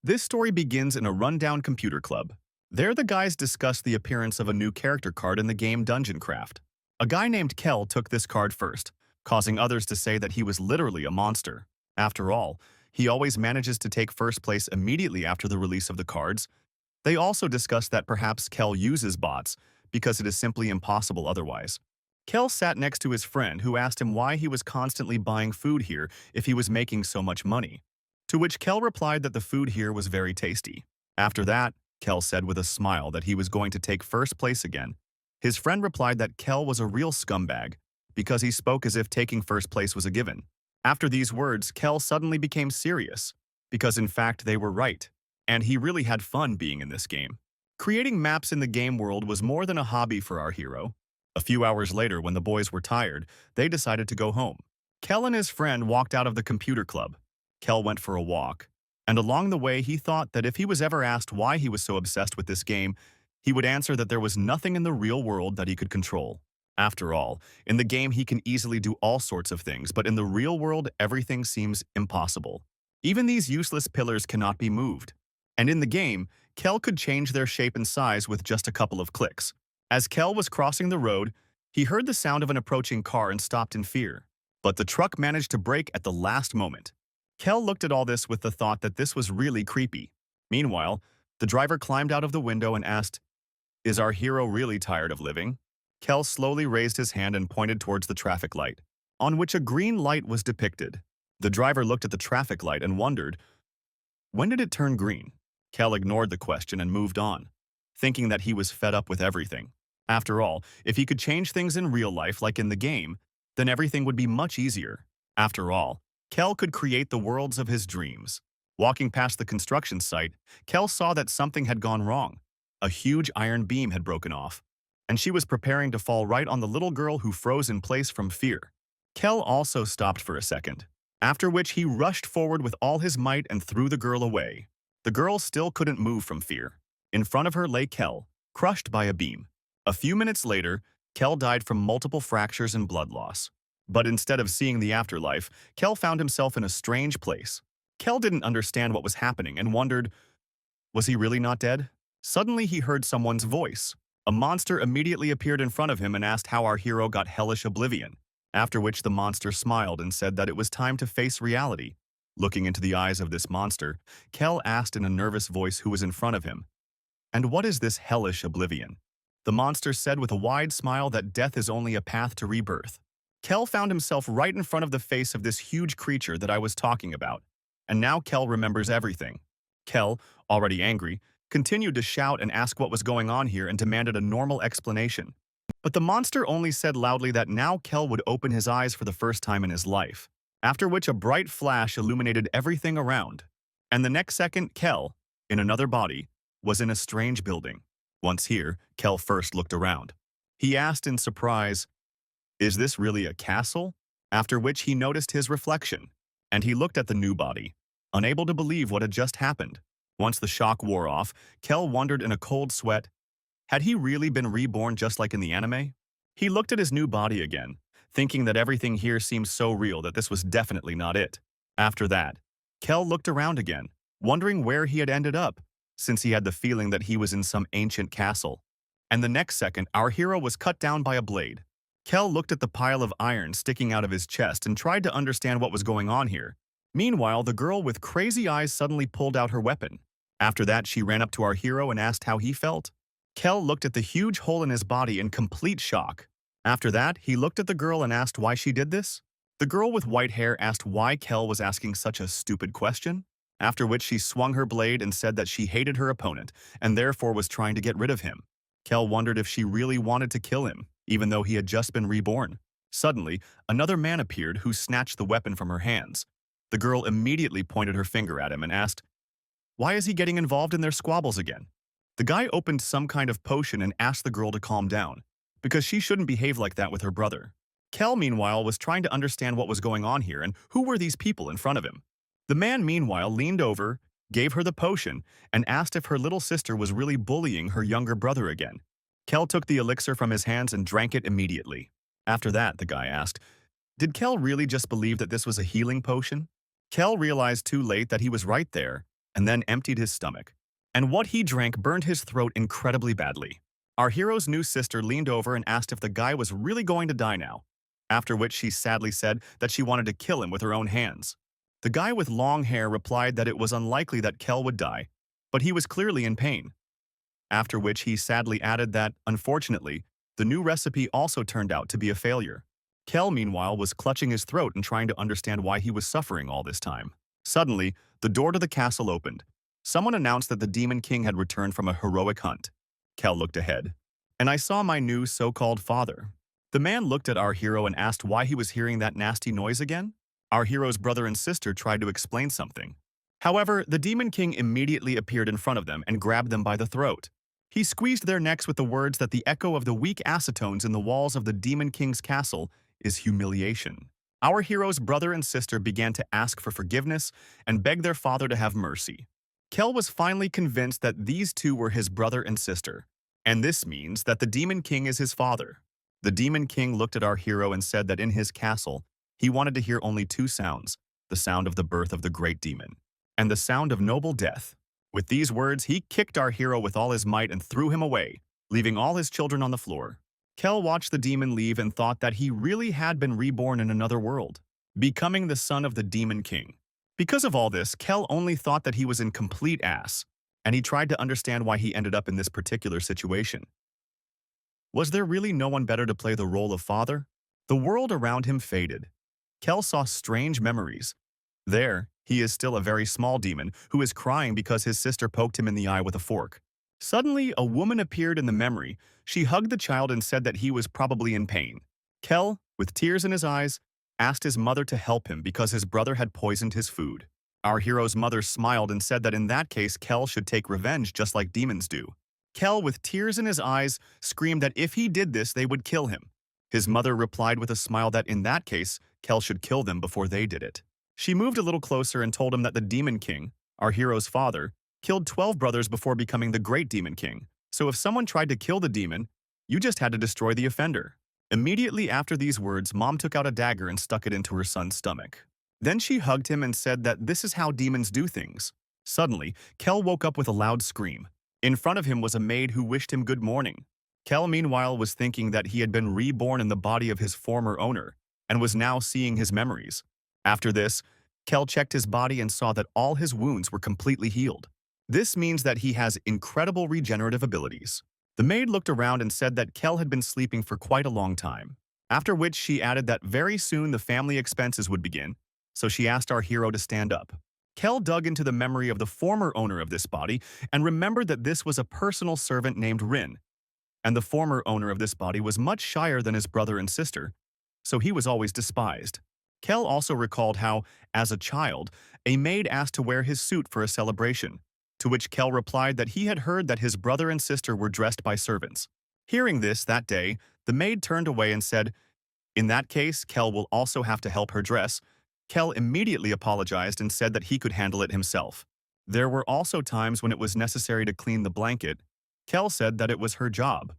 This story begins in a rundown computer club. There the guys discuss the appearance of a new character card in the game Dungeon Craft. A guy named Kel took this card first, causing others to say that he was literally a monster. After all, he always manages to take first place immediately after the release of the cards. They also discuss that perhaps Kel uses bots, because it is simply impossible otherwise. Kel sat next to his friend who asked him why he was constantly buying food here if he was making so much money. To which Kel replied that the food here was very tasty. After that, Kel said with a smile that he was going to take first place again. His friend replied that Kel was a real scumbag, because he spoke as if taking first place was a given. After these words, Kel suddenly became serious, because in fact they were right, and he really had fun being in this game. Creating maps in the game world was more than a hobby for our hero. A few hours later, when the boys were tired, they decided to go home. Kel and his friend walked out of the computer club. Kel went for a walk, and along the way he thought that if he was ever asked why he was so obsessed with this game, he would answer that there was nothing in the real world that he could control. After all, in the game he can easily do all sorts of things, but in the real world everything seems impossible. Even these useless pillars cannot be moved. And in the game, Kel could change their shape and size with just a couple of clicks. As Kel was crossing the road, he heard the sound of an approaching car and stopped in fear. But the truck managed to brake at the last moment. Kel looked at all this with the thought that this was really creepy. Meanwhile, the driver climbed out of the window and asked, "Is our hero really tired of living?" Kel slowly raised his hand and pointed towards the traffic light, on which a green light was depicted. The driver looked at the traffic light and wondered, when did it turn green? Kel ignored the question and moved on, thinking that he was fed up with everything. After all, if he could change things in real life like in the game, then everything would be much easier. After all, Kel could create the worlds of his dreams. Walking past the construction site, Kel saw that something had gone wrong. A huge iron beam had broken off, and she was preparing to fall right on the little girl who froze in place from fear. Kel also stopped for a second, after which he rushed forward with all his might and threw the girl away. The girl still couldn't move from fear. In front of her lay Kel, crushed by a beam. A few minutes later, Kel died from multiple fractures and blood loss. But instead of seeing the afterlife, Kel found himself in a strange place. Kel didn't understand what was happening and wondered, was he really not dead? Suddenly he heard someone's voice. A monster immediately appeared in front of him and asked how our hero got hellish oblivion, after which the monster smiled and said that it was time to face reality. Looking into the eyes of this monster, Kel asked in a nervous voice who was in front of him, "And what is this hellish oblivion?" The monster said with a wide smile that death is only a path to rebirth. Kel found himself right in front of the face of this huge creature that I was talking about, and now Kel remembers everything. Kel, already angry, continued to shout and ask what was going on here and demanded a normal explanation. But the monster only said loudly that now Kel would open his eyes for the first time in his life, after which a bright flash illuminated everything around. And the next second, Kel, in another body, was in a strange building. Once here, Kel first looked around. He asked in surprise, "Is this really a castle?" After which he noticed his reflection, and he looked at the new body, unable to believe what had just happened. Once the shock wore off, Kel wondered in a cold sweat, had he really been reborn just like in the anime? He looked at his new body again, thinking that everything here seemed so real that this was definitely not it. After that, Kel looked around again, wondering where he had ended up, since he had the feeling that he was in some ancient castle. And the next second, our hero was cut down by a blade. Kel looked at the pile of iron sticking out of his chest and tried to understand what was going on here. Meanwhile, the girl with crazy eyes suddenly pulled out her weapon. After that, she ran up to our hero and asked how he felt. Kel looked at the huge hole in his body in complete shock. After that, he looked at the girl and asked why she did this. The girl with white hair asked why Kel was asking such a stupid question, after which she swung her blade and said that she hated her opponent and therefore was trying to get rid of him. Kel wondered if she really wanted to kill him, even though he had just been reborn. Suddenly, another man appeared who snatched the weapon from her hands. The girl immediately pointed her finger at him and asked, "Why is he getting involved in their squabbles again?" The guy opened some kind of potion and asked the girl to calm down, because she shouldn't behave like that with her brother. Kel, meanwhile, was trying to understand what was going on here and who were these people in front of him. The man, meanwhile, leaned over, gave her the potion, and asked if her little sister was really bullying her younger brother again. Kel took the elixir from his hands and drank it immediately. After that, the guy asked, did Kel really just believe that this was a healing potion? Kel realized too late that he was right there, and then emptied his stomach. And what he drank burned his throat incredibly badly. Our hero's new sister leaned over and asked if the guy was really going to die now, after which she sadly said that she wanted to kill him with her own hands. The guy with long hair replied that it was unlikely that Kel would die, but he was clearly in pain. After which he sadly added that, unfortunately, the new recipe also turned out to be a failure. Kel, meanwhile, was clutching his throat and trying to understand why he was suffering all this time. Suddenly, the door to the castle opened. Someone announced that the Demon King had returned from a heroic hunt. Kel looked ahead. And I saw my new so-called father. The man looked at our hero and asked why he was hearing that nasty noise again. Our hero's brother and sister tried to explain something. However, the Demon King immediately appeared in front of them and grabbed them by the throat. He squeezed their necks with the words that the echo of the weak acetones in the walls of the Demon King's castle is humiliation. Our hero's brother and sister began to ask for forgiveness and beg their father to have mercy. Kel was finally convinced that these two were his brother and sister, and this means that the Demon King is his father. The Demon King looked at our hero and said that in his castle, he wanted to hear only two sounds, the sound of the birth of the great demon, and the sound of noble death. With these words, he kicked our hero with all his might and threw him away, leaving all his children on the floor. Kel watched the demon leave and thought that he really had been reborn in another world, becoming the son of the Demon King. Because of all this, Kel only thought that he was in complete ass, and he tried to understand why he ended up in this particular situation. Was there really no one better to play the role of father? The world around him faded. Kel saw strange memories. There, he is still a very small demon who is crying because his sister poked him in the eye with a fork. Suddenly, a woman appeared in the memory. She hugged the child and said that he was probably in pain. Kel, with tears in his eyes, asked his mother to help him because his brother had poisoned his food. Our hero's mother smiled and said that in that case, Kel should take revenge just like demons do. Kel, with tears in his eyes, screamed that if he did this, they would kill him. His mother replied with a smile that in that case, Kel should kill them before they did it. She moved a little closer and told him that the Demon King, our hero's father, killed 12 brothers before becoming the Great Demon King. So if someone tried to kill the demon, you just had to destroy the offender. Immediately after these words, Mom took out a dagger and stuck it into her son's stomach. Then she hugged him and said that this is how demons do things. Suddenly, Kel woke up with a loud scream. In front of him was a maid who wished him good morning. Kel, meanwhile, was thinking that he had been reborn in the body of his former owner and was now seeing his memories. After this, Kel checked his body and saw that all his wounds were completely healed. This means that he has incredible regenerative abilities. The maid looked around and said that Kel had been sleeping for quite a long time, after which she added that very soon the family expenses would begin, so she asked our hero to stand up. Kel dug into the memory of the former owner of this body and remembered that this was a personal servant named Rin, and the former owner of this body was much shyer than his brother and sister, so he was always despised. Kel also recalled how, as a child, a maid asked to wear his suit for a celebration, to which Kel replied that he had heard that his brother and sister were dressed by servants. Hearing this that day, the maid turned away and said, "In that case, Kel will also have to help her dress." Kel immediately apologized and said that he could handle it himself. There were also times when it was necessary to clean the blanket. Kel said that it was her job.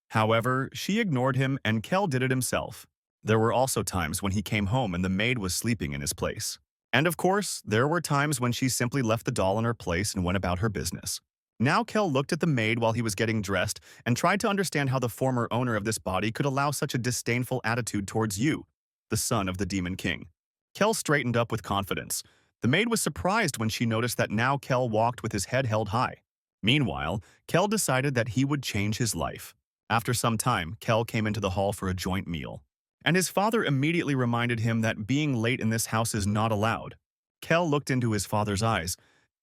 However, she ignored him and Kel did it himself. There were also times when he came home and the maid was sleeping in his place. And of course, there were times when she simply left the doll in her place and went about her business. Now Kel looked at the maid while he was getting dressed and tried to understand how the former owner of this body could allow such a disdainful attitude towards you, the son of the Demon King. Kel straightened up with confidence. The maid was surprised when she noticed that now Kel walked with his head held high. Meanwhile, Kel decided that he would change his life. After some time, Kel came into the hall for a joint meal, and his father immediately reminded him that being late in this house is not allowed. Kel looked into his father's eyes,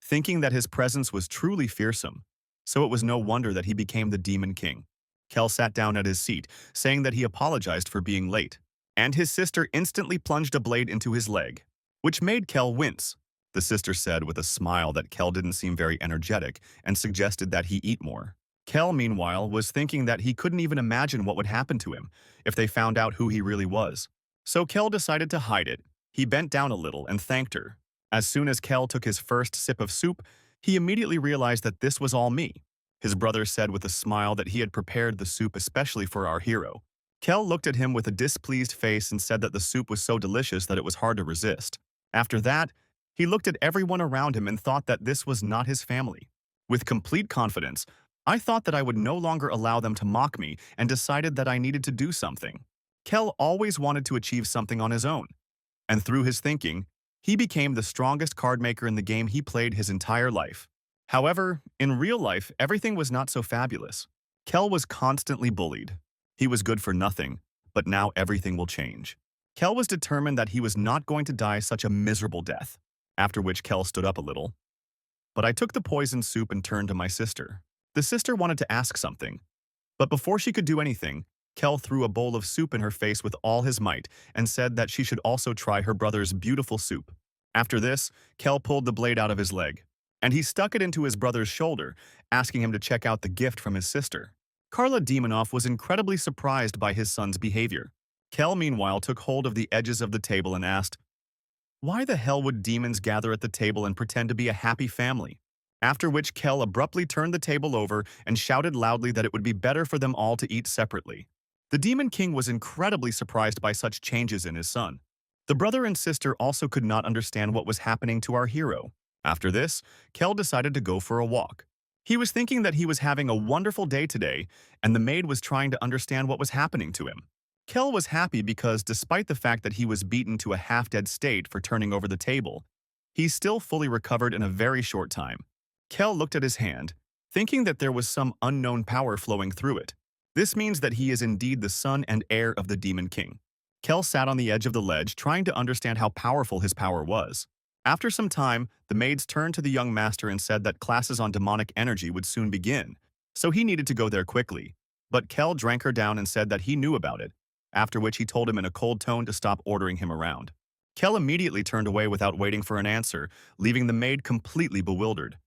thinking that his presence was truly fearsome, so it was no wonder that he became the Demon King. Kel sat down at his seat, saying that he apologized for being late, and his sister instantly plunged a blade into his leg, which made Kel wince. The sister said with a smile that Kel didn't seem very energetic and suggested that he eat more. Kel, meanwhile, was thinking that he couldn't even imagine what would happen to him if they found out who he really was. So Kel decided to hide it. He bent down a little and thanked her. As soon as Kel took his first sip of soup, he immediately realized that this was all me. His brother said with a smile that he had prepared the soup especially for our hero. Kel looked at him with a displeased face and said that the soup was so delicious that it was hard to resist. After that, He looked at everyone around him and thought that this was not his family. With complete confidence, I thought that I would no longer allow them to mock me and decided that I needed to do something. Kel always wanted to achieve something on his own, and through his thinking, he became the strongest card maker in the game he played his entire life. However, in real life, everything was not so fabulous. Kel was constantly bullied. He was good for nothing, but now everything will change. Kel was determined that he was not going to die such a miserable death, after which Kel stood up a little. But I took the poisoned soup and turned to my sister. The sister wanted to ask something, but before she could do anything, Kel threw a bowl of soup in her face with all his might and said that she should also try her brother's beautiful soup. After this, Kel pulled the blade out of his leg, and he stuck it into his brother's shoulder, asking him to check out the gift from his sister. Karla Demonov was incredibly surprised by his son's behavior. Kel, meanwhile, took hold of the edges of the table and asked, "Why the hell would demons gather at the table and pretend to be a happy family?" After which Kel abruptly turned the table over and shouted loudly that it would be better for them all to eat separately. The Demon King was incredibly surprised by such changes in his son. The brother and sister also could not understand what was happening to our hero. After this, Kel decided to go for a walk. He was thinking that he was having a wonderful day today, and the maid was trying to understand what was happening to him. Kel was happy because despite the fact that he was beaten to a half-dead state for turning over the table, he still fully recovered in a very short time. Kel looked at his hand, thinking that there was some unknown power flowing through it. This means that he is indeed the son and heir of the Demon King. Kel sat on the edge of the ledge trying to understand how powerful his power was. After some time, the maids turned to the young master and said that classes on demonic energy would soon begin, so he needed to go there quickly. But Kel drank her down and said that he knew about it, after which he told him in a cold tone to stop ordering him around. Kel immediately turned away without waiting for an answer, leaving the maid completely bewildered.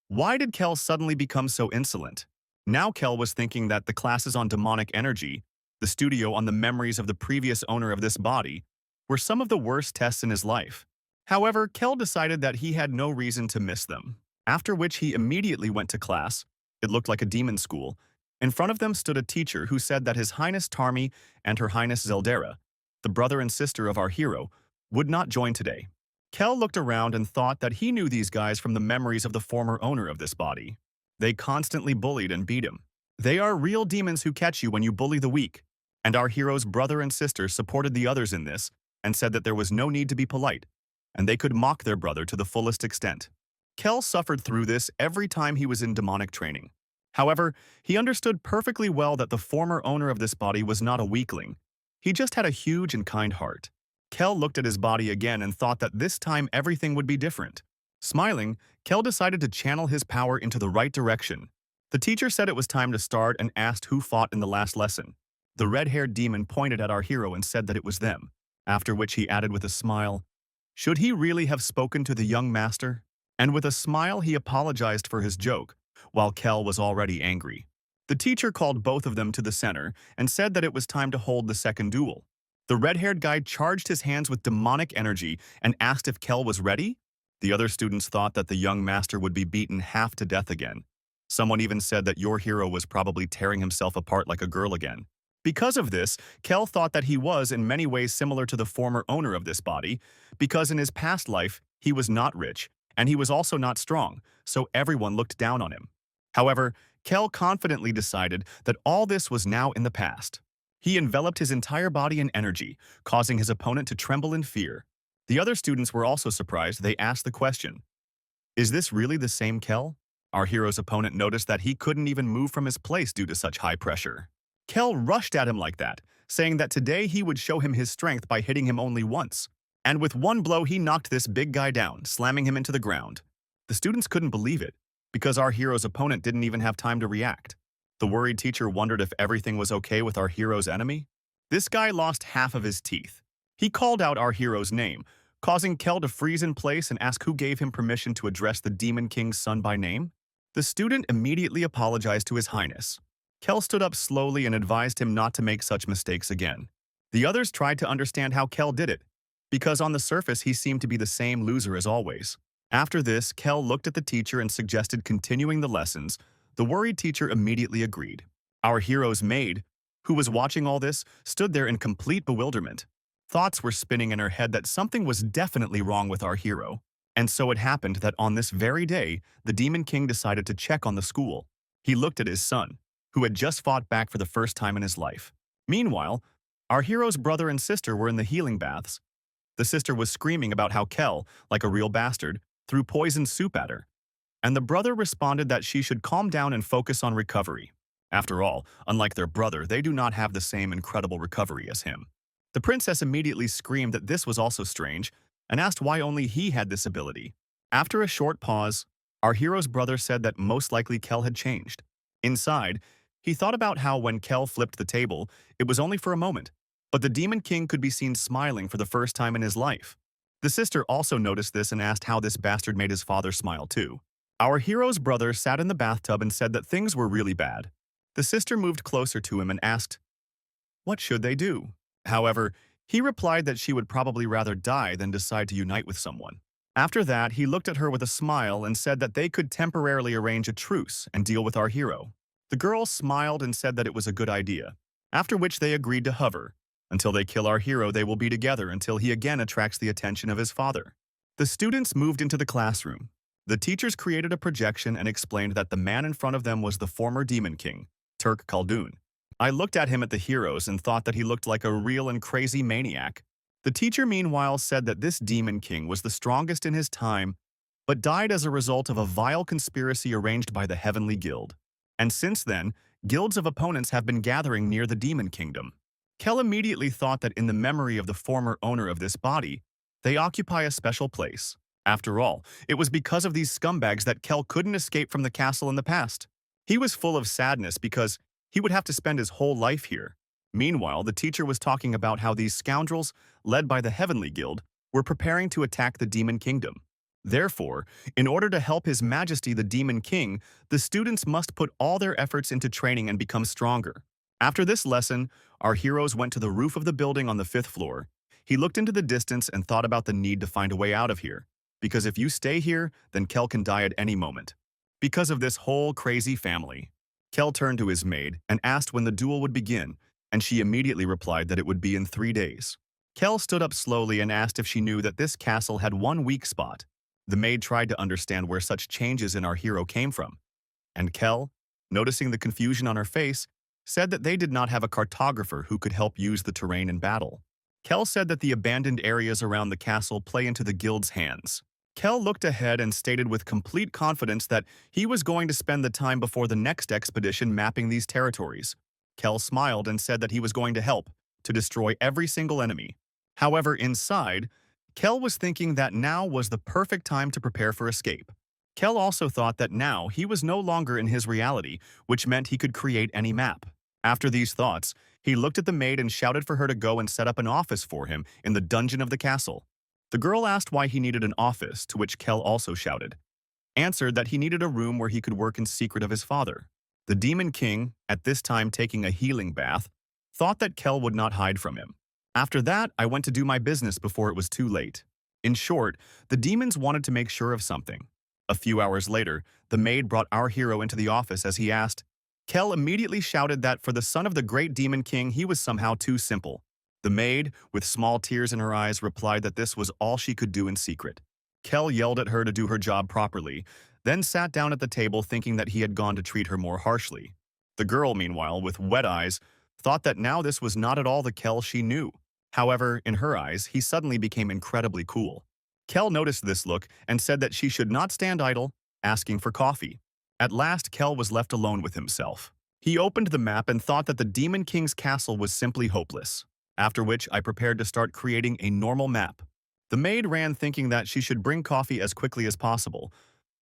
Why did Kel suddenly become so insolent? Now Kel was thinking that the classes on demonic energy, the studio on the memories of the previous owner of this body, were some of the worst tests in his life. However, Kel decided that he had no reason to miss them, after which he immediately went to class. It looked like a demon school. In front of them stood a teacher who said that His Highness Tarmi and Her Highness Zeldera, the brother and sister of our hero, would not join today. Kel looked around and thought that he knew these guys from the memories of the former owner of this body. They constantly bullied and beat him. They are real demons who catch you when you bully the weak, and our hero's brother and sister supported the others in this and said that there was no need to be polite, and they could mock their brother to the fullest extent. Kel suffered through this every time he was in demonic training. However, he understood perfectly well that the former owner of this body was not a weakling. He just had a huge and kind heart. Kel looked at his body again and thought that this time everything would be different. Smiling, Kel decided to channel his power into the right direction. The teacher said it was time to start and asked who fought in the last lesson. The red-haired demon pointed at our hero and said that it was them, after which he added with a smile, "Should he really have spoken to the young master?" And with a smile he apologized for his joke, while Kel was already angry. The teacher called both of them to the center and said that it was time to hold the second duel. The red-haired guy charged his hands with demonic energy and asked if Kel was ready. The other students thought that the young master would be beaten half to death again. Someone even said that your hero was probably tearing himself apart like a girl again. Because of this, Kel thought that he was in many ways similar to the former owner of this body, because in his past life, he was not rich, and he was also not strong, so everyone looked down on him. However, Kel confidently decided that all this was now in the past. He enveloped his entire body in energy, causing his opponent to tremble in fear. The other students were also surprised. They asked the question, "Is this really the same Kel?" Our hero's opponent noticed that he couldn't even move from his place due to such high pressure. Kel rushed at him like that, saying that today he would show him his strength by hitting him only once. And with one blow he knocked this big guy down, slamming him into the ground. The students couldn't believe it, because our hero's opponent didn't even have time to react. The worried teacher wondered if everything was okay with our hero's enemy. This guy lost half of his teeth. He called out our hero's name, causing Kel to freeze in place and ask who gave him permission to address the Demon King's son by name. The student immediately apologized to His Highness. Kel stood up slowly and advised him not to make such mistakes again. The others tried to understand how Kel did it, because on the surface he seemed to be the same loser as always. After this, Kel looked at the teacher and suggested continuing the lessons. The worried teacher immediately agreed. Our hero's maid, who was watching all this, stood there in complete bewilderment. Thoughts were spinning in her head that something was definitely wrong with our hero. And so it happened that on this very day, the Demon King decided to check on the school. He looked at his son, who had just fought back for the first time in his life. Meanwhile, our hero's brother and sister were in the healing baths. The sister was screaming about how Kel, like a real bastard, threw poisoned soup at her. And the brother responded that she should calm down and focus on recovery. After all, unlike their brother, they do not have the same incredible recovery as him. The princess immediately screamed that this was also strange and asked why only he had this ability. After a short pause, our hero's brother said that most likely Kel had changed. Inside, he thought about how when Kel flipped the table, it was only for a moment, but the Demon King could be seen smiling for the first time in his life. The sister also noticed this and asked how this bastard made his father smile too. Our hero's brother sat in the bathtub and said that things were really bad. The sister moved closer to him and asked, what should they do? However, he replied that she would probably rather die than decide to unite with someone. After that, he looked at her with a smile and said that they could temporarily arrange a truce and deal with our hero. The girl smiled and said that it was a good idea, after which they agreed to hover. Until they kill our hero, they will be together until he again attracts the attention of his father. The students moved into the classroom. The teachers created a projection and explained that the man in front of them was the former Demon King, Turk Khaldun. I looked at him at the heroes and thought that he looked like a real and crazy maniac. The teacher meanwhile said that this Demon King was the strongest in his time, but died as a result of a vile conspiracy arranged by the Heavenly Guild. And since then, guilds of opponents have been gathering near the Demon Kingdom. Kel immediately thought that in the memory of the former owner of this body, they occupy a special place. After all, it was because of these scumbags that Kel couldn't escape from the castle in the past. He was full of sadness because he would have to spend his whole life here. Meanwhile, the teacher was talking about how these scoundrels, led by the Heavenly Guild, were preparing to attack the Demon Kingdom. Therefore, in order to help His Majesty the Demon King, the students must put all their efforts into training and become stronger. After this lesson, our heroes went to the roof of the building on the 5th floor. He looked into the distance and thought about the need to find a way out of here. Because if you stay here, then Kel can die at any moment. Because of this whole crazy family. Kel turned to his maid and asked when the duel would begin, and she immediately replied that it would be in 3 days. Kel stood up slowly and asked if she knew that this castle had one weak spot. The maid tried to understand where such changes in our hero came from. And Kel, noticing the confusion on her face, said that they did not have a cartographer who could help use the terrain in battle. Kel said that the abandoned areas around the castle play into the guild's hands. Kel looked ahead and stated with complete confidence that he was going to spend the time before the next expedition mapping these territories. Kel smiled and said that he was going to help, to destroy every single enemy. However, inside, Kel was thinking that now was the perfect time to prepare for escape. Kel also thought that now he was no longer in his reality, which meant he could create any map. After these thoughts, he looked at the maid and shouted for her to go and set up an office for him in the dungeon of the castle. The girl asked why he needed an office, to which Kel also shouted. Answered that he needed a room where he could work in secret of his father. The Demon King, at this time taking a healing bath, thought that Kel would not hide from him. After that, I went to do my business before it was too late. In short, the demons wanted to make sure of something. A few hours later, the maid brought our hero into the office as he asked. Kel immediately shouted that for the son of the great Demon King, he was somehow too simple. The maid, with small tears in her eyes, replied that this was all she could do in secret. Kel yelled at her to do her job properly, then sat down at the table thinking that he had gone to treat her more harshly. The girl, meanwhile, with wet eyes, thought that now this was not at all the Kel she knew. However, in her eyes, he suddenly became incredibly cool. Kel noticed this look and said that she should not stand idle, asking for coffee. At last, Kel was left alone with himself. He opened the map and thought that the Demon King's castle was simply hopeless, after which I prepared to start creating a normal map. The maid ran thinking that she should bring coffee as quickly as possible,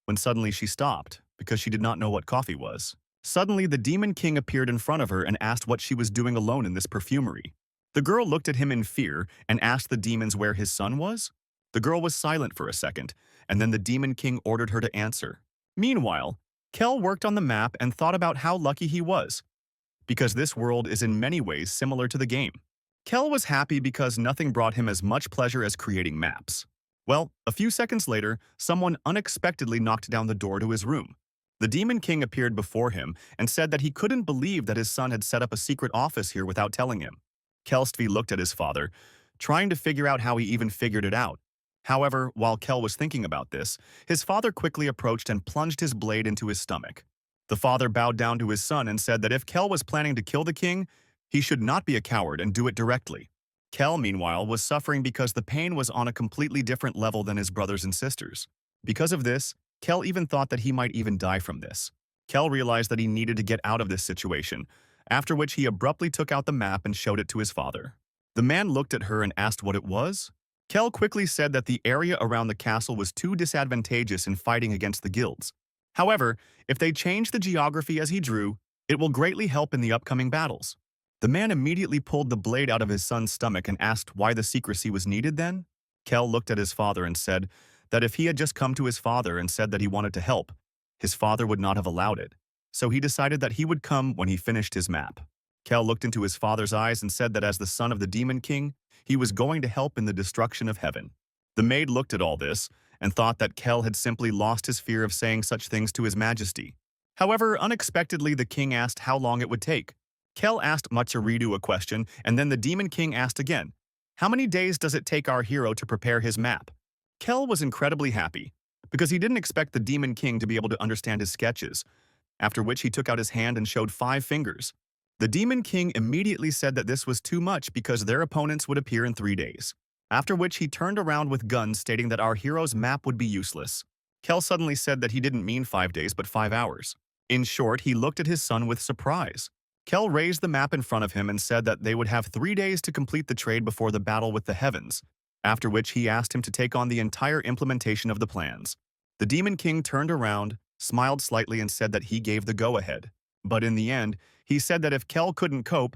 when suddenly she stopped, because she did not know what coffee was. Suddenly, the Demon King appeared in front of her and asked what she was doing alone in this perfumery. The girl looked at him in fear and asked the demons where his son was. The girl was silent for a second, and then the Demon King ordered her to answer. Meanwhile, Kel worked on the map and thought about how lucky he was, because this world is in many ways similar to the game. Kel was happy because nothing brought him as much pleasure as creating maps. Well, a few seconds later, someone unexpectedly knocked down the door to his room. The Demon King appeared before him and said that he couldn't believe that his son had set up a secret office here without telling him. Kelstvi looked at his father, trying to figure out how he even figured it out. However, while Kel was thinking about this, his father quickly approached and plunged his blade into his stomach. The father bowed down to his son and said that if Kel was planning to kill the king, he should not be a coward and do it directly. Kel, meanwhile, was suffering because the pain was on a completely different level than his brothers and sisters. Because of this, Kel even thought that he might even die from this. Kel realized that he needed to get out of this situation, after which he abruptly took out the map and showed it to his father. The man looked at her and asked what it was. Kel quickly said that the area around the castle was too disadvantageous in fighting against the guilds. However, if they change the geography as he drew, it will greatly help in the upcoming battles. The man immediately pulled the blade out of his son's stomach and asked why the secrecy was needed then. Kel looked at his father and said that if he had just come to his father and said that he wanted to help, his father would not have allowed it. So he decided that he would come when he finished his map. Kel looked into his father's eyes and said that as the son of the Demon King, he was going to help in the destruction of heaven. The maid looked at all this and thought that Kel had simply lost his fear of saying such things to his majesty. However, unexpectedly the king asked how long it would take. Kel asked Matsuridu a question, and then the Demon King asked again, "How many days does it take our hero to prepare his map?" Kel was incredibly happy, because he didn't expect the Demon King to be able to understand his sketches, after which he took out his hand and showed 5 fingers. The Demon King immediately said that this was too much because their opponents would appear in 3 days, after which he turned around with guns stating that our hero's map would be useless. Kel suddenly said that he didn't mean 5 days but 5 hours. In short, he looked at his son with surprise. Kel raised the map in front of him and said that they would have 3 days to complete the trade before the battle with the heavens, after which he asked him to take on the entire implementation of the plans. The Demon King turned around, smiled slightly and said that he gave the go-ahead. But in the end, he said that if Kel couldn't cope,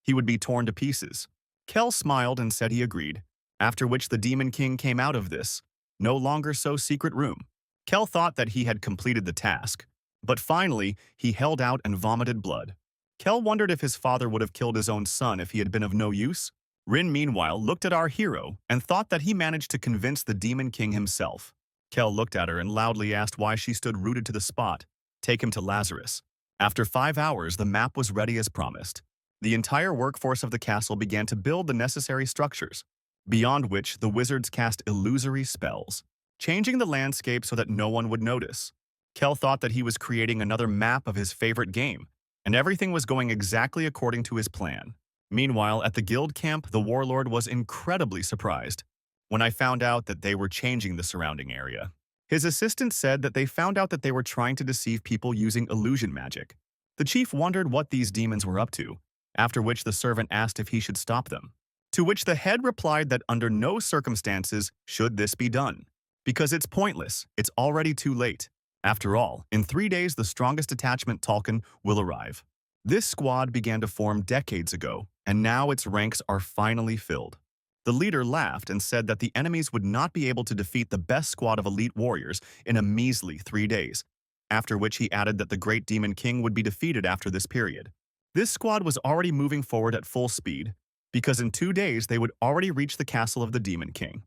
he would be torn to pieces. Kel smiled and said he agreed, after which the Demon King came out of this, no longer so secret room. Kel thought that he had completed the task, but finally he held out and vomited blood. Kel wondered if his father would have killed his own son if he had been of no use. Rin, meanwhile, looked at our hero and thought that he managed to convince the Demon King himself. Kel looked at her and loudly asked why she stood rooted to the spot. Take him to Lazarus. After 5 hours, the map was ready as promised. The entire workforce of the castle began to build the necessary structures, beyond which the wizards cast illusory spells, changing the landscape so that no one would notice. Kel thought that he was creating another map of his favorite game, and everything was going exactly according to his plan. Meanwhile, at the guild camp, the warlord was incredibly surprised when I found out that they were changing the surrounding area. His assistant said that they found out that they were trying to deceive people using illusion magic. The chief wondered what these demons were up to, after which the servant asked if he should stop them. To which the head replied that under no circumstances should this be done, because it's pointless, it's already too late. After all, in 3 days the strongest detachment Tolkien will arrive. This squad began to form decades ago, and now its ranks are finally filled. The leader laughed and said that the enemies would not be able to defeat the best squad of elite warriors in a measly 3 days, after which he added that the Great Demon King would be defeated after this period. This squad was already moving forward at full speed, because in 2 days they would already reach the castle of the Demon King.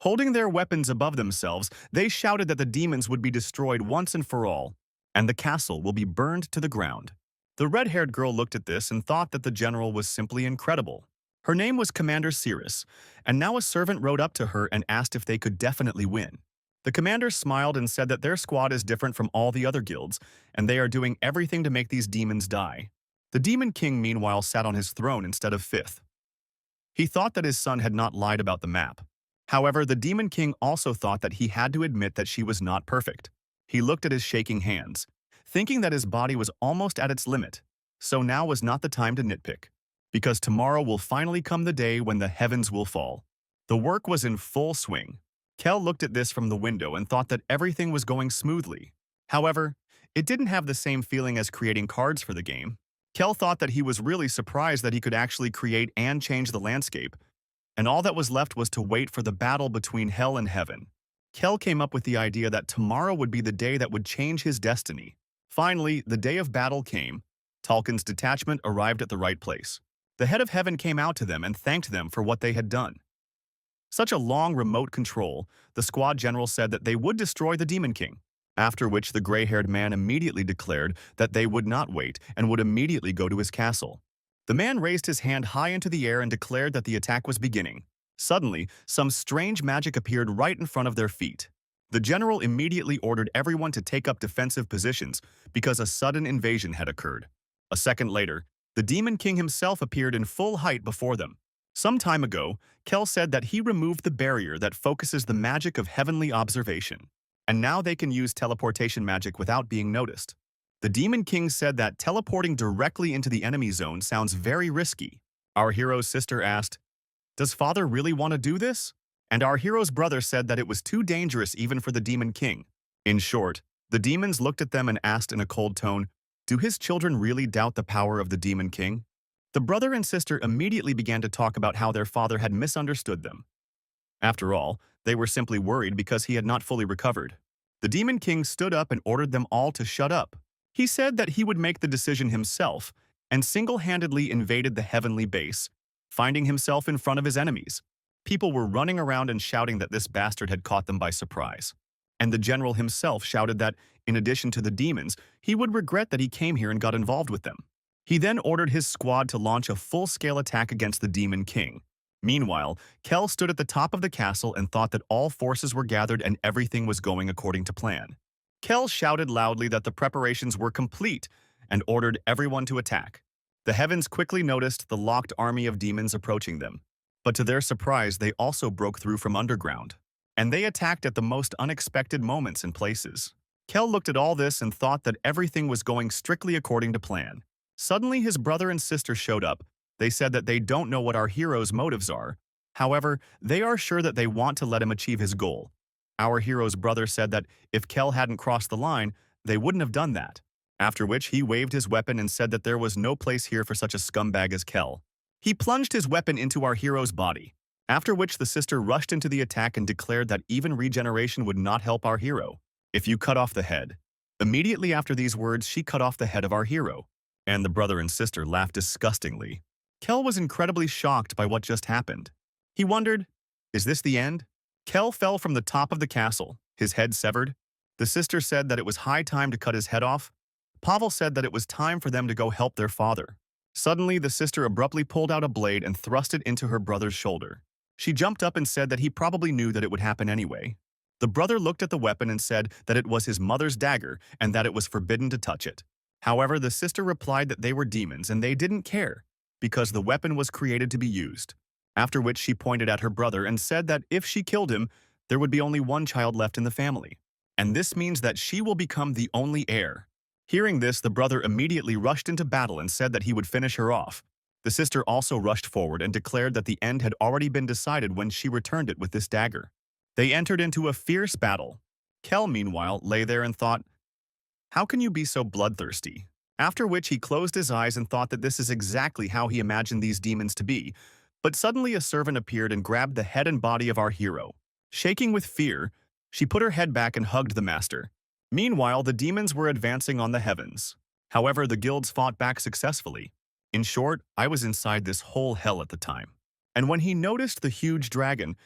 Holding their weapons above themselves, they shouted that the demons would be destroyed once and for all, and the castle will be burned to the ground. The red-haired girl looked at this and thought that the general was simply incredible. Her name was Commander Cirrus, and now a servant rode up to her and asked if they could definitely win. The commander smiled and said that their squad is different from all the other guilds, and they are doing everything to make these demons die. The Demon King, meanwhile, sat on his throne instead of fifth. He thought that his son had not lied about the map. However, the Demon King also thought that he had to admit that she was not perfect. He looked at his shaking hands, thinking that his body was almost at its limit. So now was not the time to nitpick, because tomorrow will finally come the day when the heavens will fall. The work was in full swing. Kel looked at this from the window and thought that everything was going smoothly. However, it didn't have the same feeling as creating cards for the game. Kel thought that he was really surprised that he could actually create and change the landscape, and all that was left was to wait for the battle between hell and heaven. Kel came up with the idea that tomorrow would be the day that would change his destiny. Finally, the day of battle came. Tolkien's detachment arrived at the right place. The head of heaven came out to them and thanked them for what they had done. Such a long remote control, the squad general said that they would destroy the Demon King, after which the gray-haired man immediately declared that they would not wait and would immediately go to his castle. The man raised his hand high into the air and declared that the attack was beginning. Suddenly, some strange magic appeared right in front of their feet. The general immediately ordered everyone to take up defensive positions because a sudden invasion had occurred. A second later, the Demon King himself appeared in full height before them. Some time ago, Kel said that he removed the barrier that focuses the magic of heavenly observation, and now they can use teleportation magic without being noticed. The Demon King said that teleporting directly into the enemy zone sounds very risky. Our hero's sister asked, "Does father really want to do this?" And our hero's brother said that it was too dangerous even for the Demon King. In short, the demons looked at them and asked in a cold tone, "Do his children really doubt the power of the Demon King?" The brother and sister immediately began to talk about how their father had misunderstood them. After all, they were simply worried because he had not fully recovered. The Demon King stood up and ordered them all to shut up. He said that he would make the decision himself and single-handedly invaded the heavenly base, finding himself in front of his enemies. People were running around and shouting that this bastard had caught them by surprise. And the general himself shouted that, in addition to the demons, he would regret that he came here and got involved with them. He then ordered his squad to launch a full-scale attack against the Demon King. Meanwhile, Kel stood at the top of the castle and thought that all forces were gathered and everything was going according to plan. Kel shouted loudly that the preparations were complete and ordered everyone to attack. The heavens quickly noticed the locked army of demons approaching them, but to their surprise, they also broke through from underground, and they attacked at the most unexpected moments and places. Kel looked at all this and thought that everything was going strictly according to plan. Suddenly, his brother and sister showed up. They said that they don't know what our hero's motives are. However, they are sure that they want to let him achieve his goal. Our hero's brother said that if Kel hadn't crossed the line, they wouldn't have done that. After which, he waved his weapon and said that there was no place here for such a scumbag as Kel. He plunged his weapon into our hero's body, after which the sister rushed into the attack and declared that even regeneration would not help our hero if you cut off the head. Immediately after these words, she cut off the head of our hero, and the brother and sister laughed disgustingly. Kel was incredibly shocked by what just happened. He wondered, is this the end? Kel fell from the top of the castle, his head severed. The sister said that it was high time to cut his head off. Pavel said that it was time for them to go help their father. Suddenly, the sister abruptly pulled out a blade and thrust it into her brother's shoulder. She jumped up and said that he probably knew that it would happen anyway. The brother looked at the weapon and said that it was his mother's dagger and that it was forbidden to touch it. However, the sister replied that they were demons and they didn't care, because the weapon was created to be used. After which she pointed at her brother and said that if she killed him, there would be only one child left in the family. And this means that she will become the only heir. Hearing this, the brother immediately rushed into battle and said that he would finish her off. The sister also rushed forward and declared that the end had already been decided when she returned it with this dagger. They entered into a fierce battle. Kel, meanwhile, lay there and thought, "How can you be so bloodthirsty?" After which he closed his eyes and thought that this is exactly how he imagined these demons to be. But suddenly a servant appeared and grabbed the head and body of our hero. Shaking with fear, she put her head back and hugged the master. Meanwhile, the demons were advancing on the heavens. However, the guilds fought back successfully. In short, I was inside this whole hell at the time. And when he noticed the huge dragon,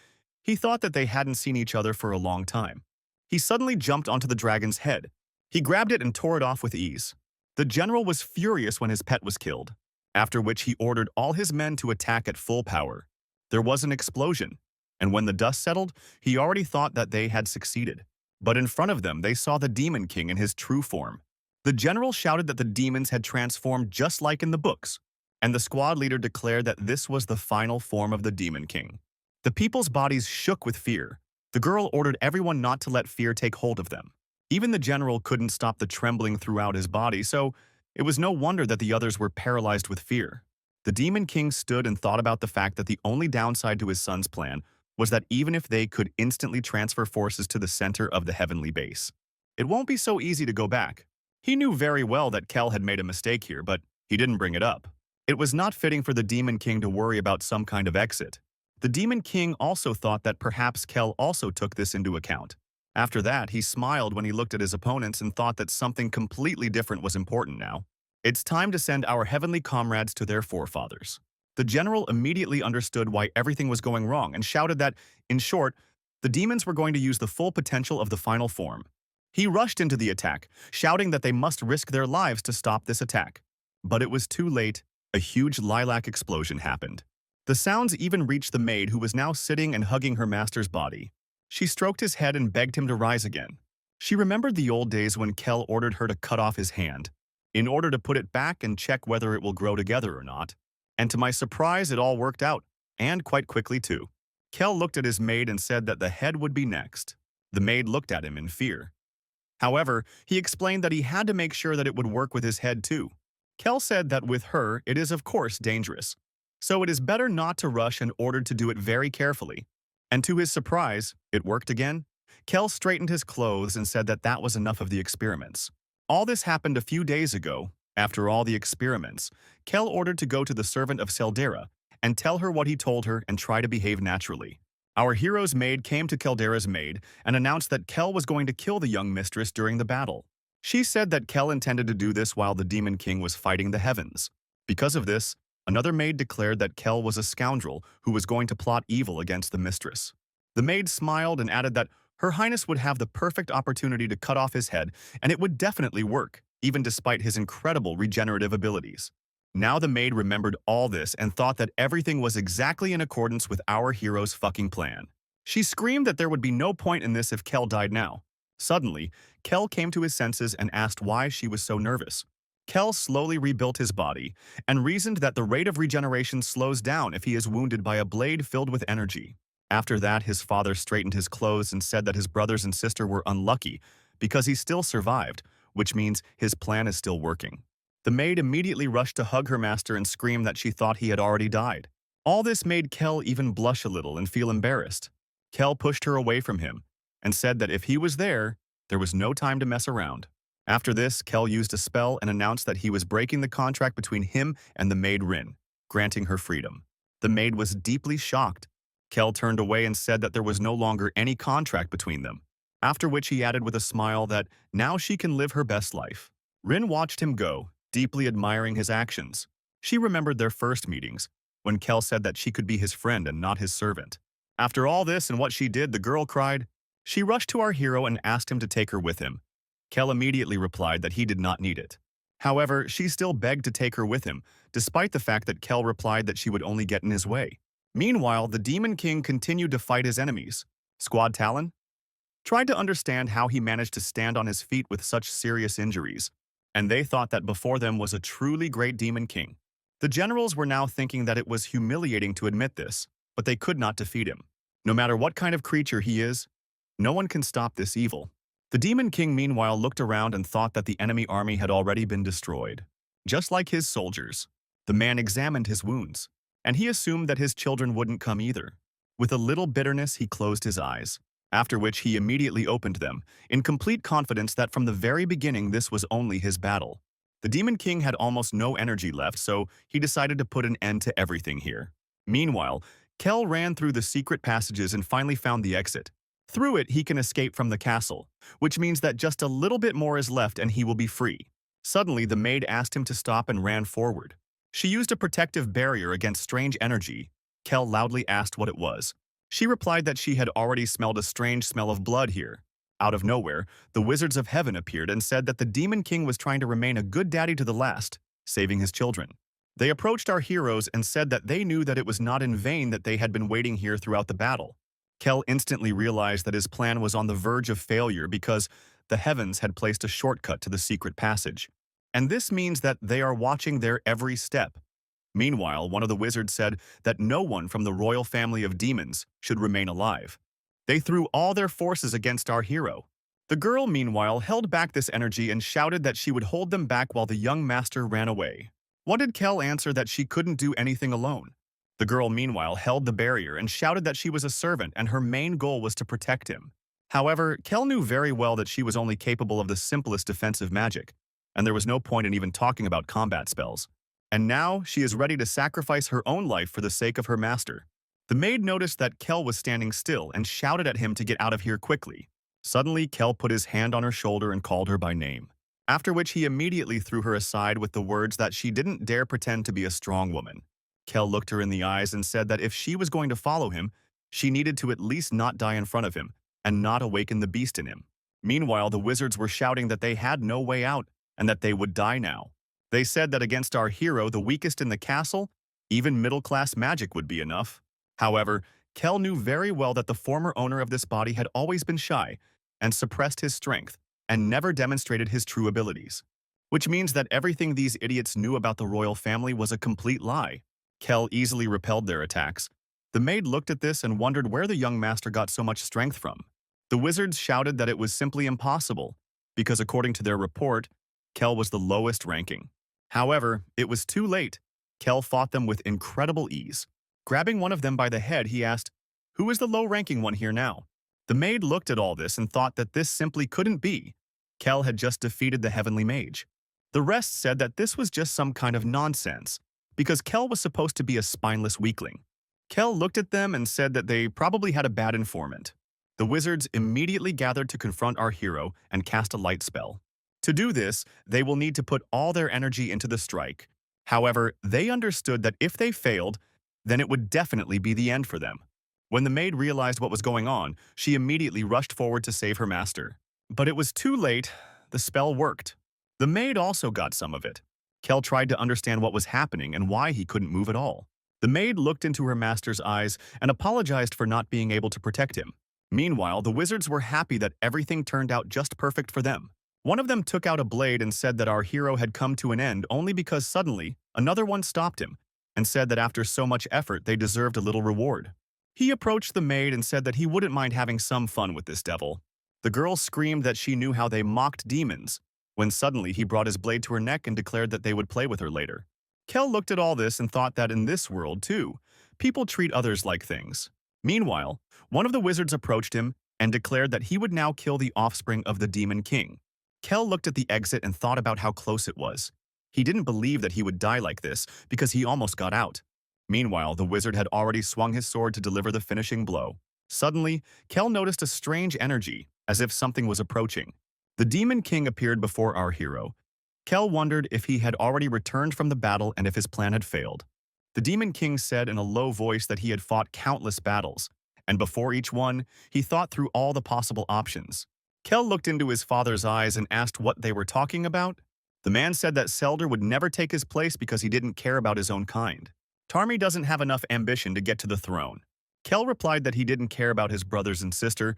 he thought that they hadn't seen each other for a long time. He suddenly jumped onto the dragon's head. He grabbed it and tore it off with ease. The general was furious when his pet was killed, after which he ordered all his men to attack at full power. There was an explosion, and when the dust settled, he already thought that they had succeeded. But in front of them, they saw the Demon King in his true form. The general shouted that the demons had transformed just like in the books, and the squad leader declared that this was the final form of the Demon King. The people's bodies shook with fear. The girl ordered everyone not to let fear take hold of them. Even the general couldn't stop the trembling throughout his body, so it was no wonder that the others were paralyzed with fear. The Demon King stood and thought about the fact that the only downside to his son's plan was that even if they could instantly transfer forces to the center of the heavenly base, it won't be so easy to go back. He knew very well that Kel had made a mistake here, but he didn't bring it up. It was not fitting for the Demon King to worry about some kind of exit. The Demon King also thought that perhaps Kel also took this into account. After that, he smiled when he looked at his opponents and thought that something completely different was important now. It's time to send our heavenly comrades to their forefathers. The general immediately understood why everything was going wrong and shouted that, in short, the demons were going to use the full potential of the final form. He rushed into the attack, shouting that they must risk their lives to stop this attack. But it was too late. A huge lilac explosion happened. The sounds even reached the maid who was now sitting and hugging her master's body. She stroked his head and begged him to rise again. She remembered the old days when Kel ordered her to cut off his hand, in order to put it back and check whether it will grow together or not. And to my surprise, it all worked out, and quite quickly too. Kel looked at his maid and said that the head would be next. The maid looked at him in fear. However, he explained that he had to make sure that it would work with his head too. Kel said that with her, it is of course dangerous. So it is better not to rush and ordered to do it very carefully. And to his surprise, it worked again. Kel straightened his clothes and said that that was enough of the experiments. All this happened a few days ago. After all the experiments, Kel ordered to go to the servant of Celdera and tell her what he told her and try to behave naturally. Our hero's maid came to Caldera's maid and announced that Kel was going to kill the young mistress during the battle. She said that Kel intended to do this while the Demon King was fighting the heavens. Because of this, another maid declared that Kel was a scoundrel who was going to plot evil against the mistress. The maid smiled and added that Her Highness would have the perfect opportunity to cut off his head, and it would definitely work, even despite his incredible regenerative abilities. Now the maid remembered all this and thought that everything was exactly in accordance with our hero's fucking plan. She screamed that there would be no point in this if Kel died now. Suddenly, Kel came to his senses and asked why she was so nervous. Kel slowly rebuilt his body and reasoned that the rate of regeneration slows down if he is wounded by a blade filled with energy. After that, his father straightened his clothes and said that his brothers and sister were unlucky because he still survived, which means his plan is still working. The maid immediately rushed to hug her master and scream that she thought he had already died. All this made Kel even blush a little and feel embarrassed. Kel pushed her away from him and said that if he was there was no time to mess around. After this, Kel used a spell and announced that he was breaking the contract between him and the maid Rin, granting her freedom. The maid was deeply shocked. Kel turned away and said that there was no longer any contract between them, after which he added with a smile that now she can live her best life. Rin watched him go, deeply admiring his actions. She remembered their first meetings, when Kel said that she could be his friend and not his servant. After all this and what she did, the girl cried. She rushed to our hero and asked him to take her with him. Kel immediately replied that he did not need it. However, she still begged to take her with him, despite the fact that Kel replied that she would only get in his way. Meanwhile, the Demon King continued to fight his enemies. Squad Talon tried to understand how he managed to stand on his feet with such serious injuries, and they thought that before them was a truly great Demon King. The generals were now thinking that it was humiliating to admit this, but they could not defeat him. No matter what kind of creature he is, no one can stop this evil. The Demon King meanwhile looked around and thought that the enemy army had already been destroyed. Just like his soldiers, the man examined his wounds, and he assumed that his children wouldn't come either. With a little bitterness, he closed his eyes, after which he immediately opened them, in complete confidence that from the very beginning this was only his battle. The Demon King had almost no energy left, so he decided to put an end to everything here. Meanwhile, Kel ran through the secret passages and finally found the exit. Through it, he can escape from the castle, which means that just a little bit more is left and he will be free. Suddenly, the maid asked him to stop and ran forward. She used a protective barrier against strange energy. Kel loudly asked what it was. She replied that she had already smelled a strange smell of blood here. Out of nowhere, the wizards of heaven appeared and said that the Demon King was trying to remain a good daddy to the last, saving his children. They approached our heroes and said that they knew that it was not in vain that they had been waiting here throughout the battle. Kel instantly realized that his plan was on the verge of failure because the heavens had placed a shortcut to the secret passage. And this means that they are watching their every step. Meanwhile, one of the wizards said that no one from the royal family of demons should remain alive. They threw all their forces against our hero. The girl, meanwhile, held back this energy and shouted that she would hold them back while the young master ran away. What did Kel answer that she couldn't do anything alone? The girl, meanwhile, held the barrier and shouted that she was a servant and her main goal was to protect him. However, Kel knew very well that she was only capable of the simplest defensive magic, and there was no point in even talking about combat spells. And now, she is ready to sacrifice her own life for the sake of her master. The maid noticed that Kel was standing still and shouted at him to get out of here quickly. Suddenly, Kel put his hand on her shoulder and called her by name, after which he immediately threw her aside with the words that she didn't dare pretend to be a strong woman. Kel looked her in the eyes and said that if she was going to follow him, she needed to at least not die in front of him and not awaken the beast in him. Meanwhile, the wizards were shouting that they had no way out and that they would die now. They said that against our hero, the weakest in the castle, Even middle-class magic would be enough. However, Kel knew very well that the former owner of this body had always been shy and suppressed his strength and never demonstrated his true abilities. Which means that everything these idiots knew about the royal family was a complete lie. Kel easily repelled their attacks. The maid looked at this and wondered where the young master got so much strength from. The wizards shouted that it was simply impossible, because according to their report, Kel was the lowest ranking. However, it was too late. Kel fought them with incredible ease. Grabbing one of them by the head, he asked, "Who is the low-ranking one here now?" The maid looked at all this and thought that this simply couldn't be. Kel had just defeated the heavenly mage. The rest said that this was just some kind of nonsense, because Kel was supposed to be a spineless weakling. Kel looked at them and said that they probably had a bad informant. The wizards immediately gathered to confront our hero and cast a light spell. To do this, they will need to put all their energy into the strike. However, they understood that if they failed, then it would definitely be the end for them. When the maid realized what was going on, she immediately rushed forward to save her master. But it was too late. The spell worked. The maid also got some of it. Kel tried to understand what was happening and why he couldn't move at all. The maid looked into her master's eyes and apologized for not being able to protect him. Meanwhile, the wizards were happy that everything turned out just perfect for them. One of them took out a blade and said that our hero had come to an end only because suddenly another one stopped him and said that after so much effort they deserved a little reward. He approached the maid and said that he wouldn't mind having some fun with this devil. The girl screamed that she knew how they mocked demons, when suddenly he brought his blade to her neck and declared that they would play with her later. Kel looked at all this and thought that in this world, too, people treat others like things. Meanwhile, one of the wizards approached him and declared that he would now kill the offspring of the Demon King. Kel looked at the exit and thought about how close it was. He didn't believe that he would die like this because he almost got out. Meanwhile, the wizard had already swung his sword to deliver the finishing blow. Suddenly, Kel noticed a strange energy, as if something was approaching. The Demon King appeared before our hero. Kel wondered if he had already returned from the battle and if his plan had failed. The Demon King said in a low voice that he had fought countless battles, and before each one, he thought through all the possible options. Kel looked into his father's eyes and asked what they were talking about. The man said that Selder would never take his place because he didn't care about his own kind. Tarmi doesn't have enough ambition to get to the throne. Kel replied that he didn't care about his brothers and sister.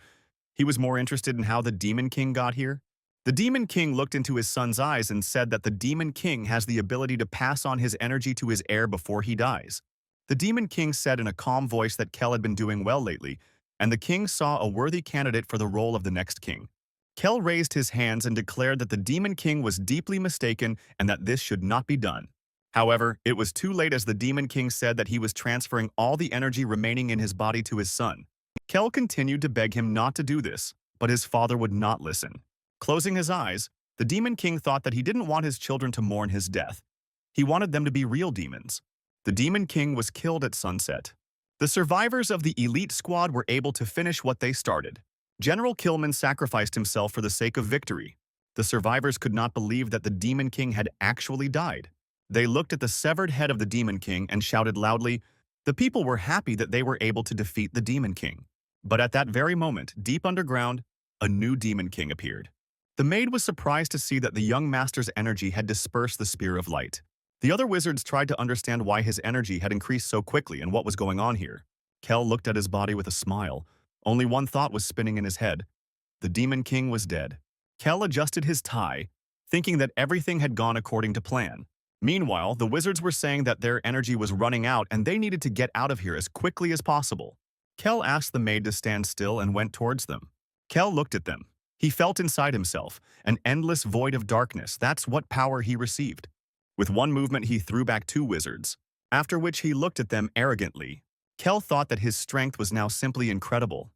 He was more interested in how the Demon King got here. The Demon King looked into his son's eyes and said that the Demon King has the ability to pass on his energy to his heir before he dies. The Demon King said in a calm voice that Kel had been doing well lately, and the king saw a worthy candidate for the role of the next king. Kel raised his hands and declared that the Demon King was deeply mistaken and that this should not be done. However, it was too late as the Demon King said that he was transferring all the energy remaining in his body to his son. Kel continued to beg him not to do this, but his father would not listen. Closing his eyes, the Demon King thought that he didn't want his children to mourn his death. He wanted them to be real demons. The Demon King was killed at sunset. The survivors of the elite squad were able to finish what they started. General Killman sacrificed himself for the sake of victory. The survivors could not believe that the Demon King had actually died. They looked at the severed head of the Demon King and shouted loudly. The people were happy that they were able to defeat the Demon King. But at that very moment, deep underground, a new Demon King appeared. The maid was surprised to see that the young master's energy had dispersed the Spear of Light. The other wizards tried to understand why his energy had increased so quickly and what was going on here. Kel looked at his body with a smile. Only one thought was spinning in his head. The Demon King was dead. Kel adjusted his tie, thinking that everything had gone according to plan. Meanwhile, the wizards were saying that their energy was running out and they needed to get out of here as quickly as possible. Kel asked the maid to stand still and went towards them. Kel looked at them. He felt inside himself, an endless void of darkness. That's what power he received. With one movement, he threw back two wizards, after which he looked at them arrogantly. Kel thought that his strength was now simply incredible.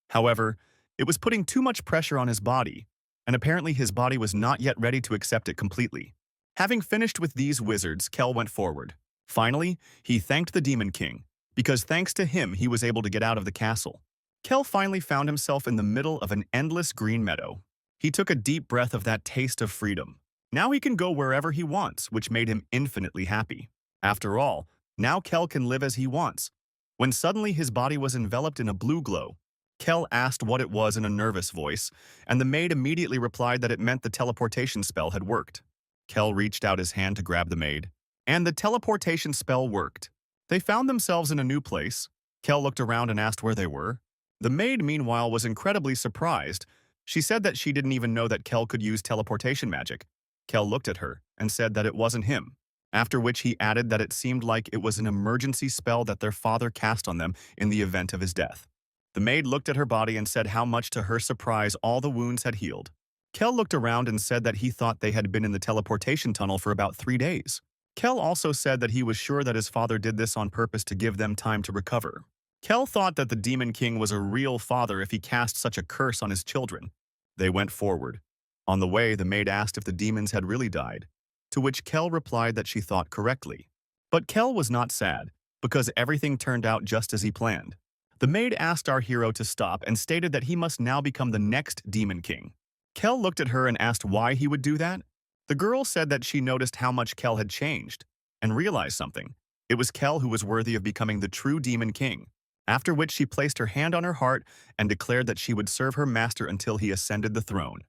However, it was putting too much pressure on his body, and apparently his body was not yet ready to accept it completely. Having finished with these wizards, Kel went forward. Finally, he thanked the Demon King, because thanks to him he was able to get out of the castle. Kel finally found himself in the middle of an endless green meadow. He took a deep breath of that taste of freedom. Now he can go wherever he wants, which made him infinitely happy. After all, now Kel can live as he wants. When suddenly his body was enveloped in a blue glow, Kel asked what it was in a nervous voice, and the maid immediately replied that it meant the teleportation spell had worked. Kel reached out his hand to grab the maid. And the teleportation spell worked. They found themselves in a new place. Kel looked around and asked where they were. The maid, meanwhile, was incredibly surprised. She said that she didn't even know that Kel could use teleportation magic. Kel looked at her and said that it wasn't him, after which he added that it seemed like it was an emergency spell that their father cast on them in the event of his death. The maid looked at her body and said how much to her surprise all the wounds had healed. Kel looked around and said that he thought they had been in the teleportation tunnel for about 3 days. Kel also said that he was sure that his father did this on purpose to give them time to recover. Kel thought that the Demon King was a real father if he cast such a curse on his children. They went forward. On the way, the maid asked if the demons had really died, to which Kel replied that she thought correctly. But Kel was not sad, because everything turned out just as he planned. The maid asked our hero to stop and stated that he must now become the next Demon King. Kel looked at her and asked why he would do that. The girl said that she noticed how much Kel had changed, and realized something. It was Kel who was worthy of becoming the true Demon King, after which she placed her hand on her heart and declared that she would serve her master until he ascended the throne.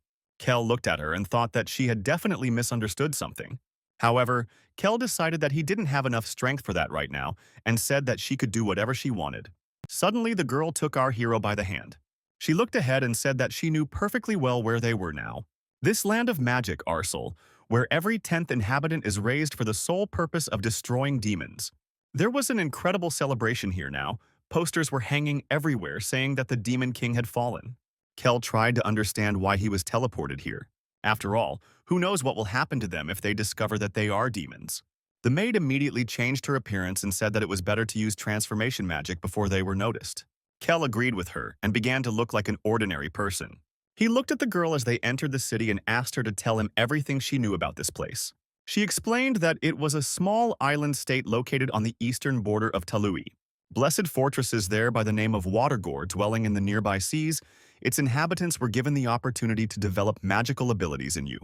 Kel looked at her and thought that she had definitely misunderstood something. However, Kel decided that he didn't have enough strength for that right now and said that she could do whatever she wanted. Suddenly, the girl took our hero by the hand. She looked ahead and said that she knew perfectly well where they were now. This land of magic, Arsel, where every 10th inhabitant is raised for the sole purpose of destroying demons. There was an incredible celebration here now. Posters were hanging everywhere saying that the Demon King had fallen. Kel tried to understand why he was teleported here. After all, who knows what will happen to them if they discover that they are demons? The maid immediately changed her appearance and said that it was better to use transformation magic before they were noticed. Kel agreed with her and began to look like an ordinary person. He looked at the girl as they entered the city and asked her to tell him everything she knew about this place. She explained that it was a small island state located on the eastern border of Talui. Blessed fortresses there by the name of Watergore dwelling in the nearby seas, its inhabitants were given the opportunity to develop magical abilities in you,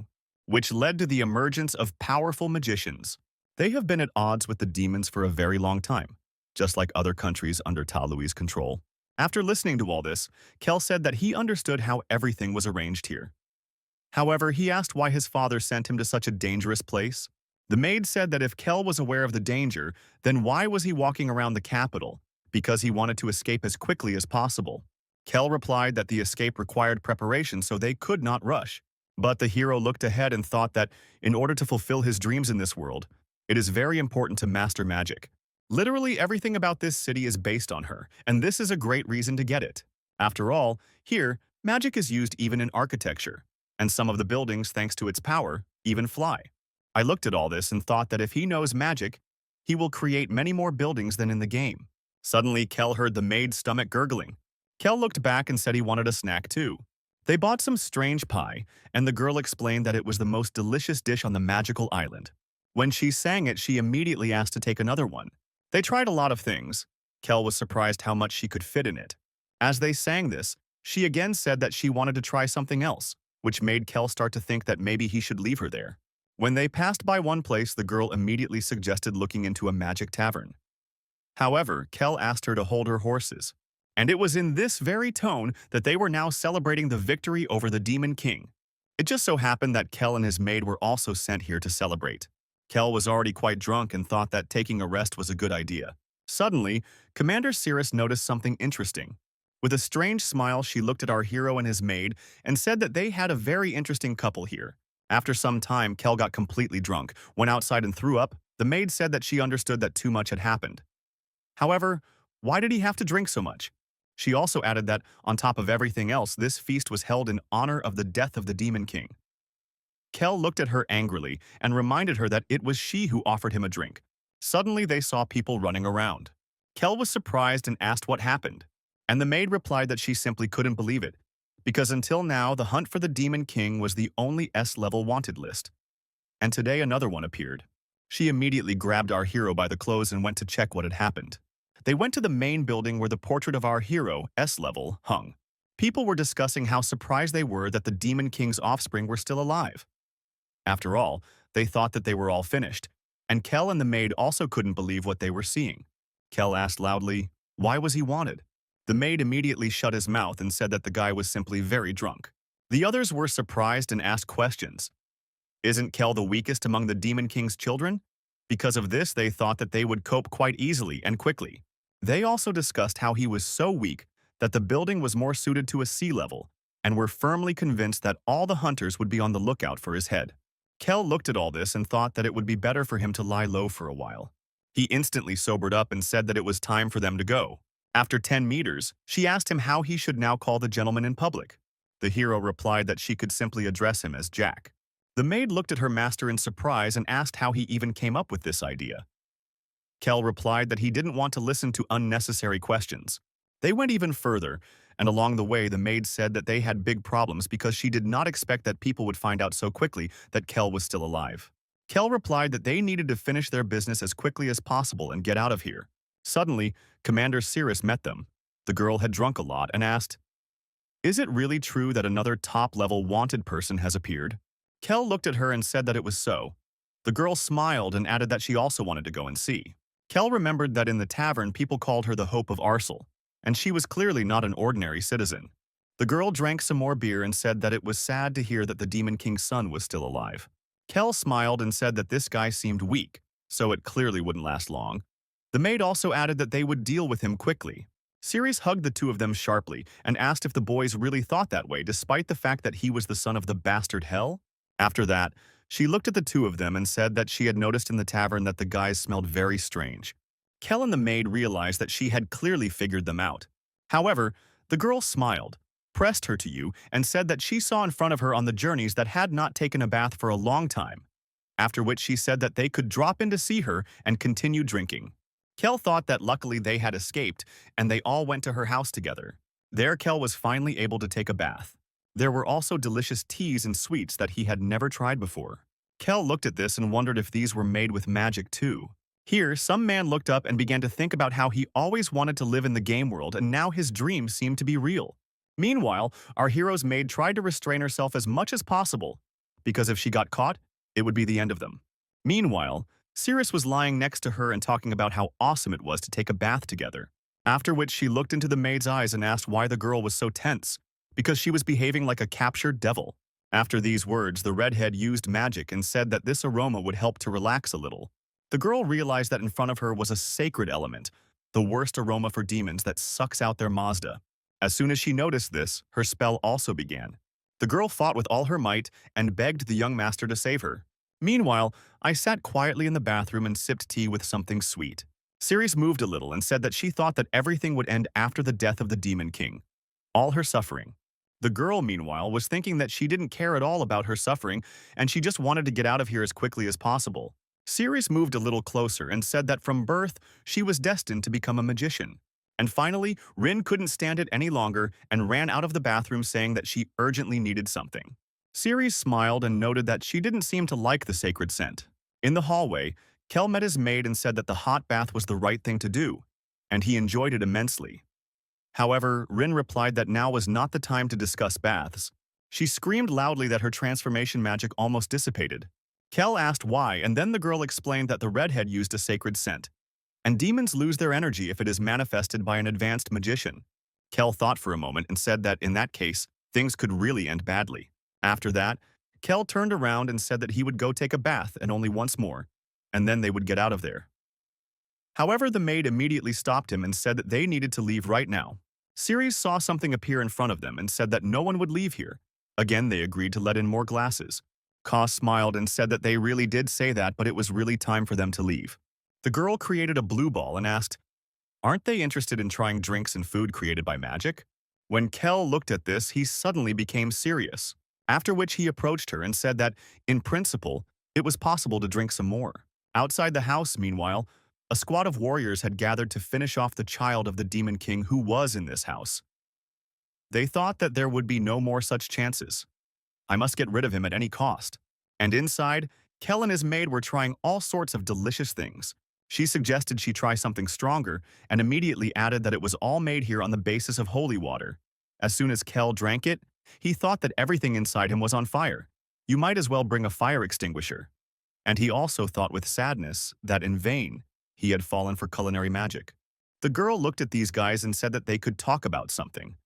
which led to the emergence of powerful magicians. They have been at odds with the demons for a very long time, just like other countries under Talui's control. After listening to all this, Kel said that he understood how everything was arranged here. However, he asked why his father sent him to such a dangerous place. The maid said that if Kel was aware of the danger, then why was he walking around the capital? Because he wanted to escape as quickly as possible. Kel replied that the escape required preparation, so they could not rush. But the hero looked ahead and thought that, in order to fulfill his dreams in this world, it is very important to master magic. Literally everything about this city is based on her, and this is a great reason to get it. After all, here, magic is used even in architecture, and some of the buildings, thanks to its power, even fly. I looked at all this and thought that if he knows magic, he will create many more buildings than in the game. Suddenly, Kel heard the maid's stomach gurgling. Kel looked back and said he wanted a snack too. They bought some strange pie, and the girl explained that it was the most delicious dish on the magical island. When she sang it, she immediately asked to take another one. They tried a lot of things. Kel was surprised how much she could fit in it. As they sang this, she again said that she wanted to try something else, which made Kel start to think that maybe he should leave her there. When they passed by one place, the girl immediately suggested looking into a magic tavern. However, Kel asked her to hold her horses. And it was in this very tone that they were now celebrating the victory over the Demon King. It just so happened that Kel and his maid were also sent here to celebrate. Kel was already quite drunk and thought that taking a rest was a good idea. Suddenly, Commander Cirrus noticed something interesting. With a strange smile, she looked at our hero and his maid and said that they had a very interesting couple here. After some time, Kel got completely drunk, went outside and threw up. The maid said that she understood that too much had happened. However, why did he have to drink so much? She also added that, on top of everything else, this feast was held in honor of the death of the Demon King. Kel looked at her angrily and reminded her that it was she who offered him a drink. Suddenly, they saw people running around. Kel was surprised and asked what happened, and the maid replied that she simply couldn't believe it, because until now, the hunt for the Demon King was the only S-level wanted list. And today another one appeared. She immediately grabbed our hero by the clothes and went to check what had happened. They went to the main building where the portrait of our hero, S-level, hung. People were discussing how surprised they were that the Demon King's offspring were still alive. After all, they thought that they were all finished, and Kel and the maid also couldn't believe what they were seeing. Kel asked loudly, why was he wanted? The maid immediately shut his mouth and said that the guy was simply very drunk. The others were surprised and asked questions. Isn't Kel the weakest among the Demon King's children? Because of this, they thought that they would cope quite easily and quickly. They also discussed how he was so weak that the building was more suited to a sea level, and were firmly convinced that all the hunters would be on the lookout for his head. Kel looked at all this and thought that it would be better for him to lie low for a while. He instantly sobered up and said that it was time for them to go. After 10 meters, she asked him how he should now call the gentleman in public. The hero replied that she could simply address him as Jack. The maid looked at her master in surprise and asked how he even came up with this idea. Kel replied that he didn't want to listen to unnecessary questions. They went even further, and along the way the maid said that they had big problems because she did not expect that people would find out so quickly that Kel was still alive. Kel replied that they needed to finish their business as quickly as possible and get out of here. Suddenly, Commander Cirrus met them. The girl had drunk a lot and asked, "Is it really true that another top-level wanted person has appeared?" Kel looked at her and said that it was so. The girl smiled and added that she also wanted to go and see. Kel remembered that in the tavern people called her the Hope of Arsel, and she was clearly not an ordinary citizen. The girl drank some more beer and said that it was sad to hear that the Demon King's son was still alive. Kel smiled and said that this guy seemed weak, so it clearly wouldn't last long. The maid also added that they would deal with him quickly. Ceres hugged the two of them sharply and asked if the boys really thought that way despite the fact that he was the son of the bastard Hell. After that, she looked at the two of them and said that she had noticed in the tavern that the guys smelled very strange. Kel and the maid realized that she had clearly figured them out. However, the girl smiled, pressed her to you, and said that she saw in front of her on the journeys that had not taken a bath for a long time, after which she said that they could drop in to see her and continue drinking. Kel thought that luckily they had escaped, and they all went to her house together. There Kel was finally able to take a bath. There were also delicious teas and sweets that he had never tried before. Kel looked at this and wondered if these were made with magic too. Here, some man looked up and began to think about how he always wanted to live in the game world and now his dreams seemed to be real. Meanwhile, our hero's maid tried to restrain herself as much as possible, because if she got caught, it would be the end of them. Meanwhile, Cirrus was lying next to her and talking about how awesome it was to take a bath together, after which she looked into the maid's eyes and asked why the girl was so tense, because she was behaving like a captured devil. After these words, the redhead used magic and said that this aroma would help to relax a little. The girl realized that in front of her was a sacred element, the worst aroma for demons that sucks out their Mazda. As soon as she noticed this, her spell also began. The girl fought with all her might and begged the young master to save her. Meanwhile, I sat quietly in the bathroom and sipped tea with something sweet. Ceres moved a little and said that she thought that everything would end after the death of the Demon King. All her suffering. The girl, meanwhile, was thinking that she didn't care at all about her suffering and she just wanted to get out of here as quickly as possible. Ceres moved a little closer and said that from birth, she was destined to become a magician. And finally, Rin couldn't stand it any longer and ran out of the bathroom saying that she urgently needed something. Ceres smiled and noted that she didn't seem to like the sacred scent. In the hallway, Kel met his maid and said that the hot bath was the right thing to do, and he enjoyed it immensely. However, Rin replied that now was not the time to discuss baths. She screamed loudly that her transformation magic almost dissipated. Kel asked why, and then the girl explained that the redhead used a sacred scent, and demons lose their energy if it is manifested by an advanced magician. Kel thought for a moment and said that in that case, things could really end badly. After that, Kel turned around and said that he would go take a bath and only once more, and then they would get out of there. However, the maid immediately stopped him and said that they needed to leave right now. Ceres saw something appear in front of them and said that no one would leave here. Again, they agreed to let in more glasses. Ka smiled and said that they really did say that, but it was really time for them to leave. The girl created a blue ball and asked, "Aren't they interested in trying drinks and food created by magic?" When Kel looked at this, he suddenly became serious, after which he approached her and said that, in principle, it was possible to drink some more. Outside the house, meanwhile, a squad of warriors had gathered to finish off the child of the Demon King who was in this house. They thought that there would be no more such chances. I must get rid of him at any cost. And inside, Kel and his maid were trying all sorts of delicious things. She suggested she try something stronger and immediately added that it was all made here on the basis of holy water. As soon as Kel drank it, he thought that everything inside him was on fire. You might as well bring a fire extinguisher. And he also thought with sadness that in vain he had fallen for culinary magic. The girl looked at these guys and said that they could talk about something.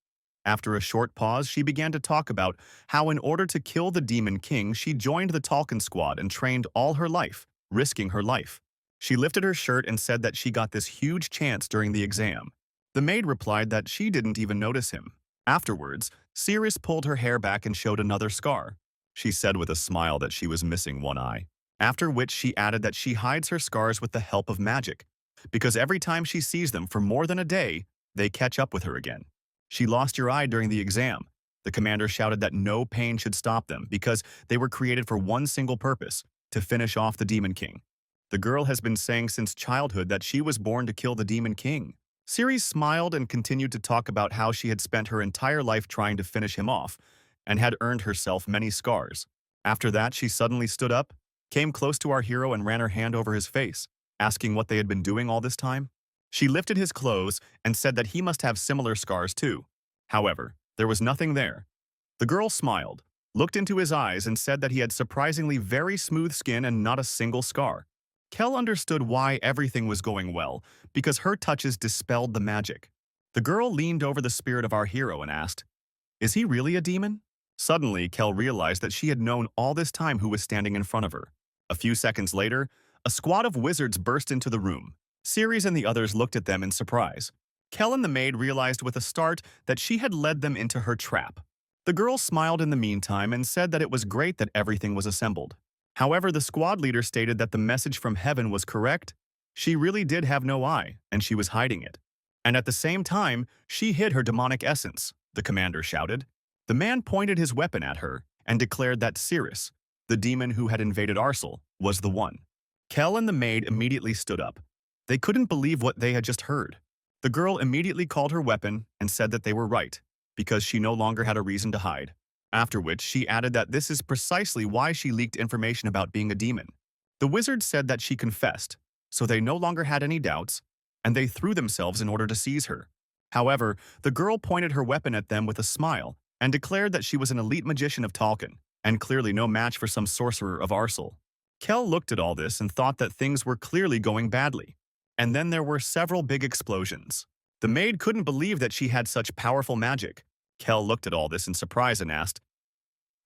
After a short pause, she began to talk about how in order to kill the Demon King, she joined the Talcon Squad and trained all her life, risking her life. She lifted her shirt and said that she got this huge chance during the exam. The maid replied that she didn't even notice him. Afterwards, Cirrus pulled her hair back and showed another scar. She said with a smile that she was missing one eye. After which she added that she hides her scars with the help of magic, because every time she sees them for more than a day, they catch up with her again. She lost your eye during the exam. The commander shouted that no pain should stop them because they were created for one single purpose, to finish off the Demon King. The girl has been saying since childhood that she was born to kill the Demon King. Ceres smiled and continued to talk about how she had spent her entire life trying to finish him off and had earned herself many scars. After that, she suddenly stood up, came close to our hero and ran her hand over his face, asking what they had been doing all this time. She lifted his clothes and said that he must have similar scars too. However, there was nothing there. The girl smiled, looked into his eyes and said that he had surprisingly very smooth skin and not a single scar. Kel understood why everything was going well, because her touches dispelled the magic. The girl leaned over the spirit of our hero and asked, "Is he really a demon?" Suddenly, Kel realized that she had known all this time who was standing in front of her. A few seconds later, a squad of wizards burst into the room. Ceres and the others looked at them in surprise. Kel and the maid realized with a start that she had led them into her trap. The girl smiled in the meantime and said that it was great that everything was assembled. However, the squad leader stated that the message from heaven was correct. She really did have no eye, and she was hiding it. And at the same time, she hid her demonic essence, the commander shouted. The man pointed his weapon at her and declared that Cirrus, the demon who had invaded Arsal, was the one. Kel and the maid immediately stood up. They couldn't believe what they had just heard. The girl immediately called her weapon and said that they were right, because she no longer had a reason to hide. After which, she added that this is precisely why she leaked information about being a demon. The wizard said that she confessed, so they no longer had any doubts, and they threw themselves in order to seize her. However, the girl pointed her weapon at them with a smile and declared that she was an elite magician of Tolkien, and clearly no match for some sorcerer of Arsal. Kel looked at all this and thought that things were clearly going badly. And then there were several big explosions. The maid couldn't believe that she had such powerful magic. Kel looked at all this in surprise and asked,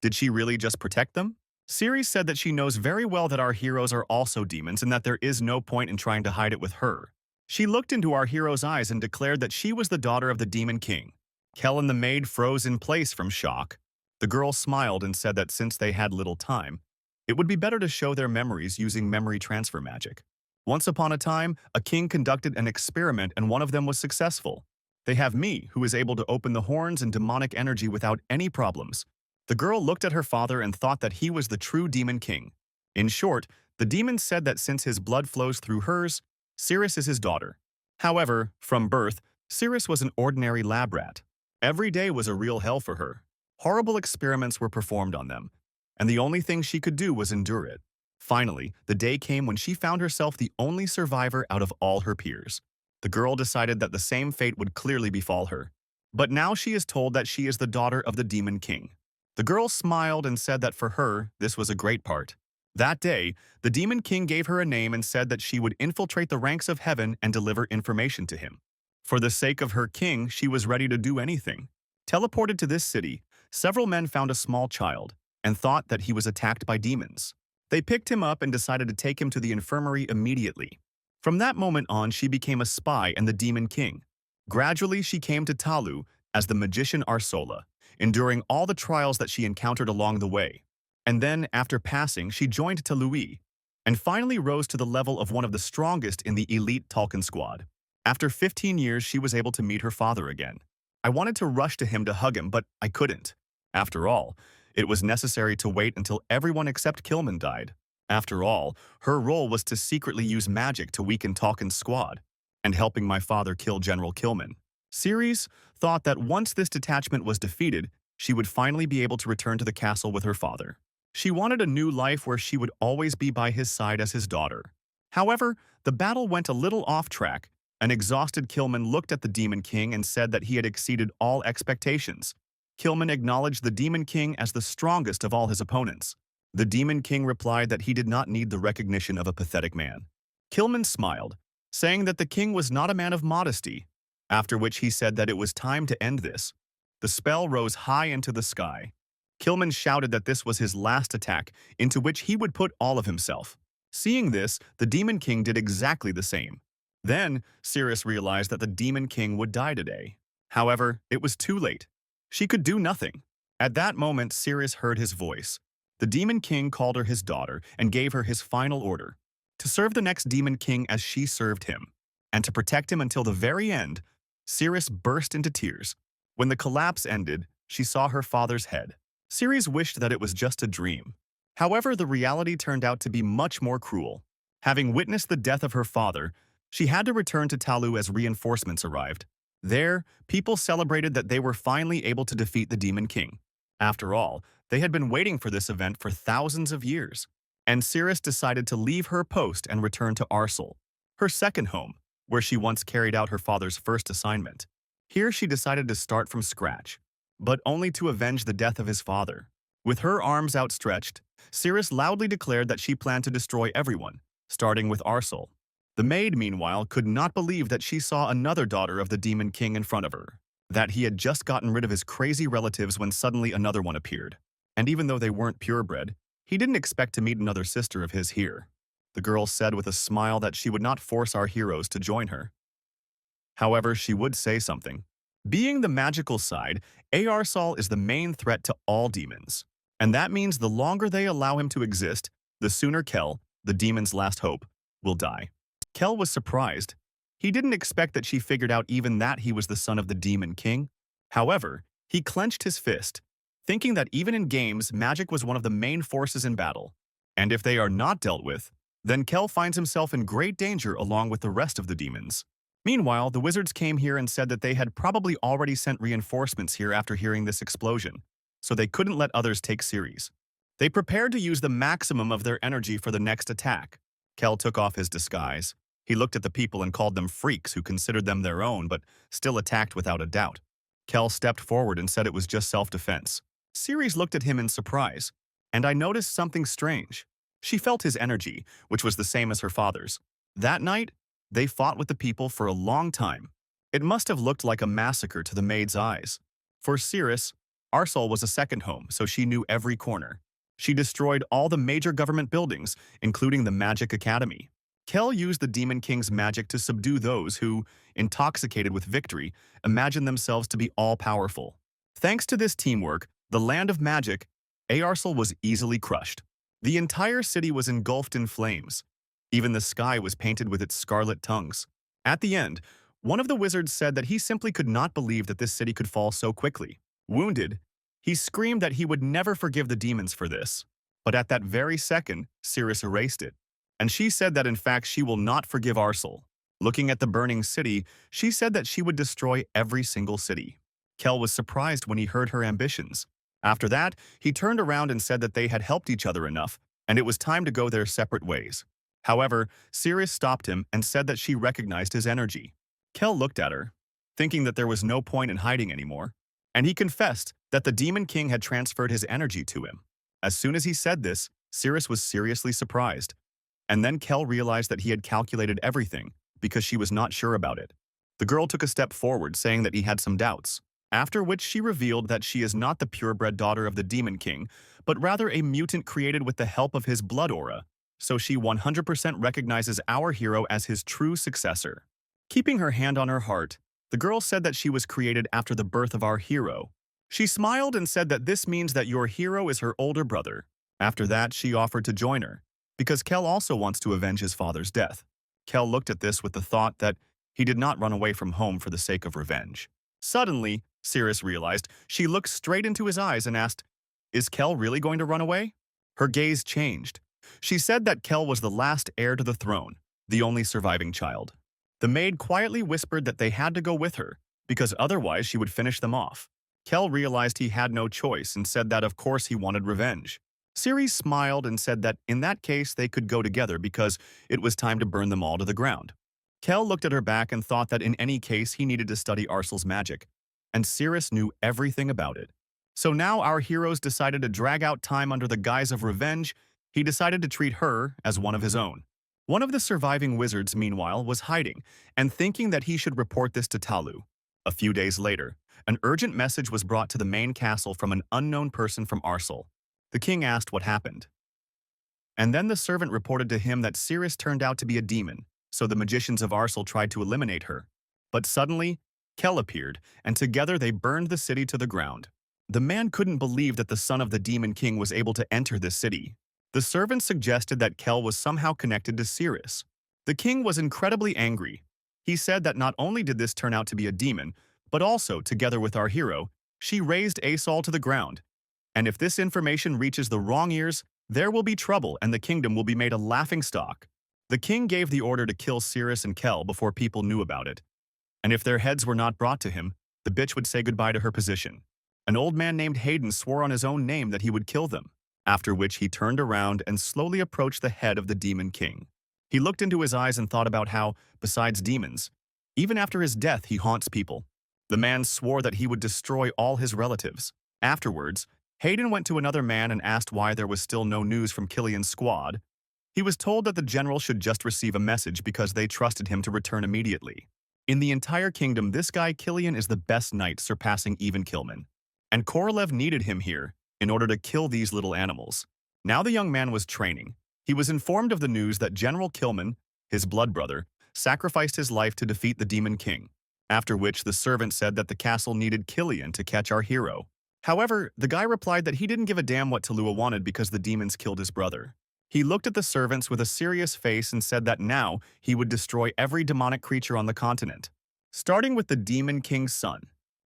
"Did she really just protect them?" Ceres said that she knows very well that our heroes are also demons and that there is no point in trying to hide it with her. She looked into our hero's eyes and declared that she was the daughter of the Demon King. Kel and the maid froze in place from shock. The girl smiled and said that since they had little time, it would be better to show their memories using memory transfer magic. Once upon a time, a king conducted an experiment and one of them was successful. They have me, who is able to open the horns and demonic energy without any problems. The girl looked at her father and thought that he was the true Demon King. In short, the demon said that since his blood flows through hers, Cirrus is his daughter. However, from birth, Cirrus was an ordinary lab rat. Every day was a real hell for her. Horrible experiments were performed on them, and the only thing she could do was endure it. Finally, the day came when she found herself the only survivor out of all her peers. The girl decided that the same fate would clearly befall her. But now she is told that she is the daughter of the Demon King. The girl smiled and said that for her, this was a great part. That day, the Demon King gave her a name and said that she would infiltrate the ranks of heaven and deliver information to him. For the sake of her king, she was ready to do anything. Teleported to this city, several men found a small child and thought that he was attacked by demons. They picked him up and decided to take him to the infirmary immediately. From that moment on, she became a spy and the Demon King. Gradually, she came to Talu as the magician Arsola, enduring all the trials that she encountered along the way. And then, after passing, she joined Talui, and finally rose to the level of one of the strongest in the elite Tolkien squad. After 15 years, she was able to meet her father again. I wanted to rush to him to hug him, but I couldn't. After all, it was necessary to wait until everyone except Kilman died. After all, her role was to secretly use magic to weaken Tolkien's squad, and helping my father kill General Kilman. Ceres thought that once this detachment was defeated, she would finally be able to return to the castle with her father. She wanted a new life where she would always be by his side as his daughter. However, the battle went a little off track. An exhausted Kilman looked at the Demon King and said that he had exceeded all expectations. Kilman acknowledged the Demon King as the strongest of all his opponents. The Demon King replied that he did not need the recognition of a pathetic man. Kilman smiled, saying that the king was not a man of modesty, after which he said that it was time to end this. The spell rose high into the sky. Kilman shouted that this was his last attack, into which he would put all of himself. Seeing this, the Demon King did exactly the same. Then, Cirrus realized that the Demon King would die today. However, it was too late. She could do nothing. At that moment, Cirrus heard his voice. The Demon King called her his daughter and gave her his final order, to serve the next Demon King as she served him, and to protect him until the very end. Cirrus burst into tears. When the collapse ended, she saw her father's head. Ceres wished that it was just a dream. However, the reality turned out to be much more cruel. Having witnessed the death of her father, she had to return to Talu as reinforcements arrived. There, people celebrated that they were finally able to defeat the Demon King. After all, they had been waiting for this event for thousands of years. And Cirrus decided to leave her post and return to Arsal, her second home, where she once carried out her father's first assignment. Here she decided to start from scratch, but only to avenge the death of his father. With her arms outstretched, Cirrus loudly declared that she planned to destroy everyone, starting with Arsal. The maid, meanwhile, could not believe that she saw another daughter of the Demon King in front of her, that he had just gotten rid of his crazy relatives when suddenly another one appeared. And even though they weren't purebred, he didn't expect to meet another sister of his here. The girl said with a smile that she would not force our heroes to join her. However, she would say something. Being the magical side, Arsal is the main threat to all demons. And that means the longer they allow him to exist, the sooner Kel, the demon's last hope, will die. Kel was surprised. He didn't expect that she figured out even that he was the son of the Demon King. However, he clenched his fist, thinking that even in games, magic was one of the main forces in battle. And if they are not dealt with, then Kel finds himself in great danger along with the rest of the demons. Meanwhile, the wizards came here and said that they had probably already sent reinforcements here after hearing this explosion, so they couldn't let others take Ceres. They prepared to use the maximum of their energy for the next attack. Kel took off his disguise. He looked at the people and called them freaks who considered them their own but still attacked without a doubt. Kel stepped forward and said it was just self-defense. Ceres looked at him in surprise, and I noticed something strange. She felt his energy, which was the same as her father's. That night, they fought with the people for a long time. It must have looked like a massacre to the maid's eyes. For Ceres, Arsal was a second home, so she knew every corner. She destroyed all the major government buildings, including the Magic Academy. Kel used the Demon King's magic to subdue those who, intoxicated with victory, imagined themselves to be all-powerful. Thanks to this teamwork, the land of magic, Arsal was easily crushed. The entire city was engulfed in flames. Even the sky was painted with its scarlet tongues. At the end, one of the wizards said that he simply could not believe that this city could fall so quickly. Wounded, he screamed that he would never forgive the demons for this. But at that very second, Cirrus erased it. And she said that in fact she will not forgive Arsal. Looking at the burning city, she said that she would destroy every single city. Kel was surprised when he heard her ambitions. After that, he turned around and said that they had helped each other enough, and it was time to go their separate ways. However, Cirrus stopped him and said that she recognized his energy. Kel looked at her, thinking that there was no point in hiding anymore, and he confessed that the Demon King had transferred his energy to him. As soon as he said this, Cirrus was seriously surprised. And then Kel realized that he had calculated everything because she was not sure about it. The girl took a step forward, saying that he had some doubts, after which she revealed that she is not the purebred daughter of the Demon King, but rather a mutant created with the help of his blood aura, so she 100% recognizes our hero as his true successor. Keeping her hand on her heart, the girl said that she was created after the birth of our hero. She smiled and said that this means that your hero is her older brother. After that, she offered to join her, because Kel also wants to avenge his father's death. Kel looked at this with the thought that he did not run away from home for the sake of revenge. Suddenly, Cirrus realized. She looked straight into his eyes and asked, "Is Kel really going to run away?" Her gaze changed. She said that Kel was the last heir to the throne, the only surviving child. The maid quietly whispered that they had to go with her, because otherwise she would finish them off. Kel realized he had no choice and said that of course he wanted revenge. Ceres smiled and said that in that case they could go together because it was time to burn them all to the ground. Kel looked at her back and thought that in any case he needed to study Arsal's magic, and Cirrus knew everything about it. So now our heroes decided to drag out time under the guise of revenge. He decided to treat her as one of his own. One of the surviving wizards, meanwhile, was hiding and thinking that he should report this to Talu. A few days later, an urgent message was brought to the main castle from an unknown person from Arsal. The king asked what happened. And then the servant reported to him that Cirrus turned out to be a demon, so the magicians of Arsel tried to eliminate her. But suddenly, Kel appeared, and together they burned the city to the ground. The man couldn't believe that the son of the Demon King was able to enter this city. The servant suggested that Kel was somehow connected to Cirrus. The king was incredibly angry. He said that not only did this turn out to be a demon, but also, together with our hero, she raised Asol to the ground. And if this information reaches the wrong ears, there will be trouble and the kingdom will be made a laughingstock. The king gave the order to kill Cirrus and Kel before people knew about it. And if their heads were not brought to him, the bitch would say goodbye to her position. An old man named Hayden swore on his own name that he would kill them, after which he turned around and slowly approached the head of the Demon King. He looked into his eyes and thought about how, besides demons, even after his death he haunts people. The man swore that he would destroy all his relatives. Afterwards, Hayden went to another man and asked why there was still no news from Killian's squad. He was told that the general should just receive a message because they trusted him to return immediately. In the entire kingdom, this guy Killian is the best knight, surpassing even Killman. And Korolev needed him here in order to kill these little animals. Now the young man was training. He was informed of the news that General Killman, his blood brother, sacrificed his life to defeat the Demon King, after which the servant said that the castle needed Killian to catch our hero. However, the guy replied that he didn't give a damn what Talua wanted because the demons killed his brother. He looked at the servants with a serious face and said that now he would destroy every demonic creature on the continent, starting with the Demon King's son.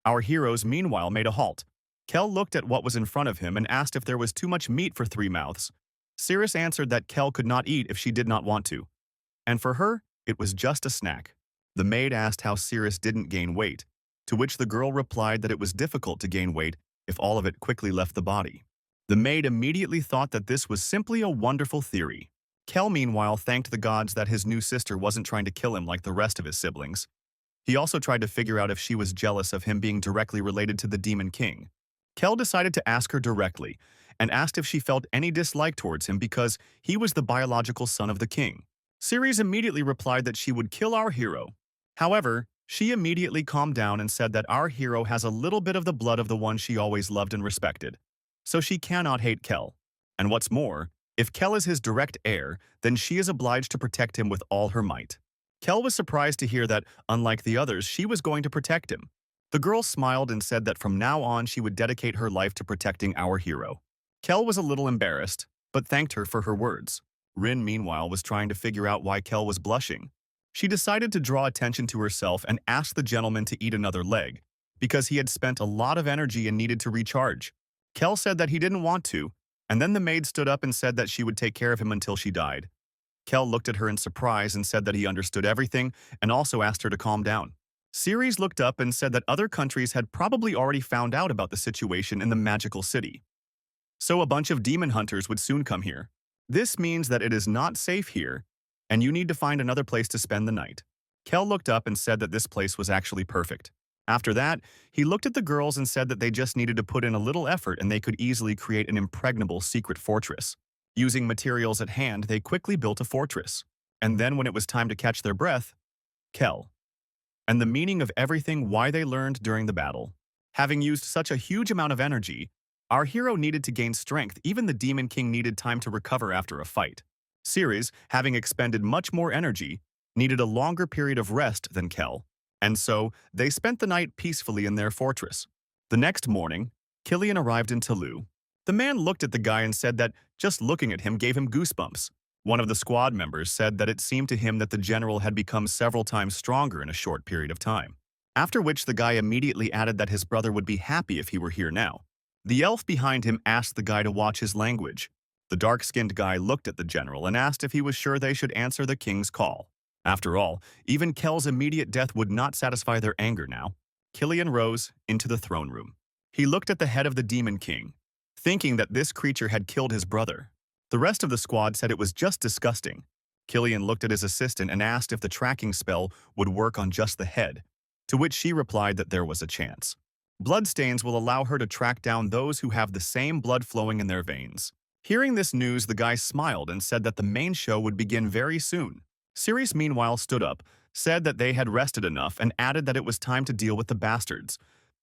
Our heroes, meanwhile, made a halt. Kel looked at what was in front of him and asked if there was too much meat for 3 mouths. Cirrus answered that Kel could not eat if she did not want to, and for her, it was just a snack. The maid asked how Cirrus didn't gain weight, to which the girl replied that it was difficult to gain weight if all of it quickly left the body. The maid immediately thought that this was simply a wonderful theory. Kel, meanwhile, thanked the gods that his new sister wasn't trying to kill him like the rest of his siblings. He also tried to figure out if she was jealous of him being directly related to the Demon King. Kel decided to ask her directly and asked if she felt any dislike towards him because he was the biological son of the king. Ceres immediately replied that she would kill our hero. However, she immediately calmed down and said that our hero has a little bit of the blood of the one she always loved and respected, so she cannot hate Kel. And what's more, if Kel is his direct heir, then she is obliged to protect him with all her might. Kel was surprised to hear that, unlike the others, she was going to protect him. The girl smiled and said that from now on she would dedicate her life to protecting our hero. Kel was a little embarrassed, but thanked her for her words. Rin, meanwhile, was trying to figure out why Kel was blushing. She decided to draw attention to herself and asked the gentleman to eat another leg, because he had spent a lot of energy and needed to recharge. Kel said that he didn't want to, and then the maid stood up and said that she would take care of him until she died. Kel looked at her in surprise and said that he understood everything and also asked her to calm down. Ceres looked up and said that other countries had probably already found out about the situation in the magical city. So a bunch of demon hunters would soon come here. This means that it is not safe here, and you need to find another place to spend the night. Kel looked up and said that this place was actually perfect. After that, he looked at the girls and said that they just needed to put in a little effort and they could easily create an impregnable secret fortress. Using materials at hand, they quickly built a fortress. And then when it was time to catch their breath, Kel. And the meaning of everything why they learned during the battle. Having used such a huge amount of energy, our hero needed to gain strength. Even the Demon King needed time to recover after a fight. Ceres, having expended much more energy, needed a longer period of rest than Kel, and so they spent the night peacefully in their fortress. The next morning, Killian arrived in Talua. The man looked at the guy and said that just looking at him gave him goosebumps. One of the squad members said that it seemed to him that the general had become several times stronger in a short period of time. After which the guy immediately added that his brother would be happy if he were here now. The elf behind him asked the guy to watch his language. The dark-skinned guy looked at the general and asked if he was sure they should answer the king's call. After all, even Kel's immediate death would not satisfy their anger now. Killian rose into the throne room. He looked at the head of the Demon King, thinking that this creature had killed his brother. The rest of the squad said it was just disgusting. Killian looked at his assistant and asked if the tracking spell would work on just the head, to which she replied that there was a chance. Bloodstains will allow her to track down those who have the same blood flowing in their veins. Hearing this news, the guy smiled and said that the main show would begin very soon. Ceres meanwhile stood up, said that they had rested enough, and added that it was time to deal with the bastards,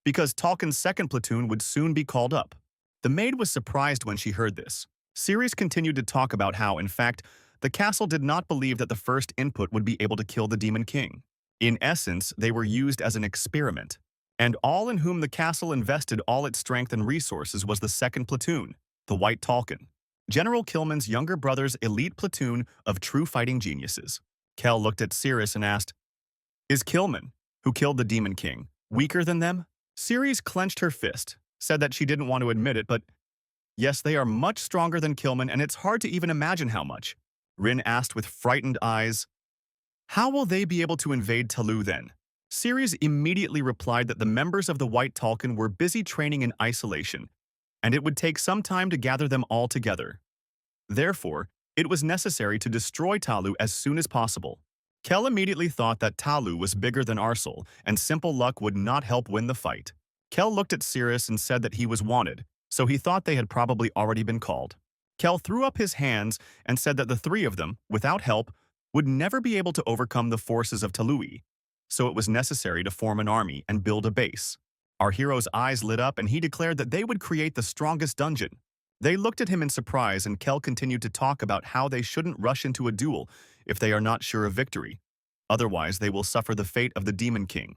because Tolkien's second platoon would soon be called up. The maid was surprised when she heard this. Ceres continued to talk about how, in fact, the castle did not believe that the first input would be able to kill the Demon King. In essence, they were used as an experiment, and all in whom the castle invested all its strength and resources was the second platoon, the White Talcon, General Killman's younger brother's elite platoon of true fighting geniuses. Kel looked at Ceres and asked, "Is Killman, who killed the Demon King, weaker than them?" Ceres clenched her fist, said that she didn't want to admit it, but yes, they are much stronger than Killman, and it's hard to even imagine how much. Rin asked with frightened eyes, "How will they be able to invade Talu then?" Ceres immediately replied that the members of the White Talcon were busy training in isolation, and it would take some time to gather them all together. Therefore, it was necessary to destroy Talu as soon as possible. Kel immediately thought that Talu was bigger than Arcel, and simple luck would not help win the fight. Kel looked at Ceres and said that he was wanted, so he thought they had probably already been called. Kel threw up his hands and said that the three of them, without help, would never be able to overcome the forces of Talui, so it was necessary to form an army and build a base. Our hero's eyes lit up and he declared that they would create the strongest dungeon. They looked at him in surprise and Kel continued to talk about how they shouldn't rush into a duel if they are not sure of victory. Otherwise, they will suffer the fate of the Demon King.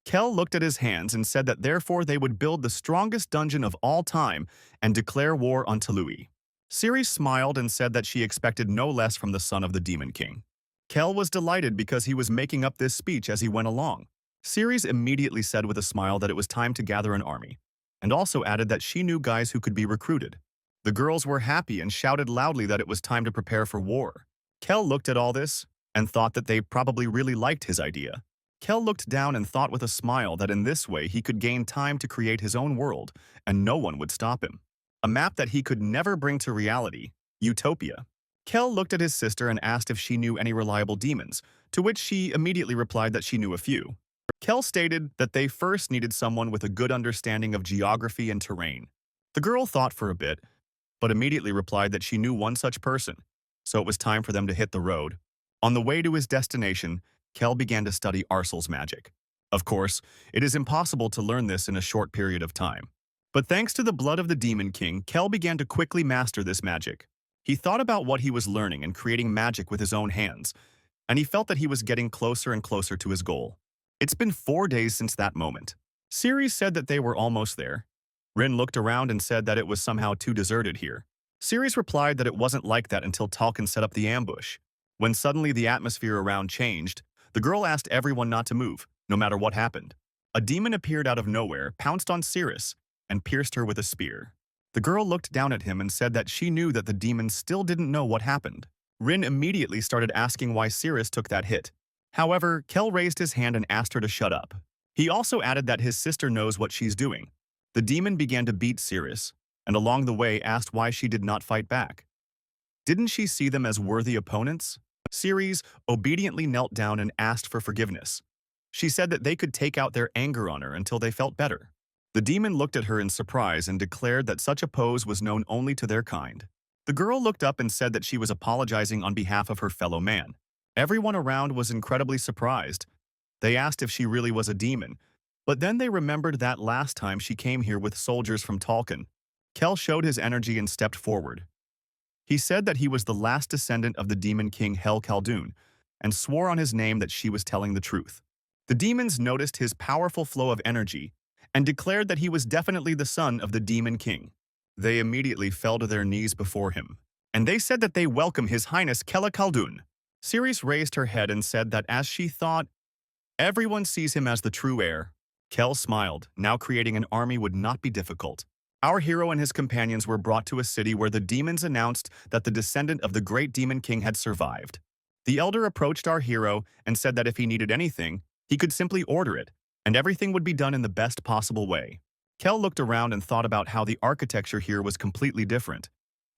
Kel looked at his hands and said that therefore they would build the strongest dungeon of all time and declare war on Talui. Ceres smiled and said that she expected no less from the son of the Demon King. Kel was delighted because he was making up this speech as he went along. Ceres immediately said with a smile that it was time to gather an army, and also added that she knew guys who could be recruited. The girls were happy and shouted loudly that it was time to prepare for war. Kel looked at all this and thought that they probably really liked his idea. Kel looked down and thought with a smile that in this way he could gain time to create his own world and no one would stop him. A map that he could never bring to reality, Utopia. Kel looked at his sister and asked if she knew any reliable demons, to which she immediately replied that she knew a few. Kel stated that they first needed someone with a good understanding of geography and terrain. The girl thought for a bit, but immediately replied that she knew one such person, so it was time for them to hit the road. On the way to his destination, Kel began to study Arcel's magic. Of course, it is impossible to learn this in a short period of time. But thanks to the blood of the Demon King, Kel began to quickly master this magic. He thought about what he was learning and creating magic with his own hands, and he felt that he was getting closer and closer to his goal. It's been 4 days since that moment. Ceres said that they were almost there. Rin looked around and said that it was somehow too deserted here. Ceres replied that it wasn't like that until Talcon set up the ambush. When suddenly the atmosphere around changed, the girl asked everyone not to move, no matter what happened. A demon appeared out of nowhere, pounced on Ceres, and pierced her with a spear. The girl looked down at him and said that she knew that the demon still didn't know what happened. Rin immediately started asking why Ceres took that hit. However, Kel raised his hand and asked her to shut up. He also added that his sister knows what she's doing. The demon began to beat Ceres, and along the way asked why she did not fight back. Didn't she see them as worthy opponents? Ceres obediently knelt down and asked for forgiveness. She said that they could take out their anger on her until they felt better. The demon looked at her in surprise and declared that such a pose was known only to their kind. The girl looked up and said that she was apologizing on behalf of her fellow man. Everyone around was incredibly surprised. They asked if she really was a demon, but then they remembered that last time she came here with soldiers from Talcon. Kel showed his energy and stepped forward. He said that he was the last descendant of the demon king Hel Khaldun and swore on his name that she was telling the truth. The demons noticed his powerful flow of energy and declared that he was definitely the son of the Demon King. They immediately fell to their knees before him, and they said that they welcome His Highness Kela Khaldun. Ceres raised her head and said that as she thought, everyone sees him as the true heir. Kel smiled, now creating an army would not be difficult. Our hero and his companions were brought to a city where the demons announced that the descendant of the great Demon King had survived. The elder approached our hero and said that if he needed anything, he could simply order it, and everything would be done in the best possible way. Kel looked around and thought about how the architecture here was completely different.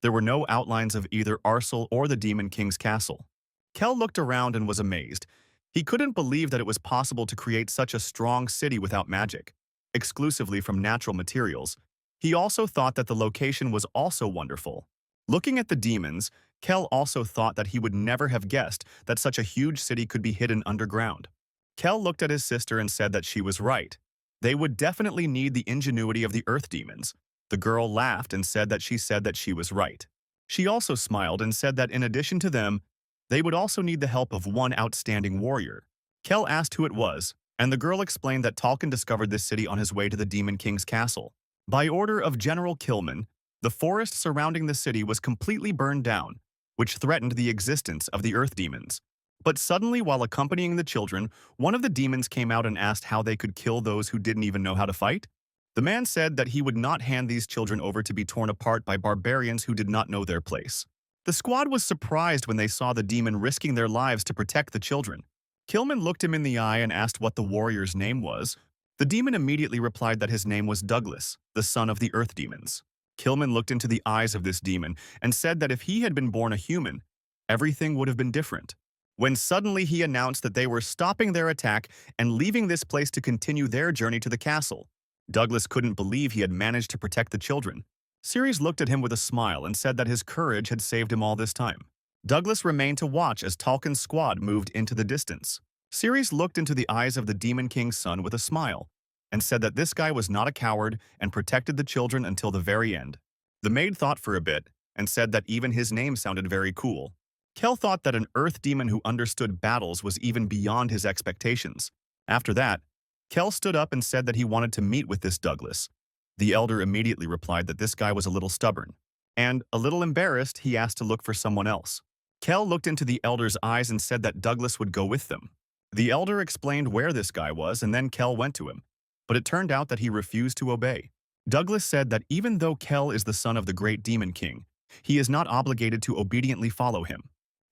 There were no outlines of either Arcel or the Demon King's castle. Kel looked around and was amazed. He couldn't believe that it was possible to create such a strong city without magic, exclusively from natural materials. He also thought that the location was also wonderful. Looking at the demons, Kel also thought that he would never have guessed that such a huge city could be hidden underground. Kel looked at his sister and said that she was right. They would definitely need the ingenuity of the earth demons. The girl laughed and said that she was right. She also smiled and said that in addition to them, they would also need the help of one outstanding warrior. Kel asked who it was, and the girl explained that Tolkien discovered this city on his way to the Demon King's castle. By order of General Kilman, the forest surrounding the city was completely burned down, which threatened the existence of the earth demons. But suddenly, while accompanying the children, one of the demons came out and asked how they could kill those who didn't even know how to fight. The man said that he would not hand these children over to be torn apart by barbarians who did not know their place. The squad was surprised when they saw the demon risking their lives to protect the children. Kilman looked him in the eye and asked what the warrior's name was. The demon immediately replied that his name was Douglas, the son of the earth demons. Kilman looked into the eyes of this demon and said that if he had been born a human, everything would have been different. When suddenly he announced that they were stopping their attack and leaving this place to continue their journey to the castle. Douglas couldn't believe he had managed to protect the children. Ceres looked at him with a smile and said that his courage had saved him all this time. Douglas remained to watch as Tolkien's squad moved into the distance. Ceres looked into the eyes of the Demon King's son with a smile and said that this guy was not a coward and protected the children until the very end. The maid thought for a bit and said that even his name sounded very cool. Kel thought that an earth demon who understood battles was even beyond his expectations. After that, Kel stood up and said that he wanted to meet with this Douglas. The elder immediately replied that this guy was a little stubborn, and, a little embarrassed, he asked to look for someone else. Kel looked into the elder's eyes and said that Douglas would go with them. The elder explained where this guy was, and then Kel went to him, but it turned out that he refused to obey. Douglas said that even though Kel is the son of the great Demon King, he is not obligated to obediently follow him.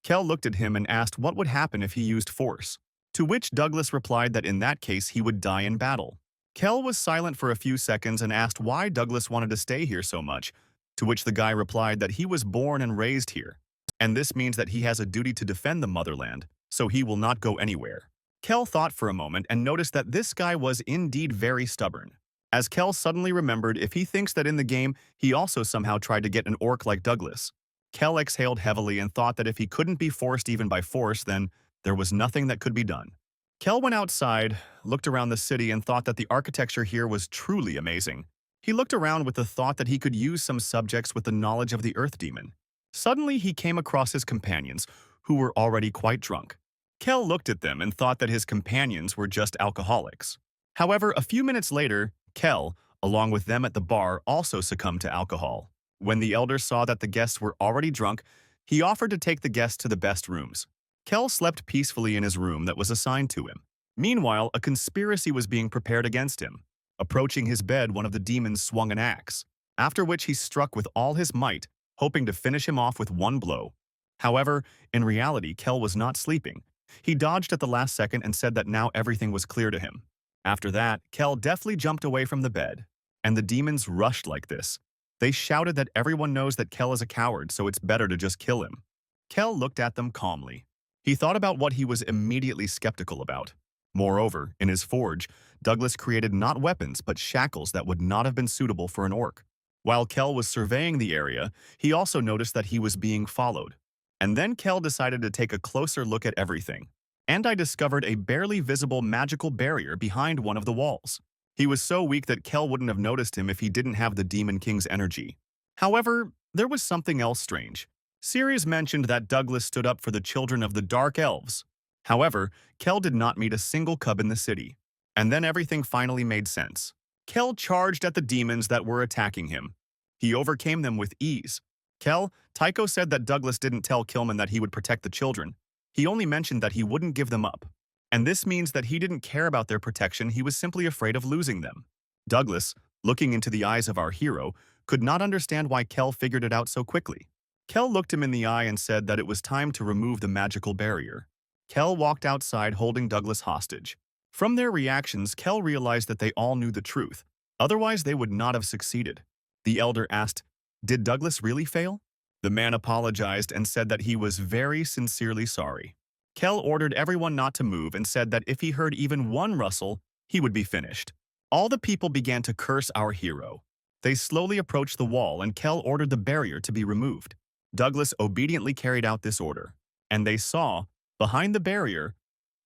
Kel looked at him and asked what would happen if he used force, to which Douglas replied that in that case he would die in battle. Kel was silent for a few seconds and asked why Douglas wanted to stay here so much, to which the guy replied that he was born and raised here, and this means that he has a duty to defend the motherland, so he will not go anywhere. Kel thought for a moment and noticed that this guy was indeed very stubborn. As Kel suddenly remembered, if he thinks that in the game he also somehow tried to get an orc like Douglas. Kel exhaled heavily and thought that if he couldn't be forced even by force, then there was nothing that could be done. Kel went outside, looked around the city, and thought that the architecture here was truly amazing. He looked around with the thought that he could use some subjects with the knowledge of the Earth Demon. Suddenly, he came across his companions, who were already quite drunk. Kel looked at them and thought that his companions were just alcoholics. However, a few minutes later, Kel, along with them at the bar, also succumbed to alcohol. When the elder saw that the guests were already drunk, he offered to take the guests to the best rooms. Kel slept peacefully in his room that was assigned to him. Meanwhile, a conspiracy was being prepared against him. Approaching his bed, one of the demons swung an axe, after which he struck with all his might, hoping to finish him off with one blow. However, in reality, Kel was not sleeping. He dodged at the last second and said that now everything was clear to him. After that, Kel deftly jumped away from the bed, and the demons rushed like this. They shouted that everyone knows that Kel is a coward, so it's better to just kill him. Kel looked at them calmly. He thought about what he was immediately skeptical about. Moreover, in his forge, Douglas created not weapons but shackles that would not have been suitable for an orc. While Kel was surveying the area, he also noticed that he was being followed. And then Kel decided to take a closer look at everything. And I discovered a barely visible magical barrier behind one of the walls. He was so weak that Kel wouldn't have noticed him if he didn't have the Demon King's energy. However, there was something else strange. Ceres mentioned that Douglas stood up for the children of the Dark Elves. However, Kel did not meet a single cub in the city. And then everything finally made sense. Kel charged at the demons that were attacking him. He overcame them with ease. Tycho said that Douglas didn't tell Kilman that he would protect the children. He only mentioned that he wouldn't give them up. And this means that he didn't care about their protection, he was simply afraid of losing them. Douglas, looking into the eyes of our hero, could not understand why Kel figured it out so quickly. Kel looked him in the eye and said that it was time to remove the magical barrier. Kel walked outside holding Douglas hostage. From their reactions, Kel realized that they all knew the truth. Otherwise, they would not have succeeded. The elder asked, "Did Douglas really fail?" The man apologized and said that he was very sincerely sorry. Kel ordered everyone not to move and said that if he heard even one rustle, he would be finished. All the people began to curse our hero. They slowly approached the wall and Kel ordered the barrier to be removed. Douglas obediently carried out this order, and they saw, behind the barrier,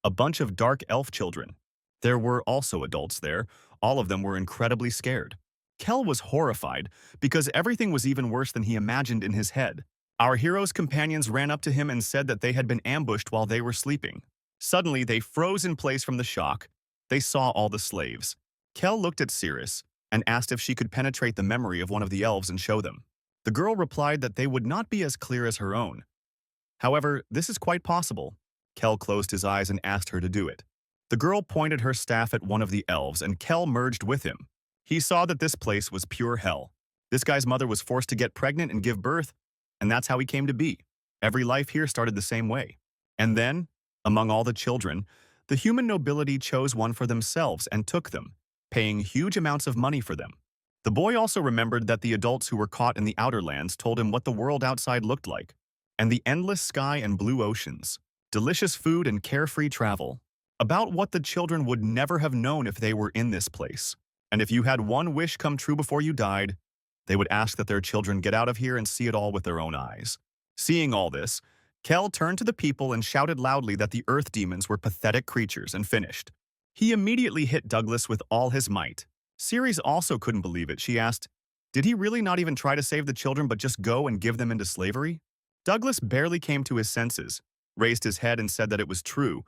a bunch of dark elf children. There were also adults there. All of them were incredibly scared. Kel was horrified because everything was even worse than he imagined in his head. Our hero's companions ran up to him and said that they had been ambushed while they were sleeping. Suddenly, they froze in place from the shock. They saw all the slaves. Kel looked at Cirrus and asked if she could penetrate the memory of one of the elves and show them. The girl replied that they would not be as clear as her own. However, this is quite possible. Kel closed his eyes and asked her to do it. The girl pointed her staff at one of the elves and Kel merged with him. He saw that this place was pure hell. This guy's mother was forced to get pregnant and give birth, and that's how he came to be. Every life here started the same way. And then, among all the children, the human nobility chose one for themselves and took them, paying huge amounts of money for them. The boy also remembered that the adults who were caught in the outer lands told him what the world outside looked like, and the endless sky and blue oceans, delicious food and carefree travel, about what the children would never have known if they were in this place. And if you had one wish come true before you died, they would ask that their children get out of here and see it all with their own eyes. Seeing all this, Kel turned to the people and shouted loudly that the earth demons were pathetic creatures and finished. He immediately hit Douglas with all his might. Ceres also couldn't believe it. She asked, "Did he really not even try to save the children but just go and give them into slavery?" Douglas barely came to his senses, raised his head and said that it was true.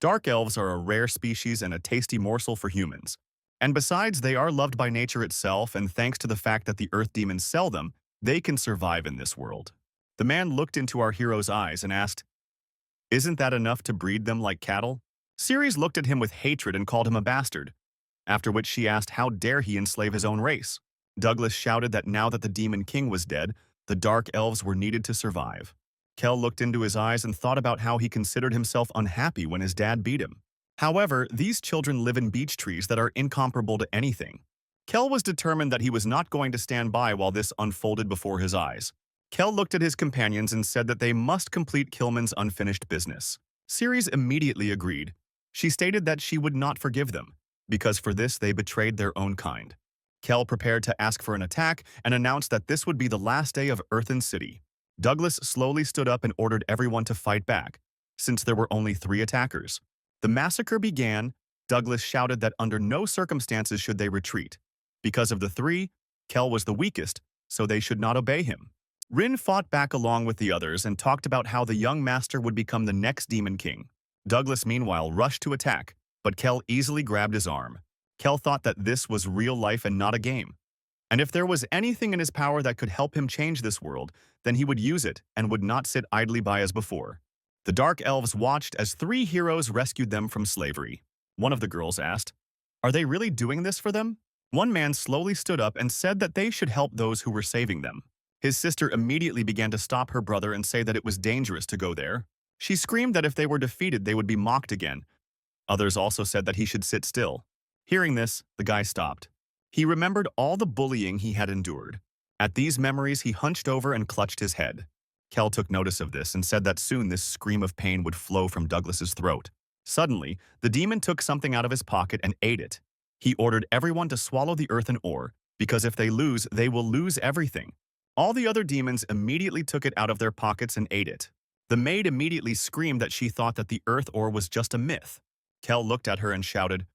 Dark elves are a rare species and a tasty morsel for humans. And besides, they are loved by nature itself, and thanks to the fact that the earth demons sell them, they can survive in this world. The man looked into our hero's eyes and asked, "Isn't that enough to breed them like cattle?" Ceres looked at him with hatred and called him a bastard, after which she asked how dare he enslave his own race. Douglas shouted that now that the Demon King was dead, the Dark Elves were needed to survive. Kel looked into his eyes and thought about how he considered himself unhappy when his dad beat him. However, these children live in beech trees that are incomparable to anything. Kel was determined that he was not going to stand by while this unfolded before his eyes. Kel looked at his companions and said that they must complete Kilman's unfinished business. Ceres immediately agreed. She stated that she would not forgive them, because for this they betrayed their own kind. Kel prepared to ask for an attack and announced that this would be the last day of Earthen City. Douglas slowly stood up and ordered everyone to fight back, since there were only 3 attackers. The massacre began. Douglas shouted that under no circumstances should they retreat. Because of the 3, Kel was the weakest, so they should not obey him. Rin fought back along with the others and talked about how the young master would become the next Demon King. Douglas, meanwhile, rushed to attack, but Kel easily grabbed his arm. Kel thought that this was real life and not a game. And if there was anything in his power that could help him change this world, then he would use it and would not sit idly by as before. The Dark Elves watched as 3 heroes rescued them from slavery. One of the girls asked, "Are they really doing this for them?" One man slowly stood up and said that they should help those who were saving them. His sister immediately began to stop her brother and say that it was dangerous to go there. She screamed that if they were defeated, they would be mocked again. Others also said that he should sit still. Hearing this, the guy stopped. He remembered all the bullying he had endured. At these memories, he hunched over and clutched his head. Kel took notice of this and said that soon this scream of pain would flow from Douglas's throat. Suddenly, the demon took something out of his pocket and ate it. He ordered everyone to swallow the earthen ore, because if they lose, they will lose everything. All the other demons immediately took it out of their pockets and ate it. The maid immediately screamed that she thought that the earth ore was just a myth. Kel looked at her and shouted,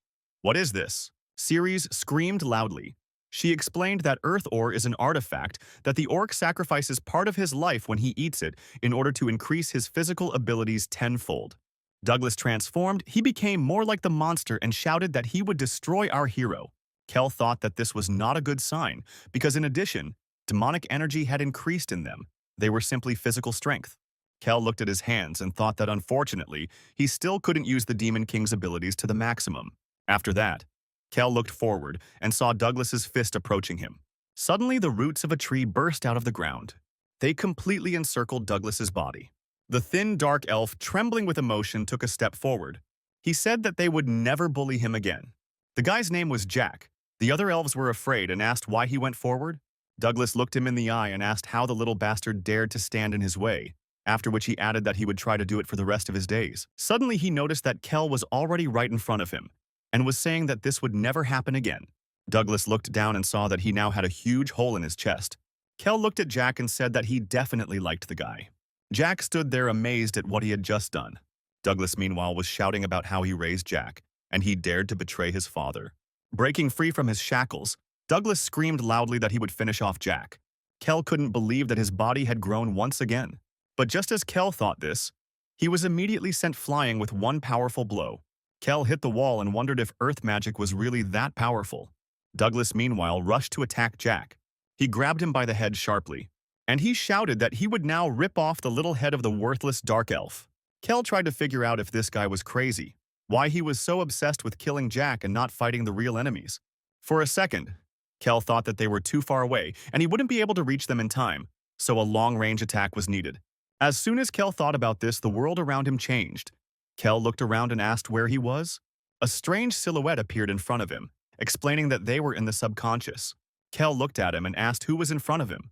"What is this?" Ceres screamed loudly. She explained that earth ore is an artifact that the orc sacrifices part of his life when he eats it in order to increase his physical abilities tenfold. Douglas transformed. He became more like the monster and shouted that he would destroy our hero. Kel thought that this was not a good sign, because in addition, demonic energy had increased in them. They were simply physical strength. Kel looked at his hands and thought that unfortunately, he still couldn't use the Demon King's abilities to the maximum. After that, Kel looked forward and saw Douglas's fist approaching him. Suddenly, the roots of a tree burst out of the ground. They completely encircled Douglas's body. The thin, dark elf, trembling with emotion, took a step forward. He said that they would never bully him again. The guy's name was Jack. The other elves were afraid and asked why he went forward. Douglas looked him in the eye and asked how the little bastard dared to stand in his way, after which he added that he would try to do it for the rest of his days. Suddenly, he noticed that Kel was already right in front of him, and was saying that this would never happen again. Douglas looked down and saw that he now had a huge hole in his chest. Kel looked at Jack and said that he definitely liked the guy. Jack stood there amazed at what he had just done. Douglas, meanwhile, was shouting about how he raised Jack, and he dared to betray his father. Breaking free from his shackles, Douglas screamed loudly that he would finish off Jack. Kel couldn't believe that his body had grown once again. But just as Kel thought this, he was immediately sent flying with one powerful blow. Kel hit the wall and wondered if earth magic was really that powerful. Douglas, meanwhile, rushed to attack Jack. He grabbed him by the head sharply, and he shouted that he would now rip off the little head of the worthless dark elf. Kel tried to figure out if this guy was crazy, why he was so obsessed with killing Jack and not fighting the real enemies. For a second, Kel thought that they were too far away and he wouldn't be able to reach them in time, so a long-range attack was needed. As soon as Kel thought about this, the world around him changed. Kel looked around and asked where he was. A strange silhouette appeared in front of him, explaining that they were in the subconscious. Kel looked at him and asked who was in front of him.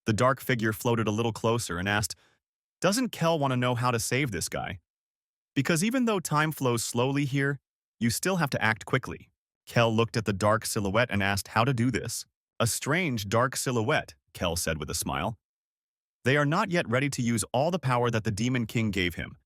The dark figure floated a little closer and asked, "Doesn't Kel want to know how to save this guy? Because even though time flows slowly here, you still have to act quickly." Kel looked at the dark silhouette and asked how to do this. "A strange dark silhouette," Kel said with a smile. "They are not yet ready to use all the power that the Demon King gave him.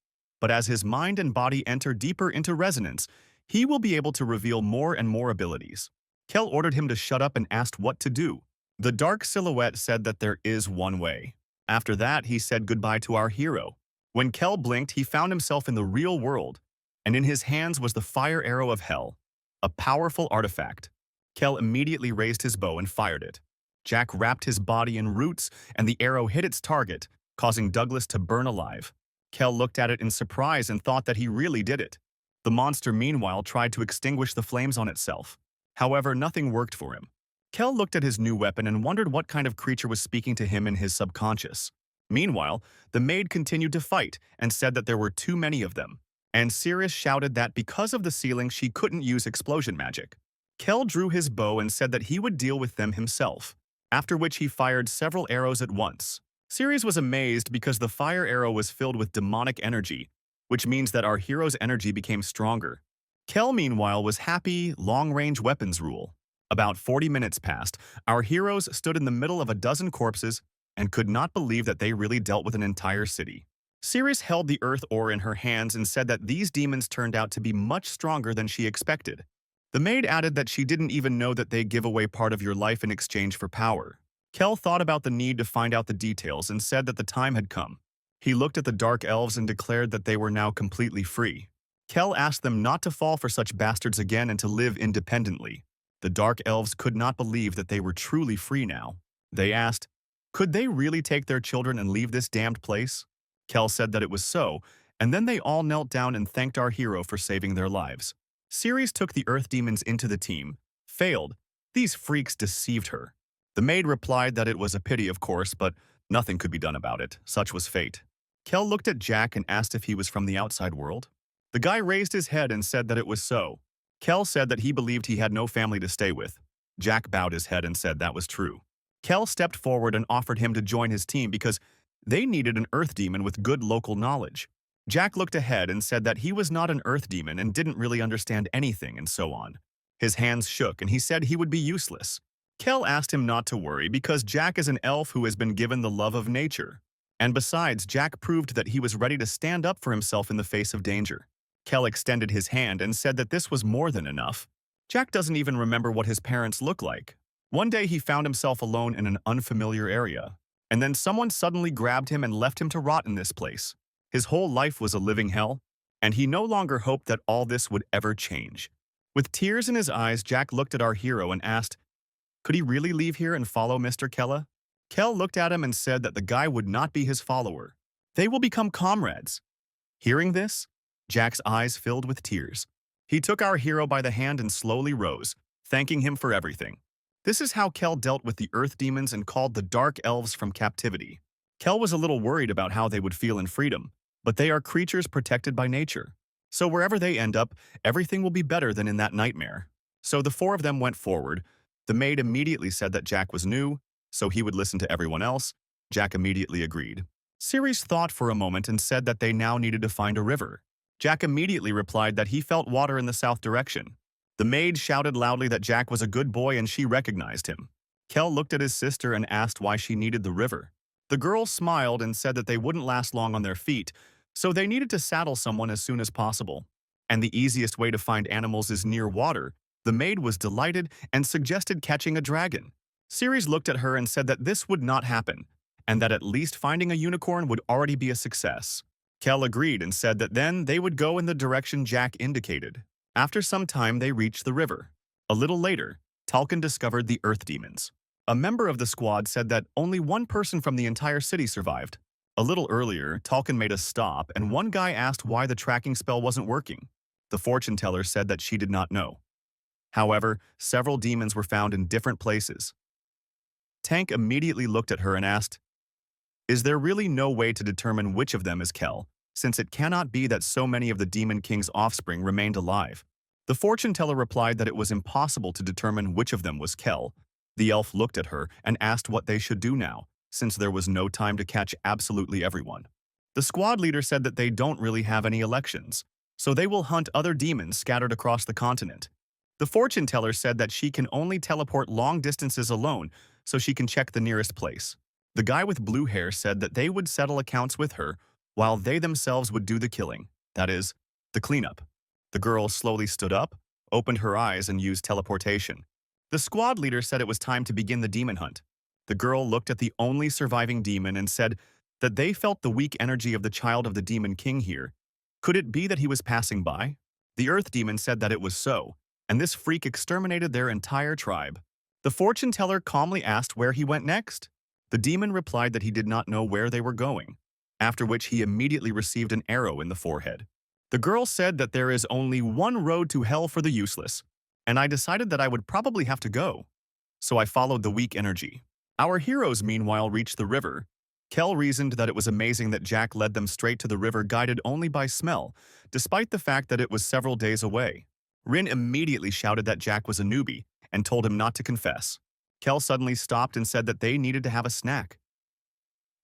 But as his mind and body enter deeper into resonance, he will be able to reveal more and more abilities." Kel ordered him to shut up and asked what to do. The dark silhouette said that there is one way. After that, he said goodbye to our hero. When Kel blinked, he found himself in the real world, and in his hands was the fire arrow of hell, a powerful artifact. Kel immediately raised his bow and fired it. Jack wrapped his body in roots, and the arrow hit its target, causing Douglas to burn alive. Kel looked at it in surprise and thought that he really did it. The monster, meanwhile, tried to extinguish the flames on itself. However, nothing worked for him. Kel looked at his new weapon and wondered what kind of creature was speaking to him in his subconscious. Meanwhile, the maid continued to fight and said that there were too many of them. And Sirius shouted that because of the ceiling, she couldn't use explosion magic. Kel drew his bow and said that he would deal with them himself, after which he fired several arrows at once. Sirius was amazed because the fire arrow was filled with demonic energy, which means that our hero's energy became stronger. Kel, meanwhile, was happy long-range weapons rule. About 40 minutes passed. Our heroes stood in the middle of a dozen corpses and could not believe that they really dealt with an entire city. Sirius held the earth ore in her hands and said that these demons turned out to be much stronger than she expected. The maid added that she didn't even know that they give away part of your life in exchange for power. Kel thought about the need to find out the details and said that the time had come. He looked at the dark elves and declared that they were now completely free. Kel asked them not to fall for such bastards again and to live independently. The dark elves could not believe that they were truly free now. They asked, could they really take their children and leave this damned place? Kel said that it was so, and then they all knelt down and thanked our hero for saving their lives. Ceres took the earth demons into the team. Failed. These freaks deceived her. The maid replied that it was a pity, of course, but nothing could be done about it. Such was fate. Kel looked at Jack and asked if he was from the outside world. The guy raised his head and said that it was so. Kel said that he believed he had no family to stay with. Jack bowed his head and said that was true. Kel stepped forward and offered him to join his team because they needed an earth demon with good local knowledge. Jack looked ahead and said that he was not an earth demon and didn't really understand anything and so on. His hands shook and he said he would be useless. Kel asked him not to worry because Jack is an elf who has been given the love of nature. And besides, Jack proved that he was ready to stand up for himself in the face of danger. Kel extended his hand and said that this was more than enough. Jack doesn't even remember what his parents look like. One day he found himself alone in an unfamiliar area, and then someone suddenly grabbed him and left him to rot in this place. His whole life was a living hell, and he no longer hoped that all this would ever change. With tears in his eyes, Jack looked at our hero and asked, could he really leave here and follow Mr. Kella? Kel looked at him and said that the guy would not be his follower. They will become comrades. Hearing this, Jack's eyes filled with tears. He took our hero by the hand and slowly rose, thanking him for everything. This is how Kel dealt with the earth demons and called the dark elves from captivity. Kel was a little worried about how they would feel in freedom, but they are creatures protected by nature. So wherever they end up, everything will be better than in that nightmare. So the four of them went forward. The maid immediately said that Jack was new, so he would listen to everyone else. Jack immediately agreed. Ceres thought for a moment and said that they now needed to find a river. Jack immediately replied that he felt water in the south direction. The maid shouted loudly that Jack was a good boy and she recognized him. Kel looked at his sister and asked why she needed the river. The girl smiled and said that they wouldn't last long on their feet, so they needed to saddle someone as soon as possible. And the easiest way to find animals is near water. The maid was delighted and suggested catching a dragon. Ceres looked at her and said that this would not happen, and that at least finding a unicorn would already be a success. Kel agreed and said that then they would go in the direction Jack indicated. After some time, they reached the river. A little later, Talcon discovered the Earth Demons. A member of the squad said that only one person from the entire city survived. A little earlier, Talcon made a stop, and one guy asked why the tracking spell wasn't working. The fortune teller said that she did not know. However, several demons were found in different places. Tank immediately looked at her and asked, "Is there really no way to determine which of them is Kel, since it cannot be that so many of the Demon King's offspring remained alive?" The fortune teller replied that it was impossible to determine which of them was Kel. The elf looked at her and asked what they should do now, since there was no time to catch absolutely everyone. The squad leader said that they don't really have any elections, so they will hunt other demons scattered across the continent. The fortune teller said that she can only teleport long distances alone, so she can check the nearest place. The guy with blue hair said that they would settle accounts with her, while they themselves would do the killing, that is, the cleanup. The girl slowly stood up, opened her eyes, and used teleportation. The squad leader said it was time to begin the demon hunt. The girl looked at the only surviving demon and said that they felt the weak energy of the child of the Demon King here. Could it be that he was passing by? The Earth Demon said that it was so, and this freak exterminated their entire tribe. The fortune teller calmly asked where he went next. The demon replied that he did not know where they were going, after which he immediately received an arrow in the forehead. The girl said that there is only one road to hell for the useless, and I decided that I would probably have to go. So I followed the weak energy. Our heroes, meanwhile, reached the river. Kel reasoned that it was amazing that Jack led them straight to the river guided only by smell, despite the fact that it was several days away. Rin immediately shouted that Jack was a newbie and told him not to confess. Kel suddenly stopped and said that they needed to have a snack.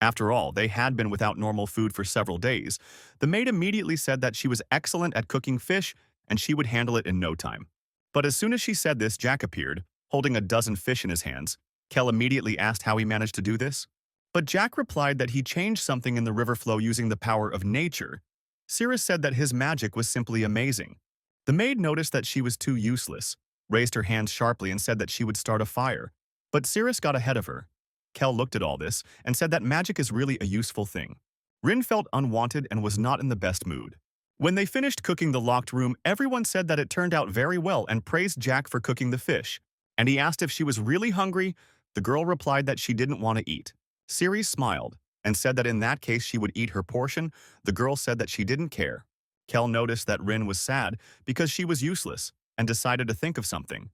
After all, they had been without normal food for several days. The maid immediately said that she was excellent at cooking fish and she would handle it in no time. But as soon as she said this, Jack appeared, holding a dozen fish in his hands. Kel immediately asked how he managed to do this. But Jack replied that he changed something in the river flow using the power of nature. Cirrus said that his magic was simply amazing. The maid noticed that she was too useless, raised her hands sharply and said that she would start a fire. But Cirrus got ahead of her. Kel looked at all this and said that magic is really a useful thing. Rin felt unwanted and was not in the best mood. When they finished cooking the locked room, everyone said that it turned out very well and praised Jack for cooking the fish. And he asked if she was really hungry. The girl replied that she didn't want to eat. Ceres smiled and said that in that case she would eat her portion. The girl said that she didn't care. Kel noticed that Rin was sad because she was useless and decided to think of something.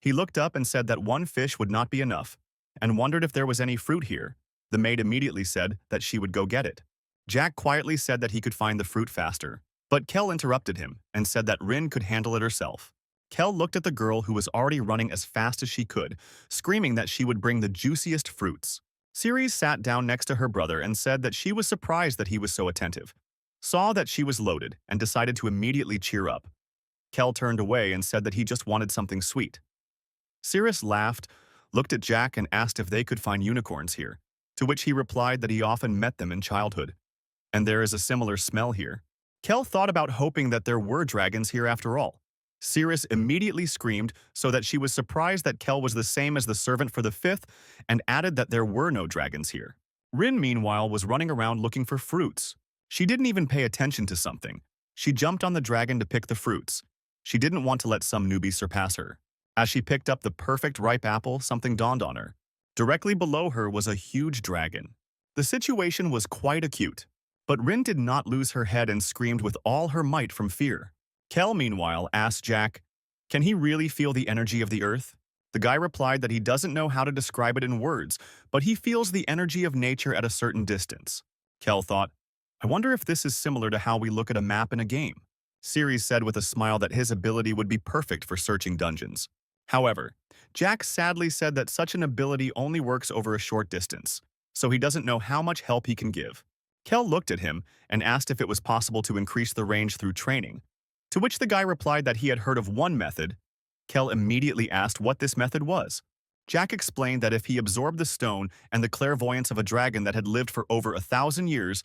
He looked up and said that one fish would not be enough and wondered if there was any fruit here. The maid immediately said that she would go get it. Jack quietly said that he could find the fruit faster, but Kel interrupted him and said that Rin could handle it herself. Kel looked at the girl who was already running as fast as she could, screaming that she would bring the juiciest fruits. Ceres sat down next to her brother and said that she was surprised that he was so attentive, saw that she was loaded, and decided to immediately cheer up. Kel turned away and said that he just wanted something sweet. Ceres laughed, looked at Jack and asked if they could find unicorns here, to which he replied that he often met them in childhood. And there is a similar smell here. Kel thought about hoping that there were dragons here after all. Ceres immediately screamed so that she was surprised that Kel was the same as the servant for the fifth and added that there were no dragons here. Rin, meanwhile, was running around looking for fruits. She didn't even pay attention to something. She jumped on the dragon to pick the fruits. She didn't want to let some newbie surpass her. As she picked up the perfect ripe apple, something dawned on her. Directly below her was a huge dragon. The situation was quite acute, but Rin did not lose her head and screamed with all her might from fear. Kel, meanwhile, asked Jack, "Can he really feel the energy of the earth?" The guy replied that he doesn't know how to describe it in words, but he feels the energy of nature at a certain distance. Kel thought, "I wonder if this is similar to how we look at a map in a game." Ceres said with a smile that his ability would be perfect for searching dungeons. However, Jack sadly said that such an ability only works over a short distance, so he doesn't know how much help he can give. Kel looked at him and asked if it was possible to increase the range through training, to which the guy replied that he had heard of one method. Kel immediately asked what this method was. Jack explained that if he absorbed the stone and the clairvoyance of a dragon that had lived for over 1,000 years,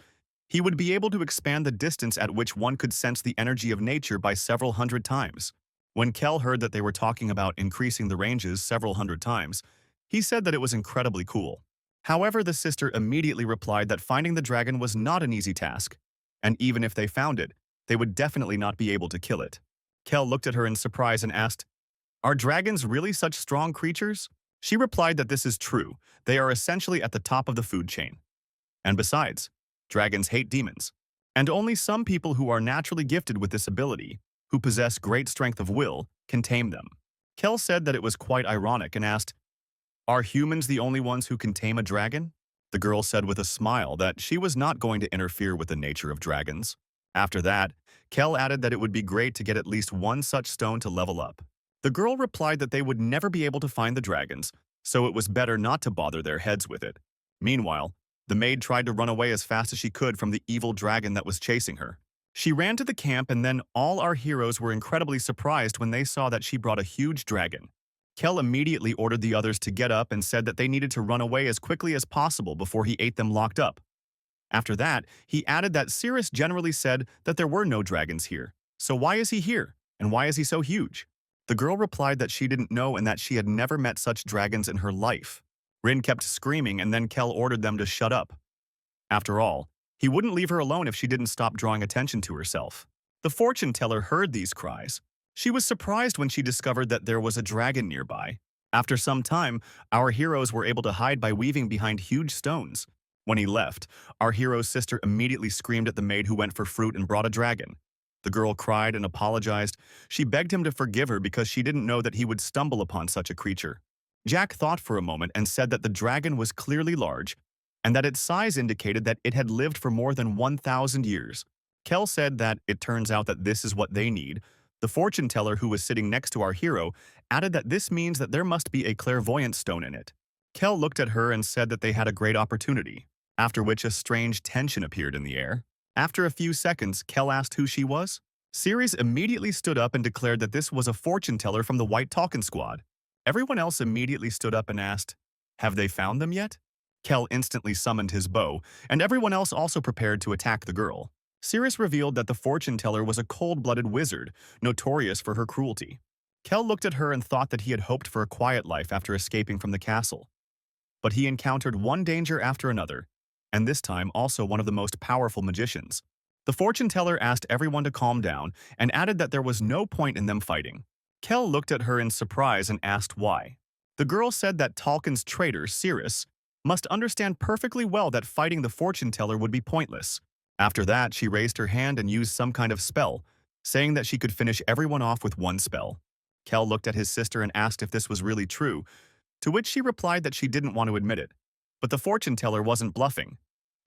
he would be able to expand the distance at which one could sense the energy of nature by several hundred times. When Kel heard that they were talking about increasing the ranges several hundred times, He said that it was incredibly cool. However, the sister immediately replied that finding the dragon was not an easy task, and even if they found it, they would definitely not be able to kill it. Kel looked at her in surprise and asked, "Are dragons really such strong creatures?" She replied that this is true. They are essentially at the top of the food chain. And besides, dragons hate demons. And only some people who are naturally gifted with this ability, who possess great strength of will, can tame them. Kel said that it was quite ironic and asked, "Are humans the only ones who can tame a dragon?" The girl said with a smile that she was not going to interfere with the nature of dragons. After that, Kel added that it would be great to get at least one such stone to level up. The girl replied that they would never be able to find the dragons, so it was better not to bother their heads with it. Meanwhile, the maid tried to run away as fast as she could from the evil dragon that was chasing her. She ran to the camp, and then all our heroes were incredibly surprised when they saw that she brought a huge dragon. Kel immediately ordered the others to get up and said that they needed to run away as quickly as possible before he ate them locked up. After that, he added that Cirrus generally said that there were no dragons here. So why is he here? And why is he so huge? The girl replied that she didn't know and that she had never met such dragons in her life. Rin kept screaming, and then Kel ordered them to shut up. After all, he wouldn't leave her alone if she didn't stop drawing attention to herself. The fortune teller heard these cries. She was surprised when she discovered that there was a dragon nearby. After some time, our heroes were able to hide by weaving behind huge stones. When he left, our hero's sister immediately screamed at the maid who went for fruit and brought a dragon. The girl cried and apologized. She begged him to forgive her because she didn't know that he would stumble upon such a creature. Jack thought for a moment and said that the dragon was clearly large and that its size indicated that it had lived for more than 1,000 years. Kel said that it turns out that this is what they need. The fortune teller who was sitting next to our hero added that this means that there must be a clairvoyant stone in it. Kel looked at her and said that they had a great opportunity, after which a strange tension appeared in the air. After a few seconds, Kel asked who she was. Ceres immediately stood up and declared that this was a fortune teller from the White Talkin' Squad. Everyone else immediately stood up and asked, "Have they found them yet?" Kel instantly summoned his bow, and everyone else also prepared to attack the girl. Ceres revealed that the fortune teller was a cold-blooded wizard, notorious for her cruelty. Kel looked at her and thought that he had hoped for a quiet life after escaping from the castle. But he encountered one danger after another, and this time also one of the most powerful magicians. The fortune teller asked everyone to calm down and added that there was no point in them fighting. Kel looked at her in surprise and asked why. The girl said that Tolkien's traitor, Cirrus, must understand perfectly well that fighting the fortune teller would be pointless. After that, she raised her hand and used some kind of spell, saying that she could finish everyone off with one spell. Kel looked at his sister and asked if this was really true, to which she replied that she didn't want to admit it. But the fortune teller wasn't bluffing,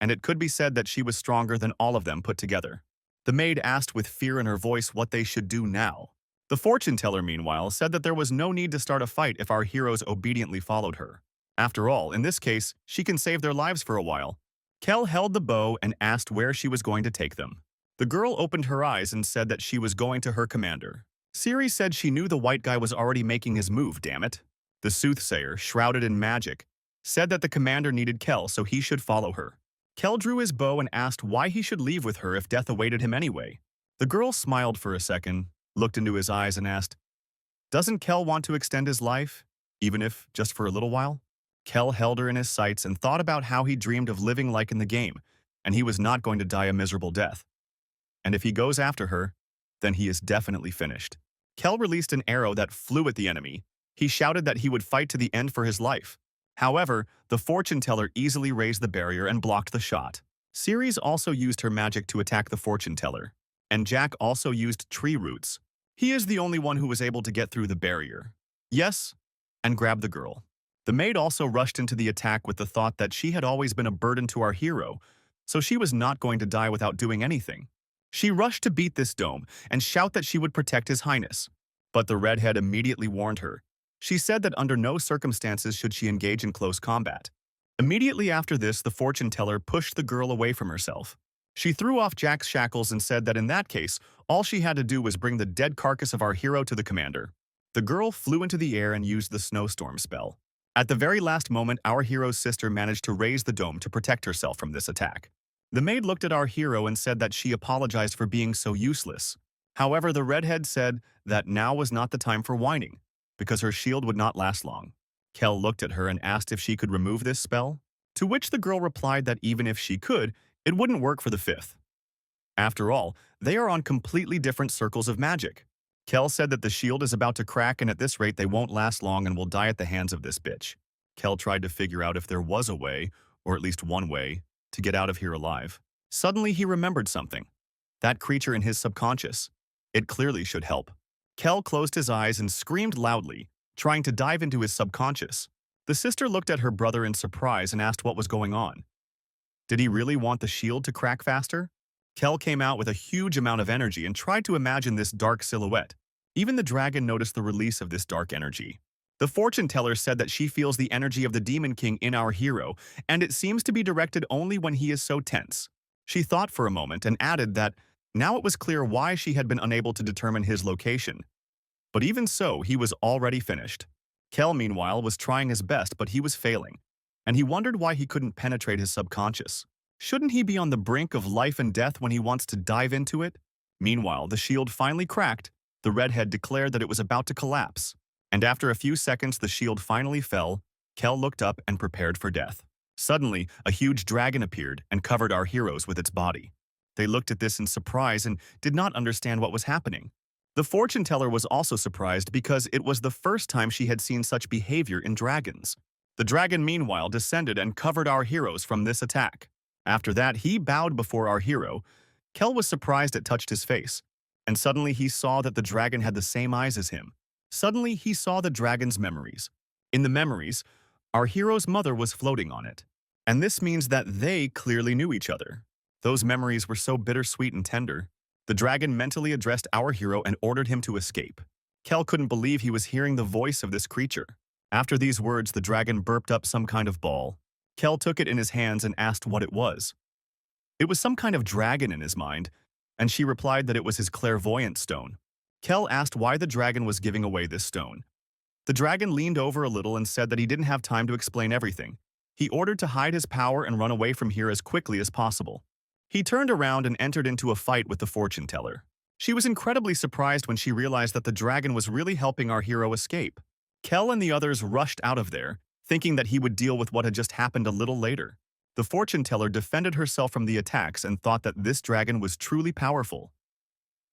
and it could be said that she was stronger than all of them put together. The maid asked with fear in her voice what they should do now. The fortune teller, meanwhile, said that there was no need to start a fight if our heroes obediently followed her. After all, in this case, she can save their lives for a while. Kel held the bow and asked where she was going to take them. The girl opened her eyes and said that she was going to her commander. Ceres said she knew the white guy was already making his move, damn it. The soothsayer, shrouded in magic, said that the commander needed Kel, so he should follow her. Kel drew his bow and asked why he should leave with her if death awaited him anyway. The girl smiled for a second, looked into his eyes and asked, "Doesn't Kel want to extend his life, even if just for a little while?" Kel held her in his sights and thought about how he dreamed of living like in the game, and he was not going to die a miserable death. And if he goes after her, then he is definitely finished. Kel released an arrow that flew at the enemy. He shouted that he would fight to the end for his life. However, the fortune teller easily raised the barrier and blocked the shot. Ceres also used her magic to attack the fortune teller, and Jack also used tree roots. He is the only one who was able to get through the barrier. Yes, and grabbed the girl. The maid also rushed into the attack with the thought that she had always been a burden to our hero, so she was not going to die without doing anything. She rushed to beat this dome and shout that she would protect his highness. But the redhead immediately warned her. She said that under no circumstances should she engage in close combat. Immediately after this, the fortune teller pushed the girl away from herself. She threw off Jack's shackles and said that in that case, all she had to do was bring the dead carcass of our hero to the commander. The girl flew into the air and used the snowstorm spell. At the very last moment, our hero's sister managed to raise the dome to protect herself from this attack. The maid looked at our hero and said that she apologized for being so useless. However, the redhead said that now was not the time for whining, because her shield would not last long. Kel looked at her and asked if she could remove this spell, to which the girl replied that even if she could, it wouldn't work for the fifth. After all, they are on completely different circles of magic. Kel said that the shield is about to crack and at this rate they won't last long and will die at the hands of this bitch. Kel tried to figure out if there was a way, or at least one way, to get out of here alive. Suddenly he remembered something. That creature in his subconscious. It clearly should help. Kel closed his eyes and screamed loudly, trying to dive into his subconscious. The sister looked at her brother in surprise and asked what was going on. Did he really want the shield to crack faster? Kel came out with a huge amount of energy and tried to imagine this dark silhouette. Even the dragon noticed the release of this dark energy. The fortune teller said that she feels the energy of the Demon King in our hero, and it seems to be directed only when he is so tense. She thought for a moment and added that now it was clear why she had been unable to determine his location. But even so, he was already finished. Kel, meanwhile, was trying his best, but he was failing, and he wondered why he couldn't penetrate his subconscious. Shouldn't he be on the brink of life and death when he wants to dive into it? Meanwhile, the shield finally cracked. The redhead declared that it was about to collapse. And after a few seconds, the shield finally fell. Kel looked up and prepared for death. Suddenly, a huge dragon appeared and covered our heroes with its body. They looked at this in surprise and did not understand what was happening. The fortune teller was also surprised because it was the first time she had seen such behavior in dragons. The dragon, meanwhile, descended and covered our heroes from this attack. After that, he bowed before our hero. Kel was surprised it touched his face, and suddenly he saw that the dragon had the same eyes as him. Suddenly, he saw the dragon's memories. In the memories, our hero's mother was floating on it. And this means that they clearly knew each other. Those memories were so bittersweet and tender. The dragon mentally addressed our hero and ordered him to escape. Kel couldn't believe he was hearing the voice of this creature. After these words, the dragon burped up some kind of ball. Kel took it in his hands and asked what it was. It was some kind of dragon in his mind, and she replied that it was his clairvoyant stone. Kel asked why the dragon was giving away this stone. The dragon leaned over a little and said that he didn't have time to explain everything. He ordered to hide his power and run away from here as quickly as possible. He turned around and entered into a fight with the fortune teller. She was incredibly surprised when she realized that the dragon was really helping our hero escape. Kel and the others rushed out of there, thinking that he would deal with what had just happened a little later. The fortune teller defended herself from the attacks and thought that this dragon was truly powerful.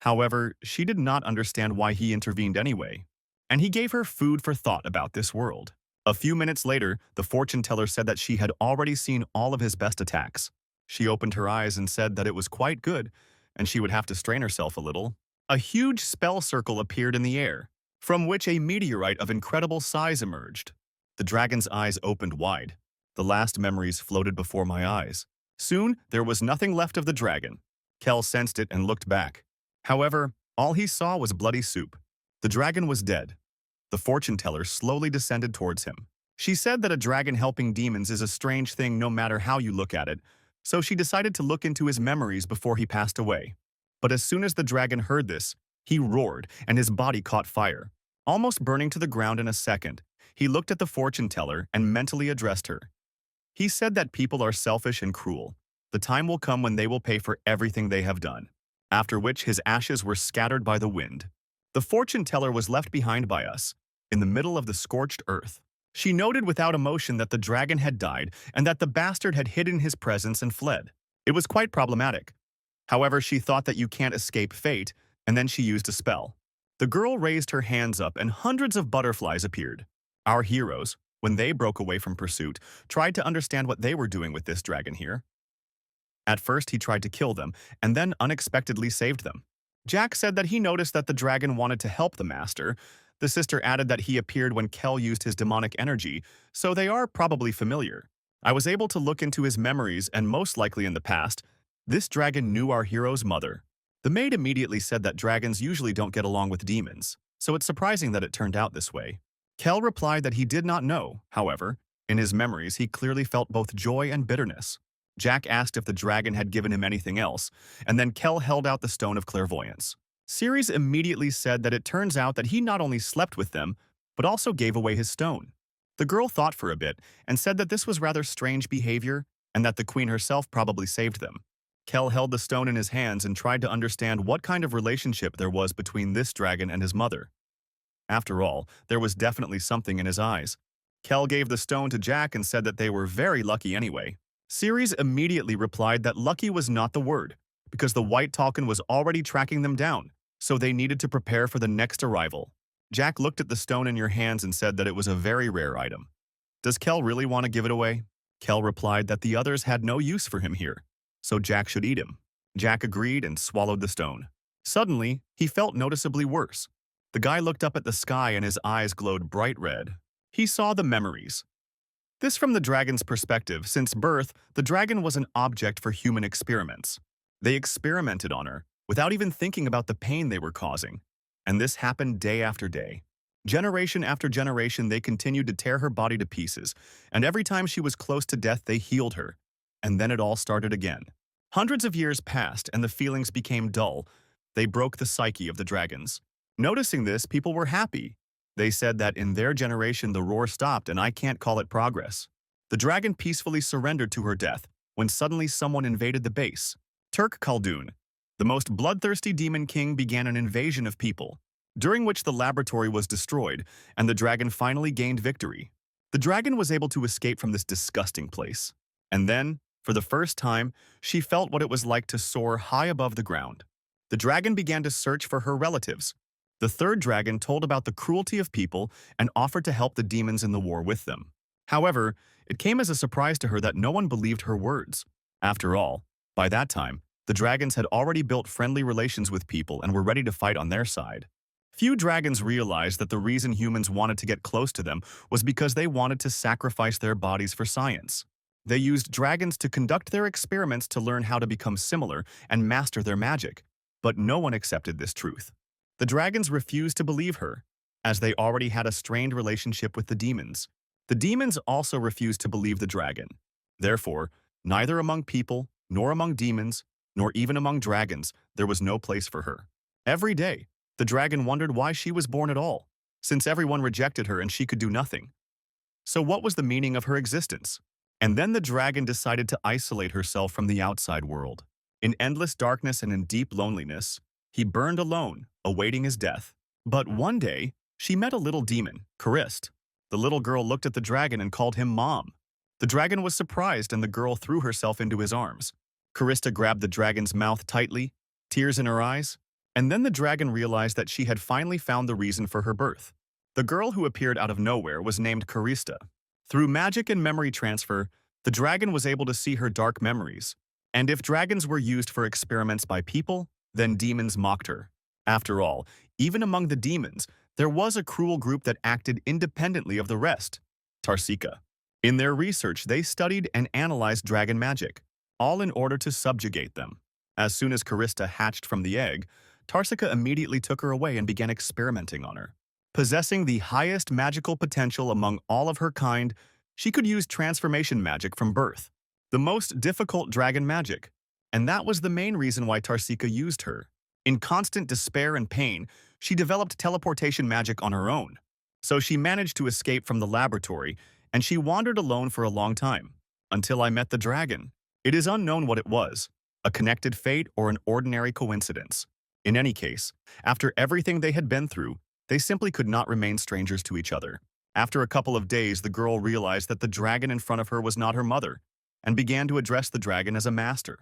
However, she did not understand why he intervened anyway, and he gave her food for thought about this world. A few minutes later, the fortune teller said that she had already seen all of his best attacks. She opened her eyes and said that it was quite good, and she would have to strain herself a little. A huge spell circle appeared in the air, from which a meteorite of incredible size emerged. The dragon's eyes opened wide. The last memories floated before my eyes. Soon, there was nothing left of the dragon. Kel sensed it and looked back. However, all he saw was bloody soup. The dragon was dead. The fortune teller slowly descended towards him. She said that a dragon helping demons is a strange thing no matter how you look at it, so she decided to look into his memories before he passed away. But as soon as the dragon heard this, he roared and his body caught fire, almost burning to the ground in a second. He looked at the fortune teller and mentally addressed her. He said that people are selfish and cruel. The time will come when they will pay for everything they have done. After which his ashes were scattered by the wind. The fortune teller was left behind by us, in the middle of the scorched earth. She noted without emotion that the dragon had died and that the bastard had hidden his presence and fled. It was quite problematic. However, she thought that you can't escape fate, and then she used a spell. The girl raised her hands up and hundreds of butterflies appeared. Our heroes, when they broke away from pursuit, tried to understand what they were doing with this dragon here. At first, he tried to kill them, and then unexpectedly saved them. Jack said that he noticed that the dragon wanted to help the master. The sister added that he appeared when Kel used his demonic energy, so they are probably familiar. I was able to look into his memories, and most likely in the past, this dragon knew our hero's mother. The maid immediately said that dragons usually don't get along with demons, so it's surprising that it turned out this way. Kel replied that he did not know. However, in his memories, he clearly felt both joy and bitterness. Jack asked if the dragon had given him anything else, and then Kel held out the stone of clairvoyance. Ceres immediately said that it turns out that he not only slept with them, but also gave away his stone. The girl thought for a bit and said that this was rather strange behavior and that the queen herself probably saved them. Kel held the stone in his hands and tried to understand what kind of relationship there was between this dragon and his mother. After all, there was definitely something in his eyes. Kel gave the stone to Jack and said that they were very lucky anyway. Ceres immediately replied that lucky was not the word, because the white Talcon was already tracking them down, so they needed to prepare for the next arrival. Jack looked at the stone in your hands and said that it was a very rare item. Does Kel really want to give it away? Kel replied that the others had no use for him here, so Jack should eat him. Jack agreed and swallowed the stone. Suddenly, he felt noticeably worse. The guy looked up at the sky and his eyes glowed bright red. He saw the memories. This from the dragon's perspective. Since birth, the dragon was an object for human experiments. They experimented on her, without even thinking about the pain they were causing. And this happened day after day. Generation after generation, they continued to tear her body to pieces, and every time she was close to death, they healed her. And then it all started again. Hundreds of years passed, and the feelings became dull. They broke the psyche of the dragons. Noticing this, people were happy. They said that in their generation the roar stopped, and I can't call it progress. The dragon peacefully surrendered to her death when suddenly someone invaded the base. Turk Khaldun, the most bloodthirsty demon king, began an invasion of people, during which the laboratory was destroyed and the dragon finally gained victory. The dragon was able to escape from this disgusting place. And then, for the first time, she felt what it was like to soar high above the ground. The dragon began to search for her relatives. The third dragon told about the cruelty of people and offered to help the demons in the war with them. However, it came as a surprise to her that no one believed her words. After all, by that time, the dragons had already built friendly relations with people and were ready to fight on their side. Few dragons realized that the reason humans wanted to get close to them was because they wanted to sacrifice their bodies for science. They used dragons to conduct their experiments to learn how to become similar and master their magic. But no one accepted this truth. The dragons refused to believe her, as they already had a strained relationship with the demons. The demons also refused to believe the dragon. Therefore, neither among people, nor among demons, nor even among dragons, there was no place for her. Every day, the dragon wondered why she was born at all, since everyone rejected her and she could do nothing. So what was the meaning of her existence? And then the dragon decided to isolate herself from the outside world. In endless darkness and in deep loneliness, he burned alone, awaiting his death. But one day, she met a little demon, Charist. The little girl looked at the dragon and called him Mom. The dragon was surprised and the girl threw herself into his arms. Charista grabbed the dragon's mouth tightly, tears in her eyes, and then the dragon realized that she had finally found the reason for her birth. The girl who appeared out of nowhere was named Charista. Through magic and memory transfer, the dragon was able to see her dark memories. And if dragons were used for experiments by people, then demons mocked her. After all, even among the demons, there was a cruel group that acted independently of the rest, Tarsika. In their research, they studied and analyzed dragon magic, all in order to subjugate them. As soon as Charista hatched from the egg, Tarsika immediately took her away and began experimenting on her. Possessing the highest magical potential among all of her kind, she could use transformation magic from birth, the most difficult dragon magic. And that was the main reason why Tarsika used her. In constant despair and pain, she developed teleportation magic on her own. So she managed to escape from the laboratory, and she wandered alone for a long time, until I met the dragon. It is unknown what it was, a connected fate or an ordinary coincidence. In any case, after everything they had been through, they simply could not remain strangers to each other. After a couple of days, the girl realized that the dragon in front of her was not her mother, and began to address the dragon as a master.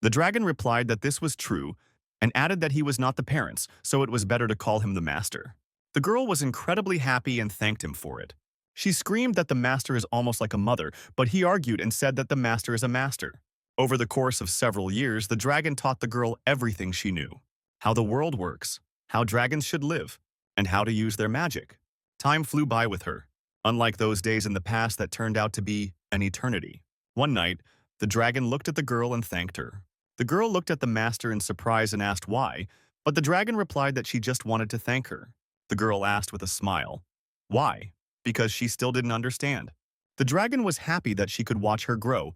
The dragon replied that this was true, and added that he was not the parents, so it was better to call him the master. The girl was incredibly happy and thanked him for it. She screamed that the master is almost like a mother, but he argued and said that the master is a master. Over the course of several years, the dragon taught the girl everything she knew: how the world works, how dragons should live, and how to use their magic. Time flew by with her, unlike those days in the past that turned out to be an eternity. One night, the dragon looked at the girl and thanked her. The girl looked at the master in surprise and asked why, but the dragon replied that she just wanted to thank her. The girl asked with a smile, why? Because she still didn't understand. The dragon was happy that she could watch her grow,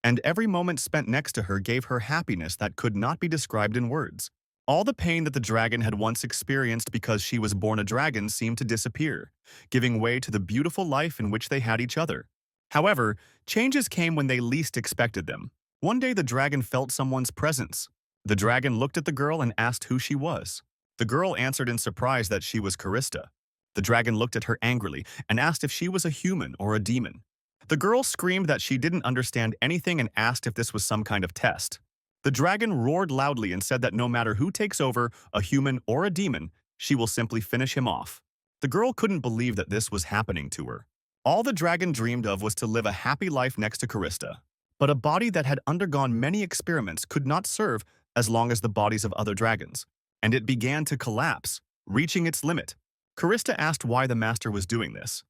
and every moment spent next to her gave her happiness that could not be described in words. All the pain that the dragon had once experienced because she was born a dragon seemed to disappear, giving way to the beautiful life in which they had each other. However, changes came when they least expected them. One day the dragon felt someone's presence. The dragon looked at the girl and asked who she was. The girl answered in surprise that she was Charista. The dragon looked at her angrily and asked if she was a human or a demon. The girl screamed that she didn't understand anything and asked if this was some kind of test. The dragon roared loudly and said that no matter who takes over, a human or a demon, she will simply finish him off. The girl couldn't believe that this was happening to her. All the dragon dreamed of was to live a happy life next to Calista. But a body that had undergone many experiments could not serve as long as the bodies of other dragons, and it began to collapse, reaching its limit. Calista asked why the master was doing this.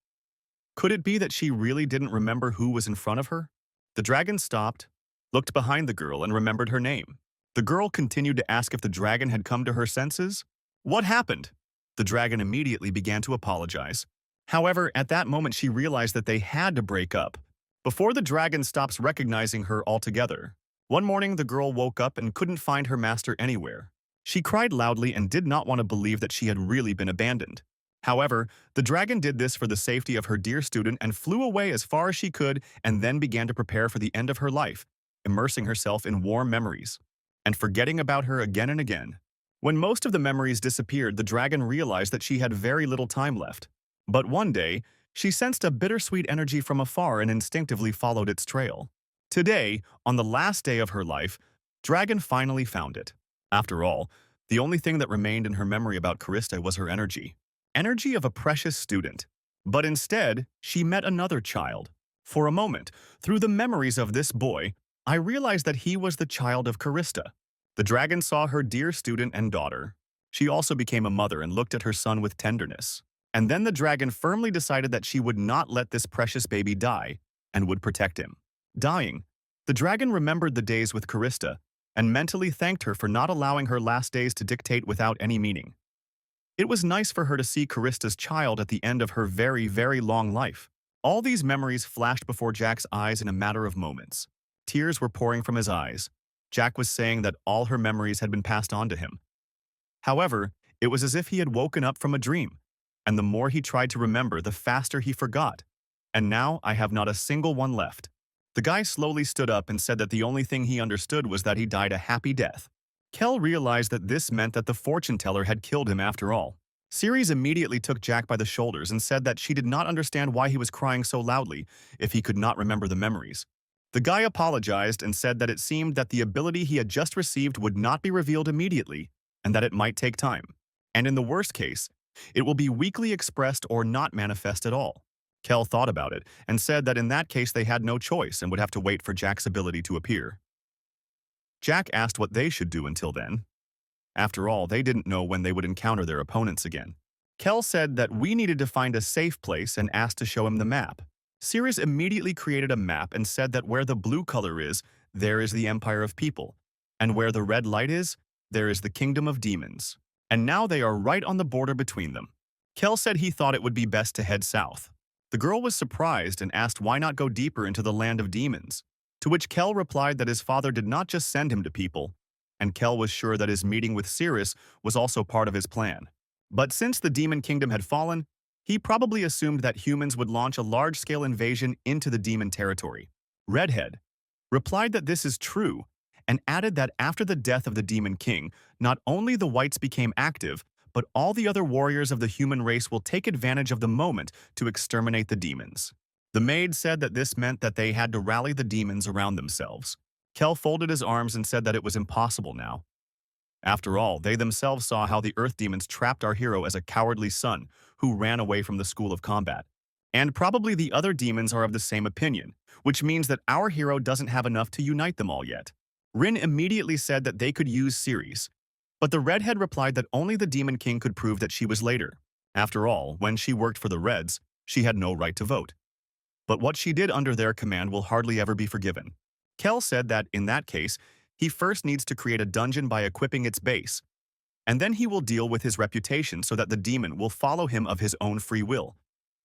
Could it be that she really didn't remember who was in front of her? The dragon stopped, looked behind the girl, and remembered her name. The girl continued to ask if the dragon had come to her senses. What happened? The dragon immediately began to apologize. However, at that moment she realized that they had to break up before the dragon stops recognizing her altogether. One morning, the girl woke up and couldn't find her master anywhere. She cried loudly and did not want to believe that she had really been abandoned. However, the dragon did this for the safety of her dear student and flew away as far as she could and then began to prepare for the end of her life, immersing herself in warm memories and forgetting about her again and again. When most of the memories disappeared, the dragon realized that she had very little time left. But one day, she sensed a bittersweet energy from afar and instinctively followed its trail. Today, on the last day of her life, Dragon finally found it. After all, the only thing that remained in her memory about Calista was her energy. Energy of a precious student. But instead, she met another child. For a moment, through the memories of this boy, I realized that he was the child of Calista. The dragon saw her dear student and daughter. She also became a mother and looked at her son with tenderness. And then the dragon firmly decided that she would not let this precious baby die and would protect him. Dying, the dragon remembered the days with Calista and mentally thanked her for not allowing her last days to dictate without any meaning. It was nice for her to see Calista's child at the end of her very, very long life. All these memories flashed before Jack's eyes in a matter of moments. Tears were pouring from his eyes. Jack was saying that all her memories had been passed on to him. However, it was as if he had woken up from a dream, and the more he tried to remember, the faster he forgot. And now I have not a single one left. The guy slowly stood up and said that the only thing he understood was that he died a happy death. Kel realized that this meant that the fortune teller had killed him after all. Ceres immediately took Jack by the shoulders and said that she did not understand why he was crying so loudly if he could not remember the memories. The guy apologized and said that it seemed that the ability he had just received would not be revealed immediately and that it might take time. And in the worst case, it will be weakly expressed or not manifest at all. Kel thought about it and said that in that case they had no choice and would have to wait for Jack's ability to appear. Jack asked what they should do until then. After all, they didn't know when they would encounter their opponents again. Kel said that we needed to find a safe place and asked to show him the map. Ceres immediately created a map and said that where the blue color is, there is the Empire of People, and where the red light is, there is the Kingdom of Demons. And now they are right on the border between them. Kel said he thought it would be best to head south. The girl was surprised and asked why not go deeper into the land of demons, to which Kel replied that his father did not just send him to people, and Kel was sure that his meeting with Ceres was also part of his plan. But since the demon kingdom had fallen, he probably assumed that humans would launch a large-scale invasion into the demon territory. Redhead replied that this is true, and added that after the death of the Demon King, not only the whites became active, but all the other warriors of the human race will take advantage of the moment to exterminate the demons. The maid said that this meant that they had to rally the demons around themselves. Kel folded his arms and said that it was impossible now. After all, they themselves saw how the earth demons trapped our hero as a cowardly son who ran away from the school of combat. And probably the other demons are of the same opinion, which means that our hero doesn't have enough to unite them all yet. Rin immediately said that they could use Ceres, but the redhead replied that only the Demon King could prove that she was later. After all, when she worked for the Reds, she had no right to vote. But what she did under their command will hardly ever be forgiven. Kel said that, in that case, he first needs to create a dungeon by equipping its base, and then he will deal with his reputation so that the demon will follow him of his own free will.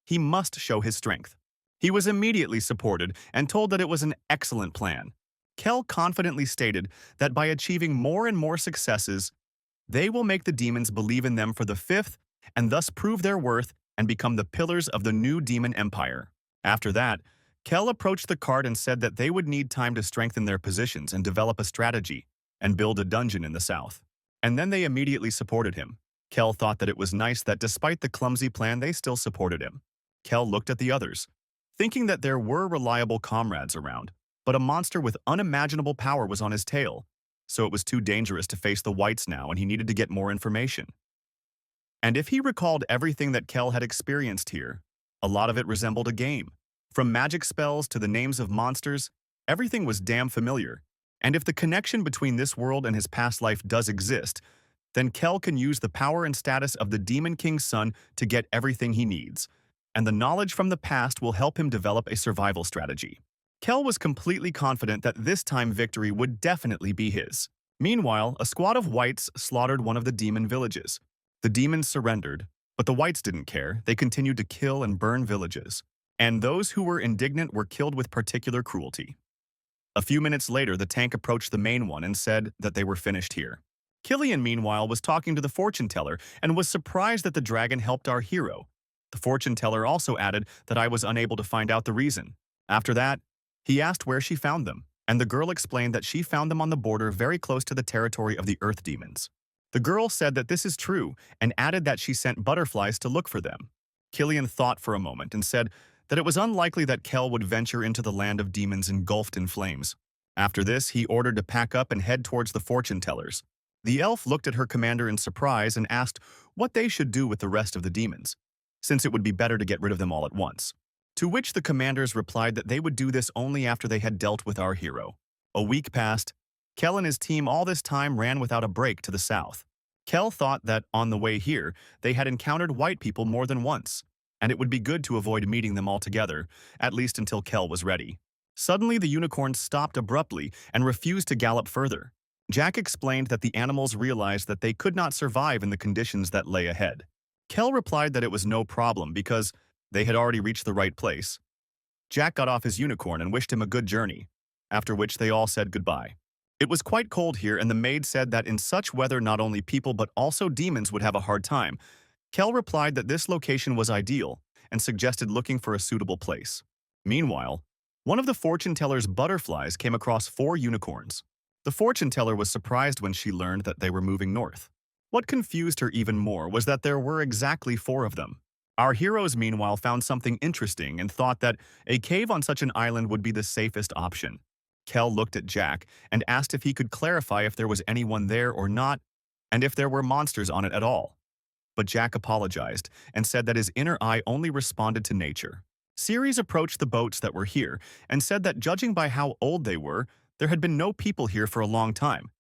He must show his strength. He was immediately supported and told that it was an excellent plan. Kel confidently stated that by achieving more and more successes, they will make the demons believe in them for the fifth and thus prove their worth and become the pillars of the new demon empire. After that, Kel approached the cart and said that they would need time to strengthen their positions and develop a strategy and build a dungeon in the south. And then they immediately supported him. Kel thought that it was nice that despite the clumsy plan, they still supported him. Kel looked at the others, thinking that there were reliable comrades around, but a monster with unimaginable power was on his tail, so it was too dangerous to face the whites now and he needed to get more information. And if he recalled everything that Kel had experienced here, a lot of it resembled a game. From magic spells to the names of monsters, everything was damn familiar. And if the connection between this world and his past life does exist, then Kel can use the power and status of the Demon King's son to get everything he needs. And the knowledge from the past will help him develop a survival strategy. Kel was completely confident that this time victory would definitely be his. Meanwhile, a squad of whites slaughtered one of the demon villages. The demons surrendered, but the whites didn't care. They continued to kill and burn villages. And those who were indignant were killed with particular cruelty. A few minutes later, the tank approached the main one and said that they were finished here. Killian, meanwhile, was talking to the fortune teller and was surprised that the dragon helped our hero. The fortune teller also added that I was unable to find out the reason. After that, he asked where she found them, and the girl explained that she found them on the border very close to the territory of the earth demons. The girl said that this is true and added that she sent butterflies to look for them. Killian thought for a moment and said that it was unlikely that Kel would venture into the land of demons engulfed in flames. After this, he ordered to pack up and head towards the fortune tellers. The elf looked at her commander in surprise and asked what they should do with the rest of the demons, since it would be better to get rid of them all at once. To which the commanders replied that they would do this only after they had dealt with our hero. A week passed. Kel and his team all this time ran without a break to the south. Kel thought that on the way here, they had encountered white people more than once, and it would be good to avoid meeting them all together, at least until Kel was ready. Suddenly, the unicorn stopped abruptly and refused to gallop further. Jack explained that the animals realized that they could not survive in the conditions that lay ahead. Kel replied that it was no problem because they had already reached the right place. Jack got off his unicorn and wished him a good journey, after which they all said goodbye. It was quite cold here, and the maid said that in such weather not only people but also demons would have a hard time. Kel replied that this location was ideal and suggested looking for a suitable place. Meanwhile, one of the fortune teller's butterflies came across 4 unicorns. The fortune teller was surprised when she learned that they were moving north. What confused her even more was that there were exactly 4 of them. Our heroes, meanwhile, found something interesting and thought that a cave on such an island would be the safest option. Kel looked at Jack and asked if he could clarify if there was anyone there or not, and if there were monsters on it at all. But Jack apologized and said that his inner eye only responded to nature. Ceres approached the boats that were here and said that judging by how old they were, there had been no people here for a long time.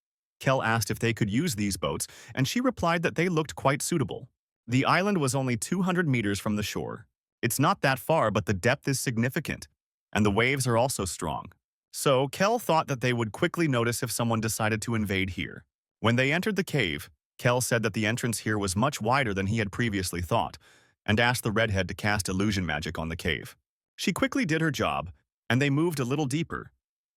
Kel asked if they could use these boats, and she replied that they looked quite suitable. The island was only 200 meters from the shore. It's not that far, but the depth is significant, and the waves are also strong. So, Kel thought that they would quickly notice if someone decided to invade here. When they entered the cave, Kel said that the entrance here was much wider than he had previously thought, and asked the redhead to cast illusion magic on the cave. She quickly did her job, and they moved a little deeper.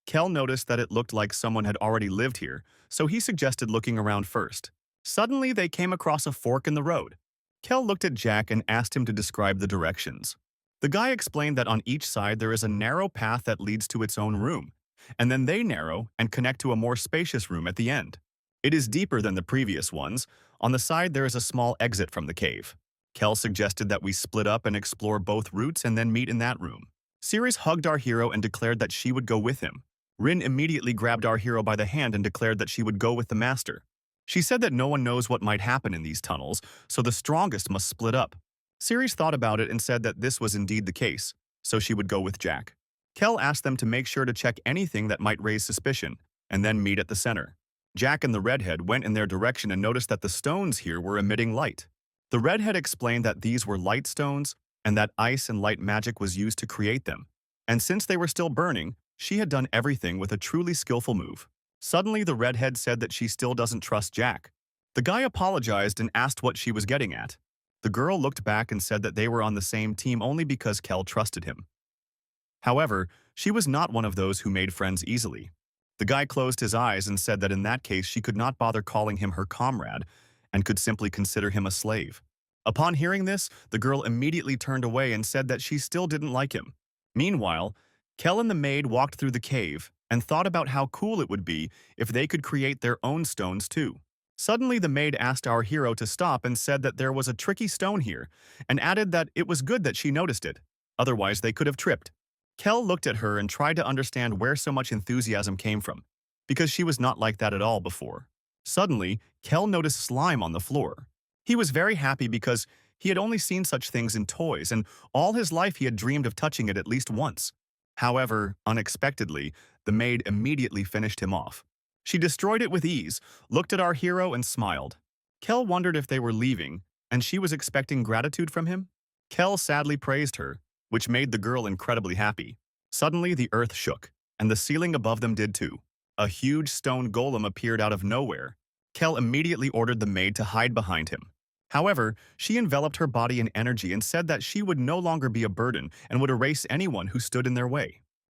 Kel noticed that it looked like someone had already lived here, so he suggested looking around first. Suddenly, they came across a fork in the road. Kel looked at Jack and asked him to describe the directions. The guy explained that on each side there is a narrow path that leads to its own room, and then they narrow and connect to a more spacious room at the end. It is deeper than the previous ones. On the side there is a small exit from the cave. Kel suggested that we split up and explore both routes and then meet in that room. Ceres hugged our hero and declared that she would go with him. Rin immediately grabbed our hero by the hand and declared that she would go with the master. She said that no one knows what might happen in these tunnels, so the strongest must split up. Ceres thought about it and said that this was indeed the case, so she would go with Jack. Kel asked them to make sure to check anything that might raise suspicion, and then meet at the center. Jack and the redhead went in their direction and noticed that the stones here were emitting light. The redhead explained that these were light stones, and that ice and light magic was used to create them. And since they were still burning, she had done everything with a truly skillful move. Suddenly, the redhead said that she still doesn't trust Jack. The guy apologized and asked what she was getting at. The girl looked back and said that they were on the same team only because Kel trusted him. However, she was not one of those who made friends easily. The guy closed his eyes and said that in that case she could not bother calling him her comrade and could simply consider him a slave. Upon hearing this, the girl immediately turned away and said that she still didn't like him. Meanwhile, Kel and the maid walked through the cave and thought about how cool it would be if they could create their own stones too. Suddenly, the maid asked our hero to stop and said that there was a tricky stone here, and added that it was good that she noticed it. Otherwise, they could have tripped. Kel looked at her and tried to understand where so much enthusiasm came from, because she was not like that at all before. Suddenly, Kel noticed slime on the floor. He was very happy because he had only seen such things in toys, and all his life he had dreamed of touching it at least once. However, unexpectedly, the maid immediately finished him off. She destroyed it with ease, looked at our hero, and smiled. Kel wondered if they were leaving, and she was expecting gratitude from him. Kel sadly praised her, which made the girl incredibly happy. Suddenly, the earth shook, and the ceiling above them did too. A huge stone golem appeared out of nowhere. Kel immediately ordered the maid to hide behind him. However, she enveloped her body in energy and said that she would no longer be a burden and would erase anyone who stood in their way.